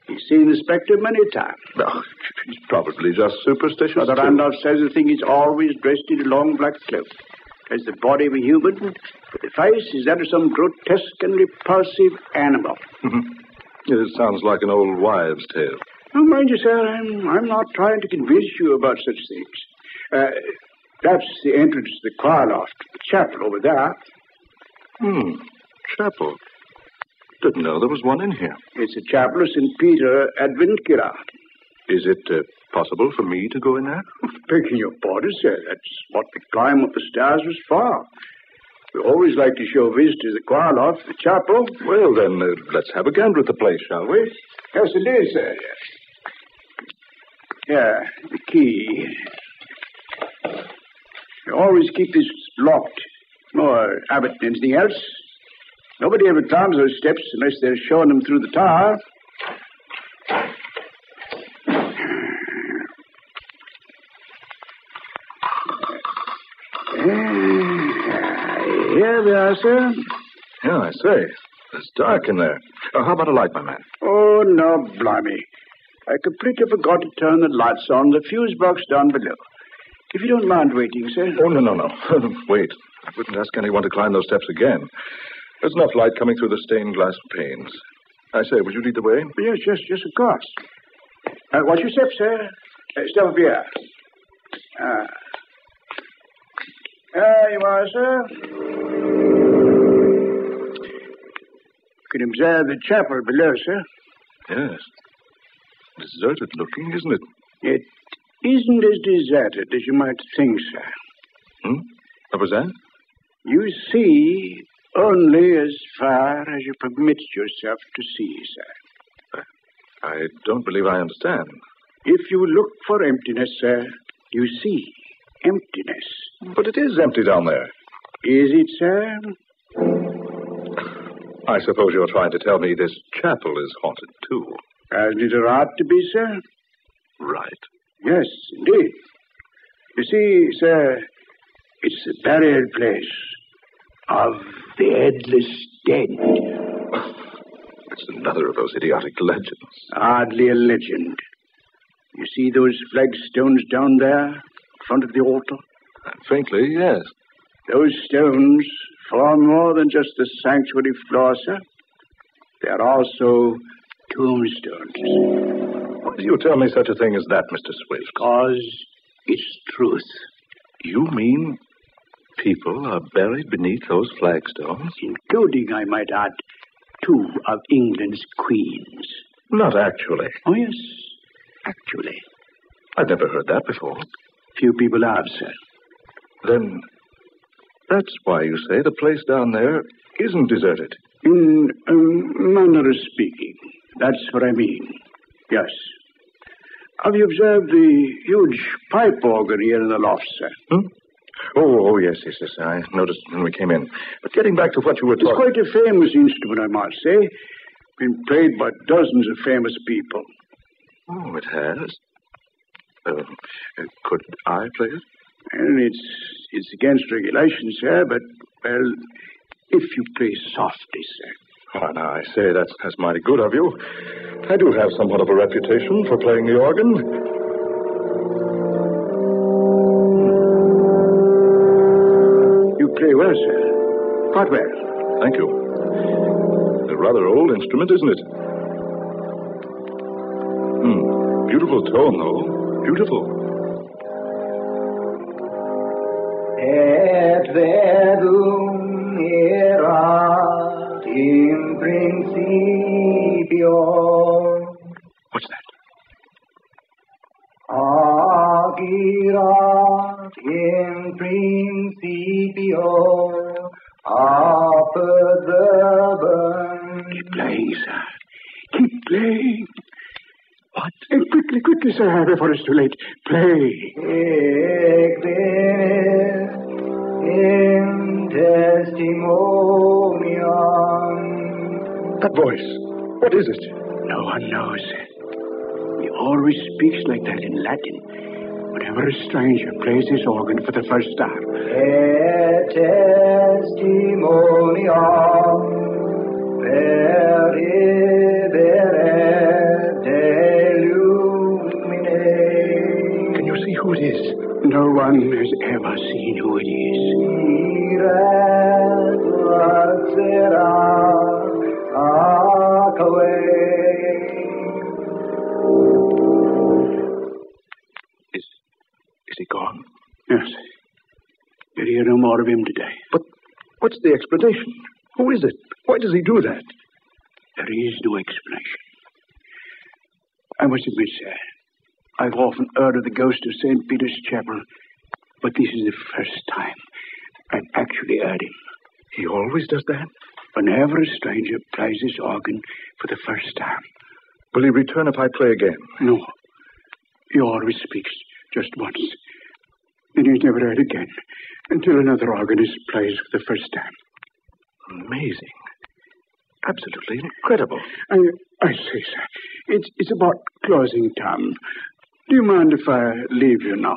He's seen the spectre many times. No, he's probably just superstitious. Brother Randolph says the thing is always dressed in a long black cloak. Has the body of a human, but the face is that of some grotesque and repulsive animal. It sounds like an old wives' tale. Oh, mind you, sir, I'm not trying to convince you about such things. That's the entrance to the choir loft, the chapel over there. Chapel. Didn't know there was one in here. It's the chapel of St. Peter Adventira. Is it possible for me to go in there? Begging your pardon, sir, that's what the climb up the stairs was for. We always like to show visitors the choir loft, the chapel. Well, then, let's have a gander at the place, shall we? Yes, it is, sir. Yeah, the key. You always keep this locked. More habit than anything else. Nobody ever climbs those steps unless they're showing them through the tower. Here we are, sir. Yeah, I say. It's dark in there. How about a light, my man? Oh, no, blimey. I completely forgot to turn the lights on the fuse box down below. If you don't mind waiting, sir. Oh, no. Wait. I wouldn't ask anyone to climb those steps again. There's enough light coming through the stained glass panes. I say, would you lead the way? Yes, of course. Watch your step, sir. Step up here. There you are, sir. You can observe the chapel below, sir. Yes. Deserted looking, isn't it? It isn't as deserted as you might think, sir. What was that? You see only as far as you permit yourself to see, sir. I don't believe I understand. If you look for emptiness, sir, you see emptiness. But it is empty down there. Is it, sir? I suppose you're trying to tell me this chapel is haunted, too. Hasn't it a right to be, sir? Right. Yes, indeed. You see, sir, it's the burial place of the headless dead. It's another of those idiotic legends. Hardly a legend. You see those flagstones down there in front of the altar? Faintly, yes. Those stones form more than just the sanctuary floor, sir. They are also tombstones. Why do you tell me such a thing as that, Mr. Swift? Because it's truth. You mean people are buried beneath those flagstones? Including, I might add, 2 of England's queens. Not actually. Oh, yes, actually. I've never heard that before. Few people have, sir. Then that's why you say the place down there isn't deserted. In a manner of speaking. That's what I mean. Yes. Have you observed the huge pipe organ here in the loft, sir? Oh, yes. I noticed when we came in. But getting back to what you were talking... It's quite a famous instrument, I must say. Been played by dozens of famous people. Oh, it has? Could I play it? Well, it's against regulations, sir, but, well, if you play softly, sir. Oh, now, I say, that's mighty good of you. I do have somewhat of a reputation for playing the organ. You play well, sir. Quite well. Thank you. A rather old instrument, isn't it? Beautiful tone, though. Beautiful. Et verum erat in principio. What's that? Agirat in principio apud verbum. Keep playing, sir. Keep playing. What? Quickly, sir, before it's too late. Play. In testimonium. That voice. What is it? No one knows. He always speaks like that in Latin. Whenever a stranger plays his organ for the first time. Et testimonium veribere delumine. Can you see who it is? No one has ever seen who it is. Is he gone? Yes. You'll hear no more of him today. But what's the explanation? Who is it? Why does he do that? There is no explanation. I must admit, sir, I've often heard of the ghost of St. Peter's Chapel, but this is the first time I've actually heard him. He always does that? Whenever a stranger plays his organ for the first time. Will he return if I play again? No. He always speaks just once. Then he's never heard again until another organist plays for the first time. Amazing. Absolutely incredible. I say, sir, it's about closing time. Do you mind if I leave you now?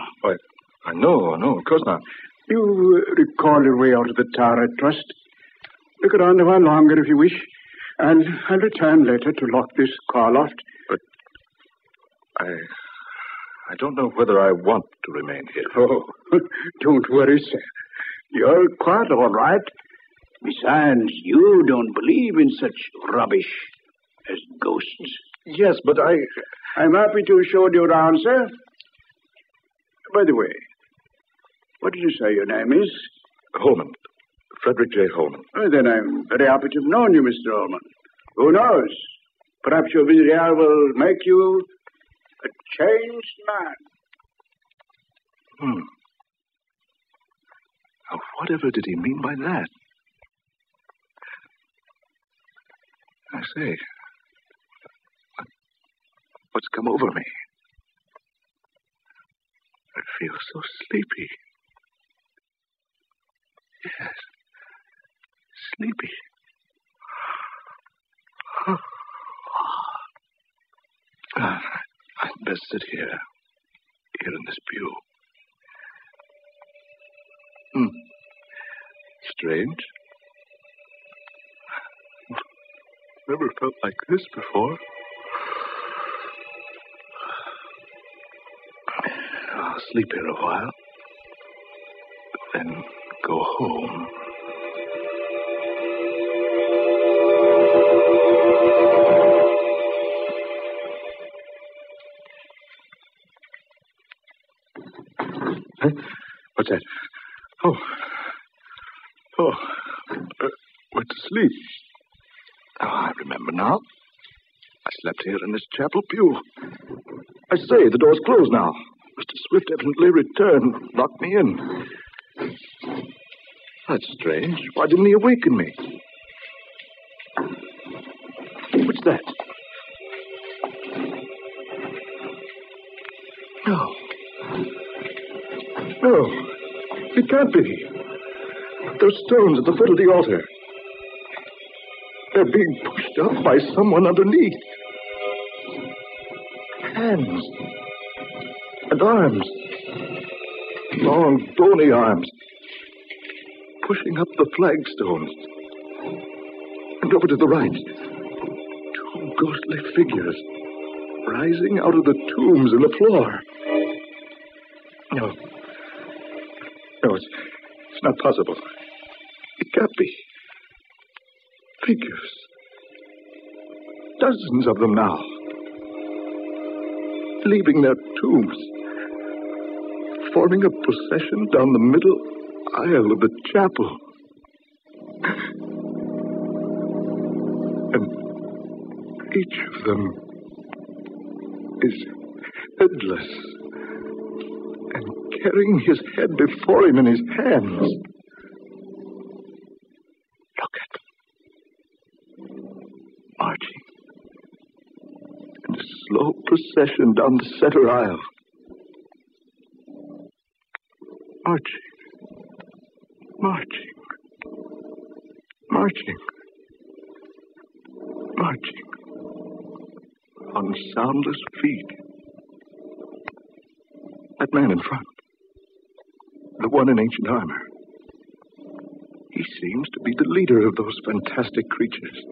No, of course not. You recall your way out of the tower, I trust. Look around a while longer if you wish. And I'll return later to lock this car loft. But I don't know whether I want to remain here. Oh, don't worry, sir. You're quite all right. Besides, you don't believe in such rubbish as ghosts. Yes, but I'm happy to show you around, sir. By the way, what did you say your name is? Holman. Frederick J. Holman. Oh, then I'm very happy to have known you, Mr. Holman. Who knows? Perhaps your visit here will make you a changed man. Now, whatever did he mean by that? I say, what's come over me? I feel so sleepy. Yes, sleepy. I'd best sit here in this pew. Strange. Never felt like this before. I'll sleep here a while, then go home. Huh? What's that? Went to sleep. I remember now. I slept here in this chapel pew. I say, the door's closed now. Mr. Swift evidently returned, locked me in. That's strange. Why didn't he awaken me? What's that? No, it can't be. Those stones at the foot of the altar. They're being pushed up by someone underneath. Hands and arms. Long, bony arms. Pushing up the flagstones. And over to the right. Two ghostly figures. Rising out of the tombs in the floor. No, it's not possible. It can't be. Figures. Dozens of them now. Leaving their tombs. Forming a procession down the middle aisle of the chapel. And each of them is headless and carrying his head before him in his hands. Look at them. Marching in a slow procession down the center aisle. Marching. On soundless feet. That man in front. The one in ancient armor. He seems to be the leader of those fantastic creatures.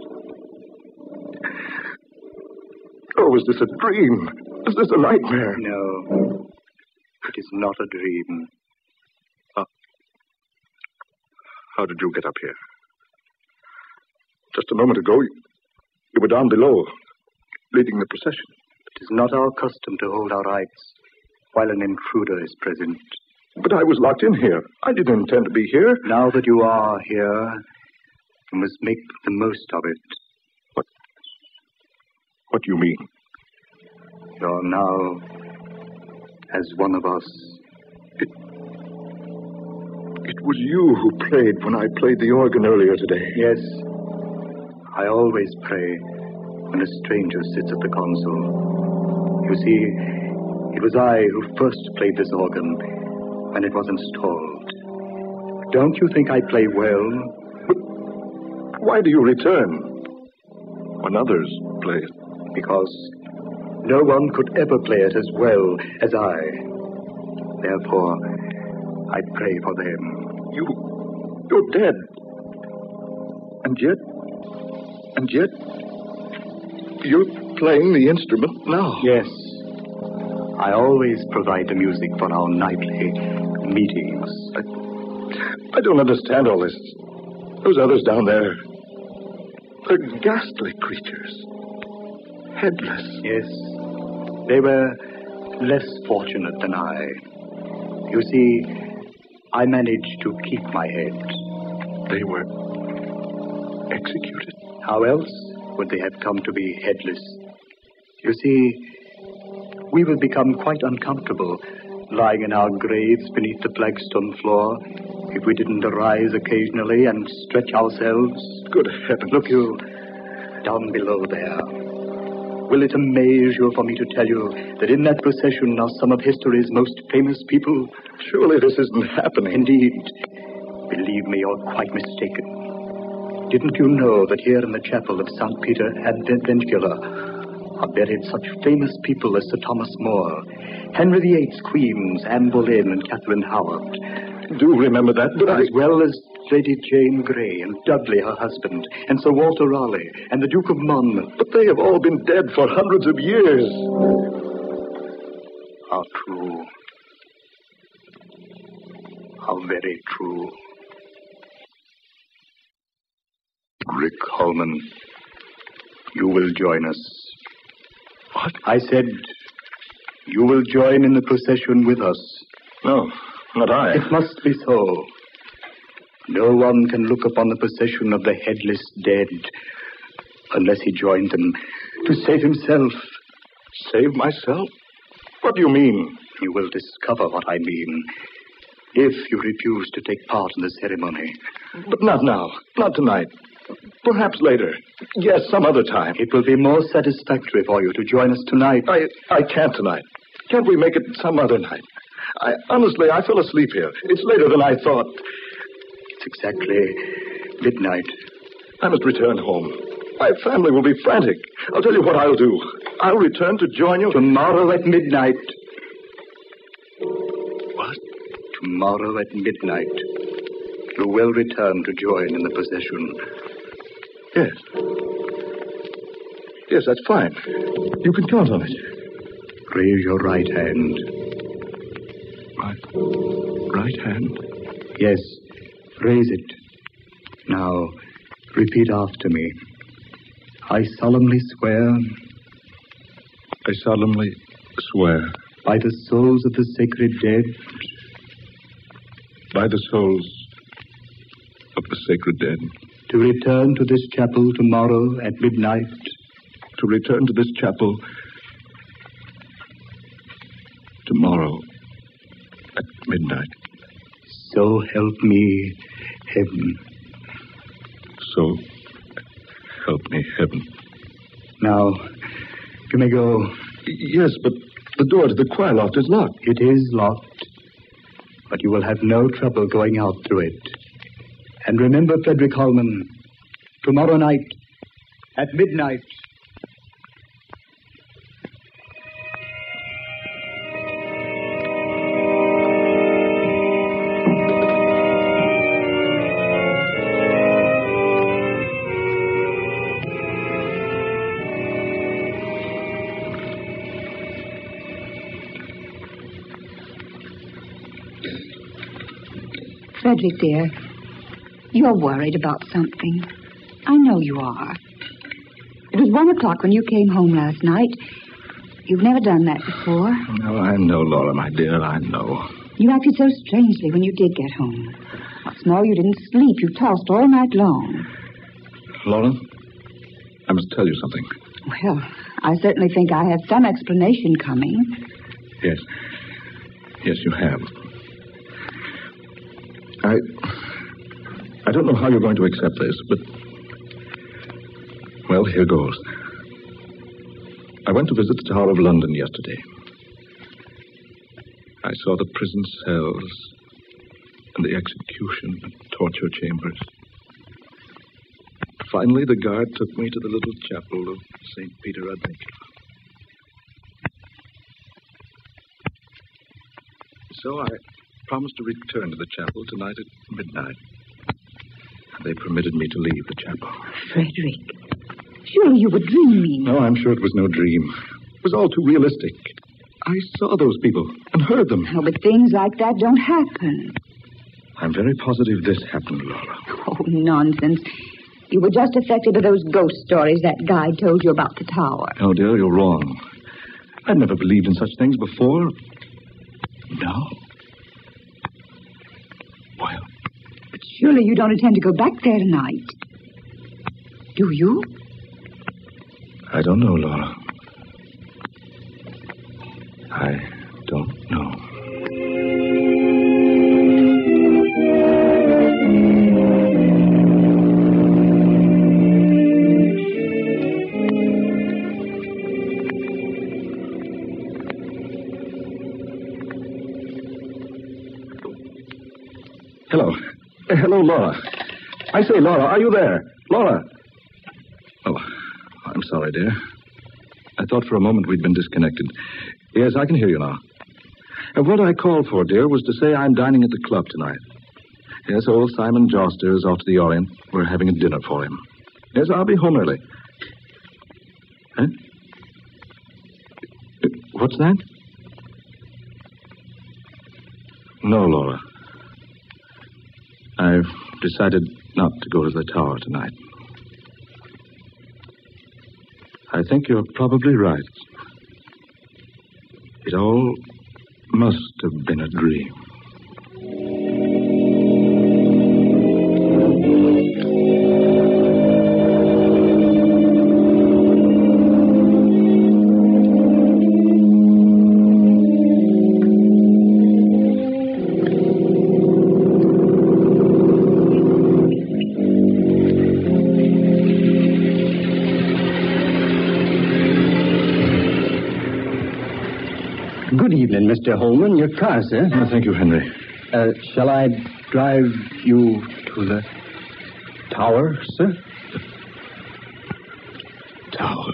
Oh, is this a dream? Is this a nightmare? No, it is not a dream. How did you get up here? Just a moment ago, you were down below, leading the procession. It is not our custom to hold our rights while an intruder is present. But I was locked in here. I didn't intend to be here. Now that you are here, you must make the most of it. What do you mean? You're now as one of us. It was you who prayed when I played the organ earlier today. Yes. I always pray when a stranger sits at the console. You see, it was I who first played this organ. when it was installed. Don't you think I play well? But why do you return when others play it? Because no one could ever play it as well as I. Therefore, I pray for them. You're dead. And yet, you're playing the instrument now. Yes. I always provide the music for our nightly meetings. I don't understand all this. Those others down there, they're ghastly creatures. Headless. Yes. They were less fortunate than I. You see, I managed to keep my head. They were executed. How else would they have come to be headless? You see, we will become quite uncomfortable lying in our graves beneath the flagstone floor if we didn't arise occasionally and stretch ourselves. Good heavens. Look you, down below there. Will it amaze you for me to tell you that in that procession are some of history's most famous people? Surely this isn't happening. Indeed. Believe me, you're quite mistaken. Didn't you know that here in the chapel of St. Peter Adventula are buried such famous people as Sir Thomas More, Henry VIII's queens, Anne Boleyn and Catherine Howard? Do remember that, but as well as Lady Jane Grey and Dudley, her husband, and Sir Walter Raleigh and the Duke of Monmouth. But they have all been dead for hundreds of years. How true. How very true. Rick Holman, you will join us. What? I said, you will join in the procession with us. No, not I. It must be so. No one can look upon the procession of the headless dead unless he joined them to save himself. Save myself? What do you mean? You will discover what I mean if you refuse to take part in the ceremony. But not now. Not tonight. Perhaps later. Yes, some other time. It will be more satisfactory for you to join us tonight. I can't tonight. Can't we make it some other night? Honestly, I fell asleep here. It's later than I thought. It's exactly midnight. I must return home. My family will be frantic. I'll tell you what I'll do. I'll return to join you tomorrow at midnight. What? Tomorrow at midnight. You will return to join in the procession. Yes. Yes, that's fine. You can count on it. Raise your right hand. My right hand? Yes, raise it. Now, repeat after me. I solemnly swear. I solemnly swear. By the souls of the sacred dead. By the souls of the sacred dead. To return to this chapel tomorrow at midnight. To return to this chapel tomorrow at midnight. So help me, heaven. So help me, heaven. Now, you may go. Yes, but the door to the choir loft is locked. It is locked, but you will have no trouble going out through it. And remember, Frederick Holman, tomorrow night at midnight. Frederick, dear, you're worried about something. I know you are. It was 1 o'clock when you came home last night. You've never done that before. No, I know, Laura, my dear, I know. You acted so strangely when you did get home. What's more, you didn't sleep. You tossed all night long. Laura, I must tell you something. Well, I certainly think I have some explanation coming. Yes. Yes, you have. I don't know how you're going to accept this, but... Well, here goes. I went to visit the Tower of London yesterday. I saw the prison cells and the execution and torture chambers. Finally, the guard took me to the little chapel of St. Peter Adventula. So I promised to return to the chapel tonight at midnight. They permitted me to leave the chapel. Frederick, surely you were dreaming. No, I'm sure it was no dream. It was all too realistic. I saw those people and heard them. Oh, but things like that don't happen. I'm very positive this happened, Laura. Oh, nonsense. You were just affected by those ghost stories that guide told you about the tower. Oh, dear, you're wrong. I'd never believed in such things before. No. Well. But surely you don't intend to go back there tonight. Do you? I don't know, Laura. I don't know. Hello. Hello, Laura. I say, Laura, are you there? Laura! Oh, I'm sorry, dear. I thought for a moment we'd been disconnected. Yes, I can hear you now. And what I called for, dear, was to say I'm dining at the club tonight. Yes, old Simon Joster is off to the Orient. We're having a dinner for him. Yes, I'll be home early. Huh? What's that? No, Laura. I've decided not to go to the tower tonight. I think you're probably right. It all must have been a dream. Good evening, Mr. Holman. Your car, sir. Oh, thank you, Henry. Shall I drive you to the tower, sir? Tower?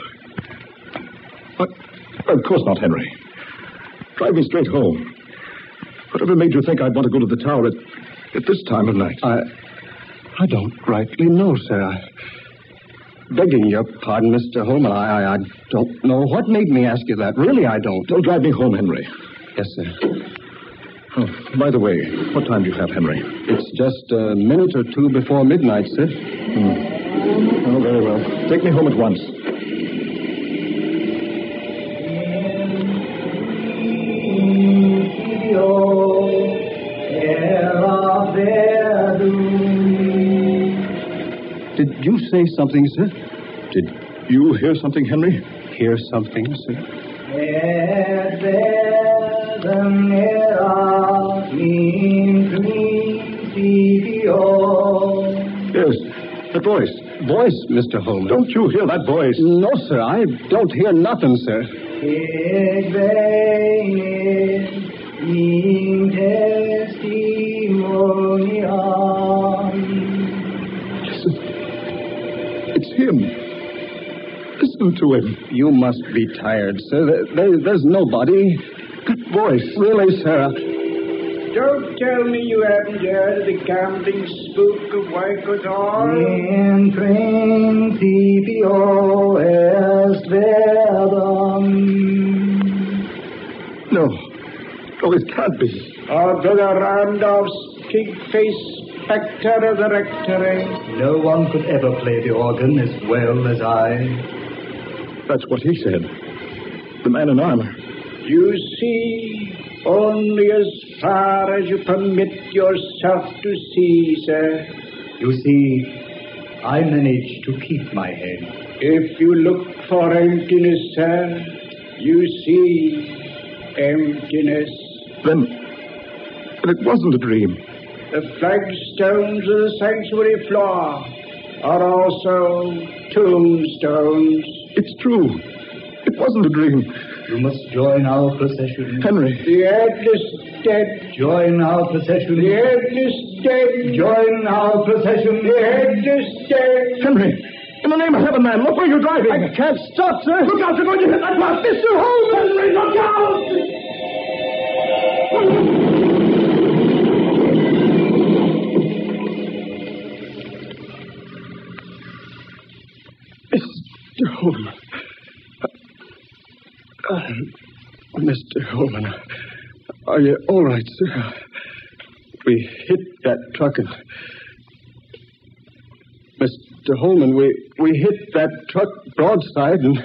What? Of course not, Henry. Drive me straight home. Whatever made you think I'd want to go to the tower at this time of night? I don't rightly know, sir. Begging your pardon, Mr. Holman, I don't know what made me ask you that. Really, I don't. Don't drive me home, Henry. Yes, sir. Oh, by the way, what time do you have, Henry? It's just a minute or two before midnight, sir. Oh, very well. Take me home at once. Did you say something, sir? Did you hear something, Henry? Hear something, sir? Yes, that voice. Voice, Mr. Holman. Don't you hear that voice? No, sir, I don't hear nothing, sir. It's him. Listen to him. You must be tired, sir. There's nobody. That voice. Really, sir. Don't tell me you haven't heard of the gambling spook of Waikato. In principio est verdam. No. Oh, it can't be. Or Brother Randolph's pig-faced spectre of the rectory. No one could ever play the organ as well as I. That's what he said. The man in armor. You see, only as far as you permit yourself to see, sir. You see, I managed to keep my head. If you look for emptiness, sir, you see emptiness. Then it wasn't a dream. The flagstones of the sanctuary floor are also tombstones. It's true. It wasn't a dream. You must join our procession. Henry. The head is dead. Join our procession. The head is dead. Join our procession. The head is dead. Henry, in the name of heaven, man, look where you're driving. I can't stop, sir. Look out, you're going to hit that bus. Mr. Holmes! Henry, look out! Mr. Holman. Mr. Holman, are you all right, sir? We hit that truck and... Mr. Holman, we hit that truck broadside and...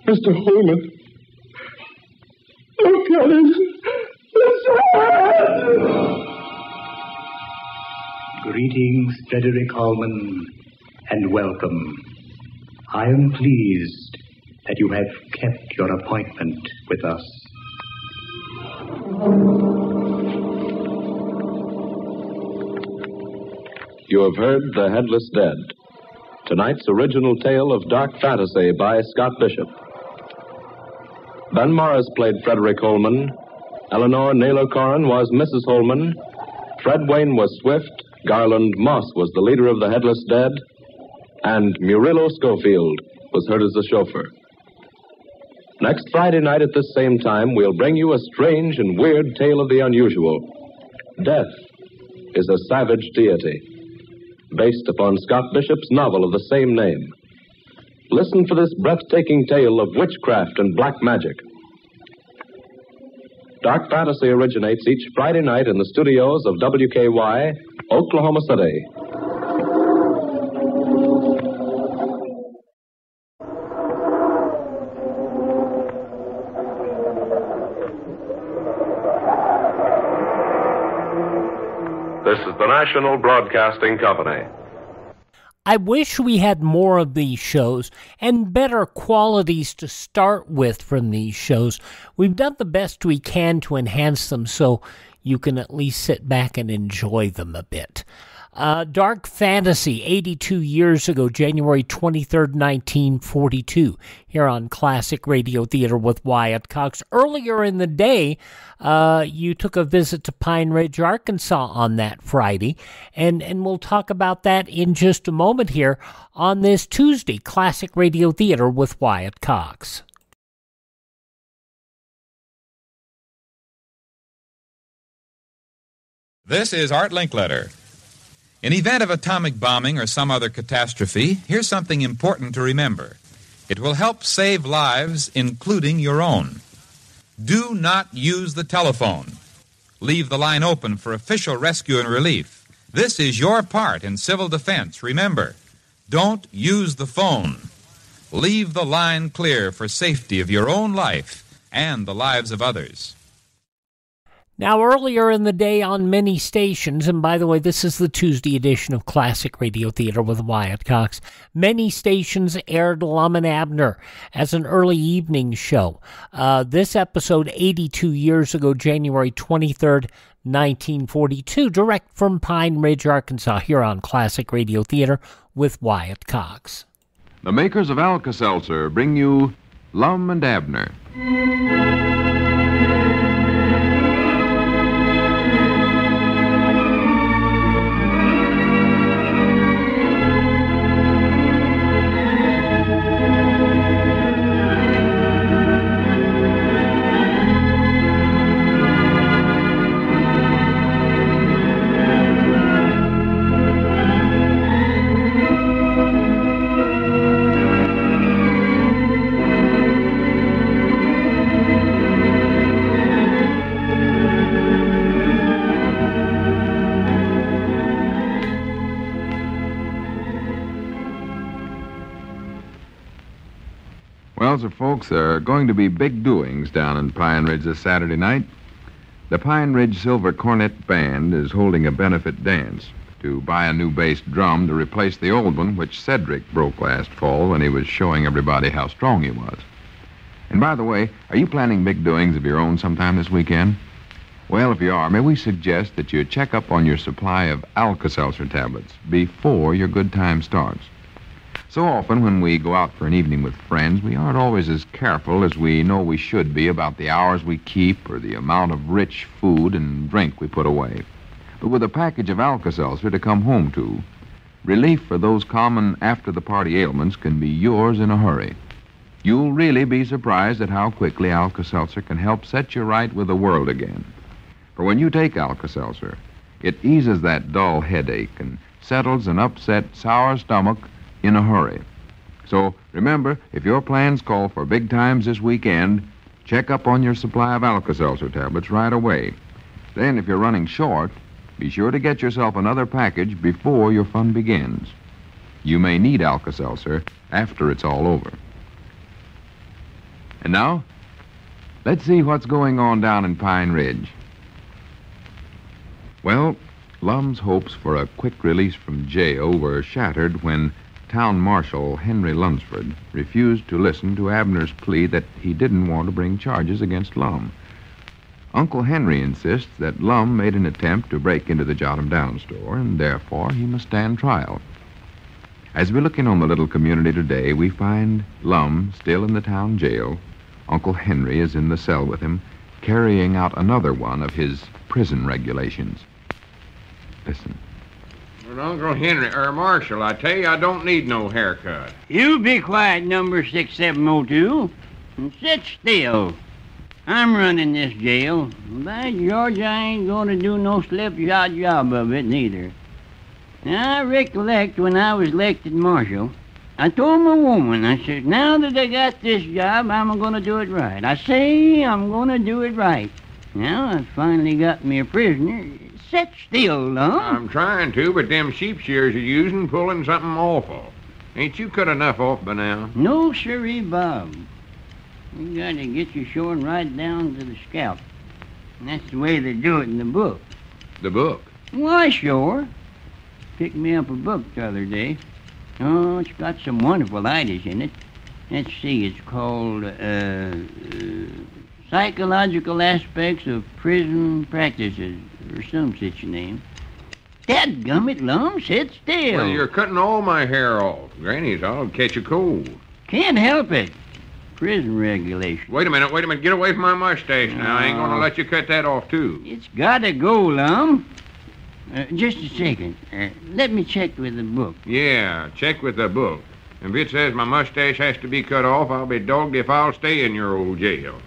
Mr. Holman, look at him. Greetings, Frederick Holman, and welcome. I am pleased that you have kept your appointment with us. You have heard The Headless Dead, tonight's original tale of dark fantasy by Scott Bishop. Ben Morris played Frederick Holman, Eleanor Naylor Corrin was Mrs. Holman, Fred Wayne was Swift, Garland Moss was the leader of The Headless Dead, and Murillo Schofield was heard as the chauffeur. Next Friday night at this same time, we'll bring you a strange and weird tale of the unusual. Death is a savage deity, based upon Scott Bishop's novel of the same name. Listen for this breathtaking tale of witchcraft and black magic. Dark Fantasy originates each Friday night in the studios of WKY, Oklahoma City. This is the National Broadcasting Company. I wish we had more of these shows and better qualities to start with from these shows. We've done the best we can to enhance them so you can at least sit back and enjoy them a bit. Dark Fantasy, 82 years ago, January 23rd, 1942, here on Classic Radio Theater with Wyatt Cox. Earlier in the day, you took a visit to Pine Ridge, Arkansas on that Friday, and we'll talk about that in just a moment here on this Tuesday, Classic Radio Theater with Wyatt Cox. This is Art Linkletter. In event of atomic bombing or some other catastrophe, here's something important to remember. It will help save lives, including your own. Do not use the telephone. Leave the line open for official rescue and relief. This is your part in civil defense. Remember, don't use the phone. Leave the line clear for safety of your own life and the lives of others. Now, earlier in the day on many stations, and by the way, this is the Tuesday edition of Classic Radio Theater with Wyatt Cox, many stations aired Lum and Abner as an early evening show. This episode, 82 years ago, January 23rd, 1942, direct from Pine Ridge, Arkansas, here on Classic Radio Theater with Wyatt Cox. The makers of Alka-Seltzer bring you Lum and Abner. Well, so folks, there are going to be big doings down in Pine Ridge this Saturday night. The Pine Ridge Silver Cornet Band is holding a benefit dance to buy a new bass drum to replace the old one, which Cedric broke last fall when he was showing everybody how strong he was. And by the way, are you planning big doings of your own sometime this weekend? Well, if you are, may we suggest that you check up on your supply of Alka-Seltzer tablets before your good time starts. So often when we go out for an evening with friends, we aren't always as careful as we know we should be about the hours we keep or the amount of rich food and drink we put away. But with a package of Alka-Seltzer to come home to, relief for those common after-the-party ailments can be yours in a hurry. You'll really be surprised at how quickly Alka-Seltzer can help set you right with the world again. For when you take Alka-Seltzer, it eases that dull headache and settles an upset, sour stomach in a hurry. So remember, if your plans call for big times this weekend, check up on your supply of Alka-Seltzer tablets right away. Then, if you're running short, be sure to get yourself another package before your fun begins. You may need Alka-Seltzer after it's all over. And now, let's see what's going on down in Pine Ridge. Well, Lum's hopes for a quick release from jail were shattered when Town Marshal Henry Lunsford refused to listen to Abner's plea that he didn't want to bring charges against Lum. Uncle Henry insists that Lum made an attempt to break into the Jot 'em Down store, and therefore he must stand trial. As we look in on the little community today, we find Lum still in the town jail. Uncle Henry is in the cell with him, carrying out another one of his prison regulations. Listen. Well, Uncle Henry, Marshal, I tell you, I don't need no haircut. You be quiet, number 6702, and sit still. I'm running this jail. By George, I ain't gonna do no slipshod job of it, neither. Now, I recollect when I was elected marshal, I told my woman, I said, now that I got this job, I'm gonna do it right. I say I'm gonna do it right. Now, I finally got me a prisoner. Sit still, Lum. I'm trying to, but them sheep shears you're using pulling something awful. Ain't you cut enough off by now? No, sirree, Bob. You gotta get your shorn right down to the scalp. And that's the way they do it in the book. The book? Why, sure. Picked me up a book the other day. Oh, it's got some wonderful ideas in it. Let's see, it's called, Psychological Aspects of Prison Practices, or some such name. Dadgummit, Lum, sit still. Well, you're cutting all my hair off. Granny's, I'll catch a cold. Can't help it. Prison regulation. Wait a minute. Get away from my mustache now. I ain't gonna let you cut that off, too. It's gotta go, Lum. Just a second. Let me check with the book. Yeah, check with the book. If it says my mustache has to be cut off, I'll be dogged if I'll stay in your old jail.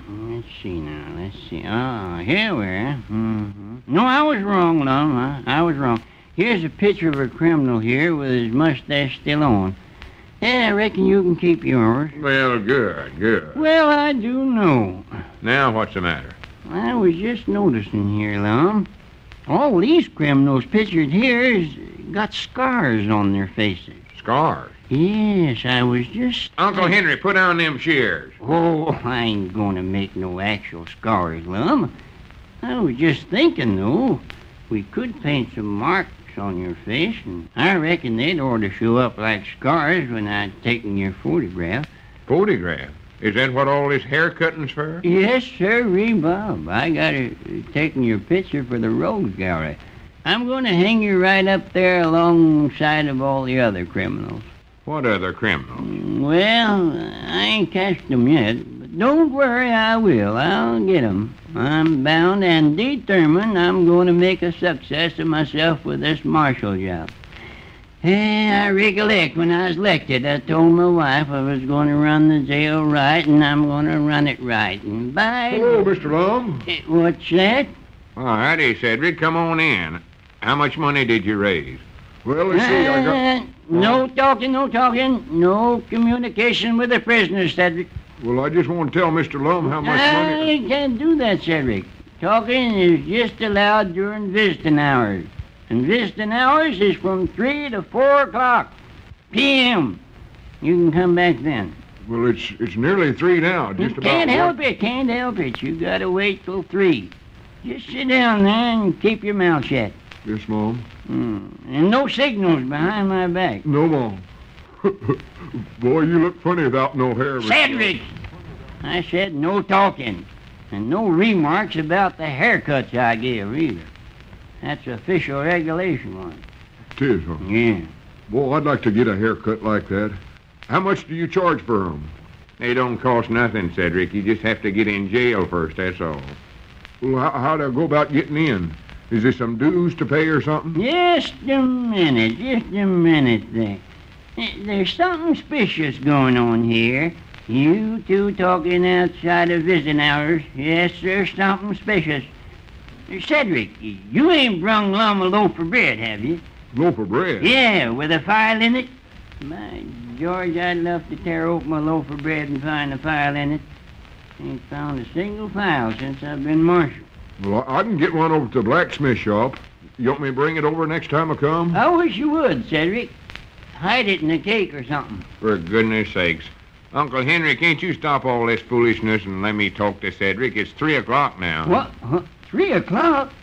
Let's see now. Let's see. Oh, here we are. Mm-hmm. No, I was wrong, Lum. I was wrong. Here's a picture of a criminal here with his mustache still on. Yeah, I reckon you can keep yours. Well, good. Well, I do know. Now, what's the matter? I was just noticing here, Lum. All these criminals pictured here has got scars on their faces. Scars? Yes, I was just... Uncle Henry, put down them shears. Oh, I ain't gonna make no actual scars, Lum. I was just thinking, though, we could paint some marks on your face, and I reckon they'd ought to show up like scars when I'd taken your photograph. Photograph? Is that what all this hair cutting's for? Yes, sir, Bob. I got taken your picture for the Rogues Gallery. I'm going to hang you right up there alongside of all the other criminals. What other criminals? Well, I ain't catched them yet, but don't worry, I will. I'll get them. I'm bound and determined I'm going to make a success of myself with this marshal job. Hey, I recollect when I was elected, I told my wife I was going to run the jail right, and I'm going to run it right. And by... Hello, Mr. Lum. What's that? All righty, Cedric, come on in. How much money did you raise? Well, let's see, I got... No talking. No communication with the prisoners, Cedric. Well, I just want to tell Mr. Lum how much money... I can't do that, Cedric. Talking is just allowed during visiting hours. And visiting hours is from 3 to 4 o'clock p.m. You can come back then. Well, it's nearly 3 now. Just about. Can't help it. You gotta wait till 3. Just sit down there and keep your mouth shut. Yes, Mom. And no signals behind my back. No, Mom. Boy, you look funny without no hair. Cedric! I said no talking. And no remarks about the haircuts I give either. That's official regulation one. It is, huh? Yeah. Boy, I'd like to get a haircut like that. How much do you charge for them? They don't cost nothing, Cedric. You just have to get in jail first, that's all. Well, how do I go about getting in? Is there some dues to pay or something? Just a minute there. There's something suspicious going on here. You two talking outside of visiting hours. Yes, there's something suspicious. Cedric, you ain't brung Lum a loaf of bread, have you? Loaf of bread? Yeah, with a file in it. By George, I'd love to tear open a loaf of bread and find a file in it. Ain't found a single file since I've been marshal. Well, I can get one over to the blacksmith shop. You want me to bring it over next time I come? I wish you would, Cedric. Hide it in a cake or something. For goodness sakes. Uncle Henry, can't you stop all this foolishness and let me talk to Cedric? It's 3 o'clock now. What? 3 o'clock?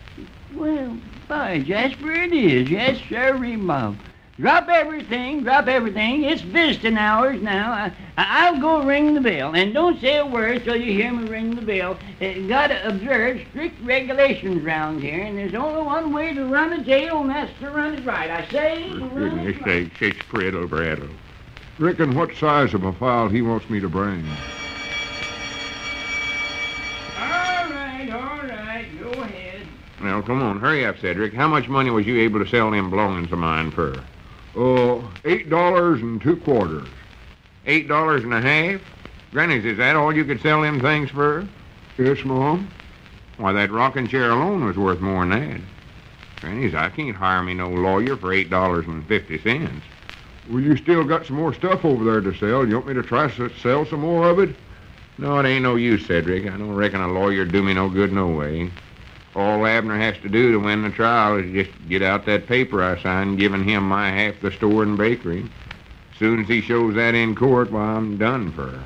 Well, by Jasper, it is. Yes, sir, Bob. Drop everything. It's visiting hours now. I'll go ring the bell. And don't say a word till you hear me ring the bell. Gotta observe strict regulations round here, and there's only one way to run a jail, and that's to run it right. I say, For run goodness it right. sakes, it's brittle. Reckon what size of a file he wants me to bring. All right. Go ahead. Now, come on, hurry up, Cedric. How much money was you able to sell them belongings of mine for? $8 and 2 quarters. $8 and a half? Grannies, is that all you could sell them things for? Yes, Mom. Why, that rocking chair alone was worth more than that. Grannies, I can't hire me no lawyer for $8.50. Well, you still got some more stuff over there to sell. You want me to try to sell some more of it? No, it ain't no use, Cedric. I don't reckon a lawyer'd do me no good no way. All Abner has to do to win the trial is just get out that paper I signed giving him my half the store and bakery. As soon as he shows that in court, well, I'm done for.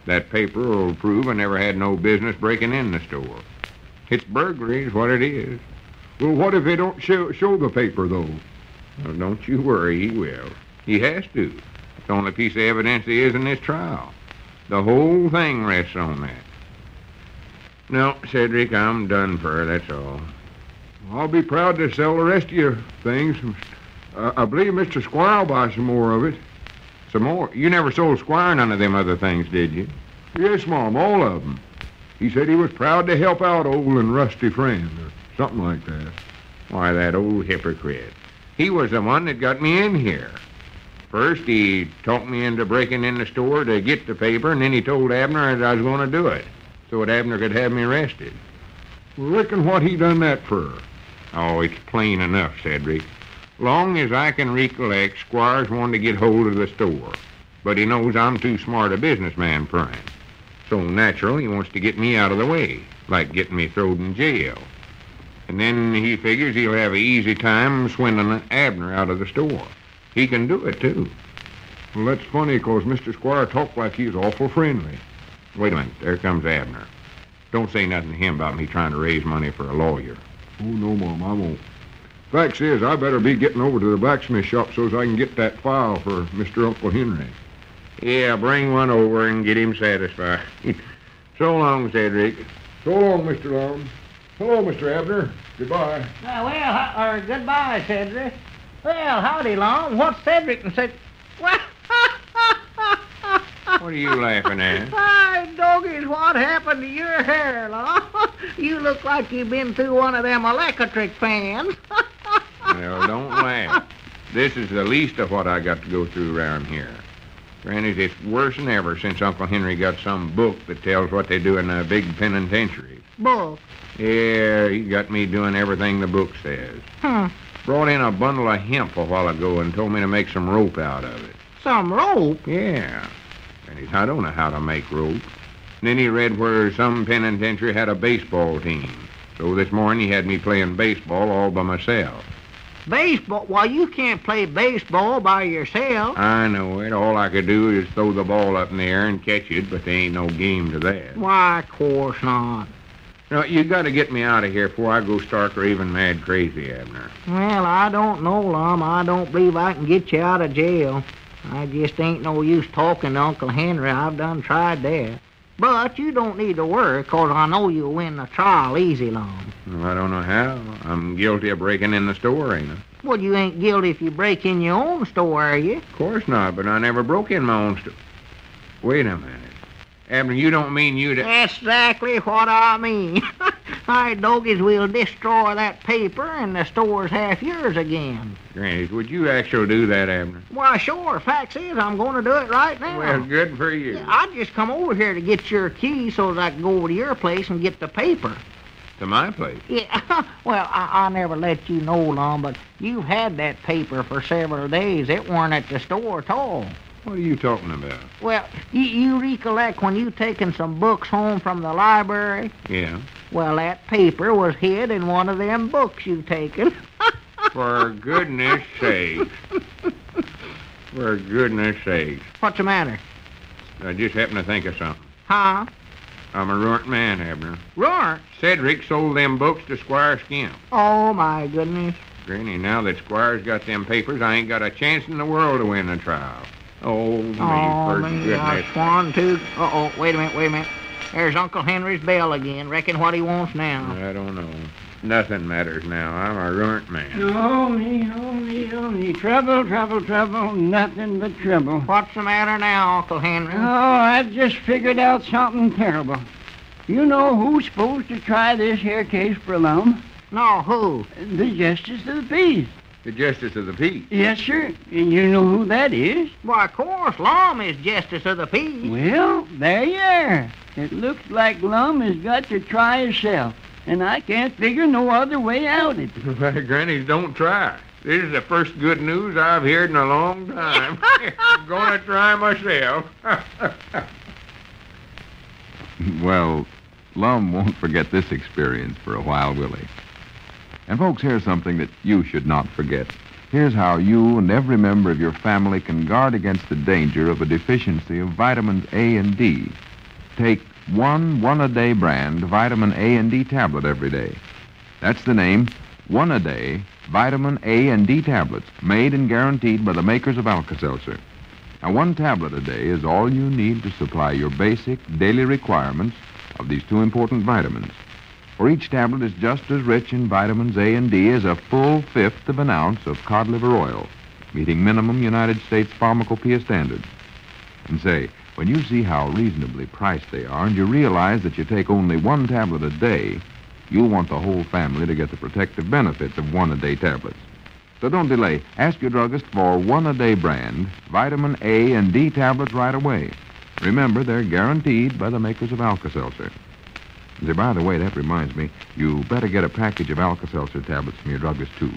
That paper will prove I never had no business breaking in the store. It's burglary is what it is. Well, what if they don't show the paper, though? Well, don't you worry, he will. He has to. It's the only piece of evidence there is in this trial. The whole thing rests on that. No, Cedric, I'm done for, that's all. I'll be proud to sell the rest of your things. I believe Mr. Squire will buy some more of it. Some more? You never sold Squire none of them other things, did you? Yes, Mom, all of them. He said he was proud to help out old and rusty friend, or something like that. Why, that old hypocrite. He was the one that got me in here. First, he talked me into breaking in the store to get the paper, and then he told Abner that I was going to do it, so that Abner could have me arrested. Reckon what he done that for? Oh, it's plain enough, Cedric. Long as I can recollect, Squire's wanted to get hold of the store, but he knows I'm too smart a businessman for him. So natural, he wants to get me out of the way, like getting me thrown in jail. And then he figures he'll have an easy time swindling Abner out of the store. He can do it, too. Well, that's funny, 'cause Mr. Squire talked like he was awful friendly. Wait a minute. There comes Abner. Don't say nothing to him about me trying to raise money for a lawyer. Oh, no, Mom, I won't. Fact is, I better be getting over to the blacksmith shop so as I can get that file for Mr. Uncle Henry. Yeah, bring one over and get him satisfied. So long, Cedric. So long, Mr. Long. Hello, Mr. Abner. Goodbye. Goodbye, Cedric. Well, howdy, Long. What's Cedric and said? What? What are you laughing at? Why, doggies, what happened to your hair, Long? You look like you've been through one of them electric fans. Well, don't laugh. This is the least of what I got to go through around here. Granny, it's worse than ever since Uncle Henry got some book that tells what they do in a big penitentiary. Book? Yeah, he got me doing everything the book says. Brought in a bundle of hemp a while ago and told me to make some rope out of it. Some rope? Yeah. And I don't know how to make rope. And then he read where some penitentiary had a baseball team. So this morning he had me playing baseball all by myself. Baseball? Why, you can't play baseball by yourself. I know it. All I could do is throw the ball up in the air and catch it, but there ain't no game to that. Why, of course not. No, you got to get me out of here before I go stark or even mad crazy, Abner. Well, I don't know, Lum. I don't believe I can get you out of jail. I just ain't no use talking to Uncle Henry. I've done tried that. But you don't need to worry, 'cause I know you'll win the trial easy, Lum. Well, I don't know how. I'm guilty of breaking in the store, ain't I? Well, you ain't guilty if you break in your own store, are you? Of course not, but I never broke in my own store. Wait a minute. Abner, you don't mean you'd... That's exactly what I mean. I doggies will destroy that paper and the store's half yours again. Granny, would you actually do that, Abner? Why, sure. Facts is, I'm going to do it right now. Well, good for you. Yeah, I just come over here to get your key so that I can go over to your place and get the paper. To my place? Yeah, well, I never let you know, Lum, but you've had that paper for several days. It weren't at the store at all. What are you talking about? Well, you recollect when you taken some books home from the library? Yeah. Well, that paper was hid in one of them books you taken. For goodness sake. For goodness sake. What's the matter? I just happened to think of something. Huh? I'm a ruined man, Abner. Ruined? Cedric sold them books to Squire Skimp. Oh, my goodness. Granny, now that Squire's got them papers, I ain't got a chance in the world to win the trial. Oh, me, for goodness. One, two. Uh-oh, wait a minute. There's Uncle Henry's bell again. Reckon what he wants now. I don't know. Nothing matters now. I'm a ruined man. Oh, me. Trouble. Nothing but trouble. What's the matter now, Uncle Henry? Oh, I've just figured out something terrible. You know who's supposed to try this here case for Lum? No, who? The Justice of the Peace. The Justice of the Peace? Yes, sir. And you know who that is? Why, of course, Lum is Justice of the Peace. Well, there you are. It looks like Lum has got to try himself, and I can't figure no other way out of it. Granny, don't try. This is the first good news I've heard in a long time. I'm going to try myself. Well, Lum won't forget this experience for a while, will he? And folks, here's something that you should not forget. Here's how you and every member of your family can guard against the danger of a deficiency of vitamins A and D. Take one a-day brand vitamin A and D tablet every day. That's the name, one a day vitamin A and D tablets, made and guaranteed by the makers of Alka-Seltzer. Now, one tablet a day is all you need to supply your basic daily requirements of these two important vitamins. For each tablet is just as rich in vitamins A and D as a full fifth of an ounce of cod liver oil, meeting minimum United States pharmacopoeia standards. And say, when you see how reasonably priced they are and you realize that you take only one tablet a day, you'll want the whole family to get the protective benefits of one-a-day tablets. So don't delay. Ask your druggist for one-a-day brand vitamin A and D tablets right away. Remember, they're guaranteed by the makers of Alka-Seltzer. Say, by the way, that reminds me, you better get a package of Alka-Seltzer tablets from your druggist, too.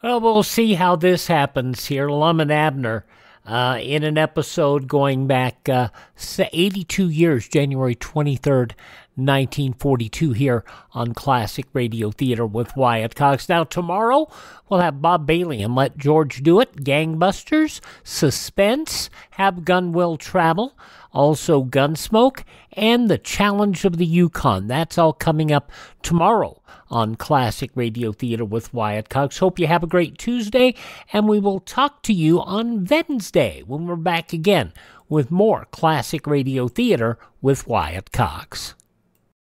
Well, we'll see how this happens here. Lum and Abner in an episode going back 82 years, January 23rd, 1942, here on Classic Radio Theater with Wyatt Cox. Now, tomorrow, we'll have Bob Bailey and Let George Do It, Gangbusters, Suspense, Have Gun Will Travel, also Gunsmoke, and The Challenge of the Yukon. That's all coming up tomorrow on Classic Radio Theater with Wyatt Cox. Hope you have a great Tuesday, and we will talk to you on Wednesday when we're back again with more Classic Radio Theater with Wyatt Cox.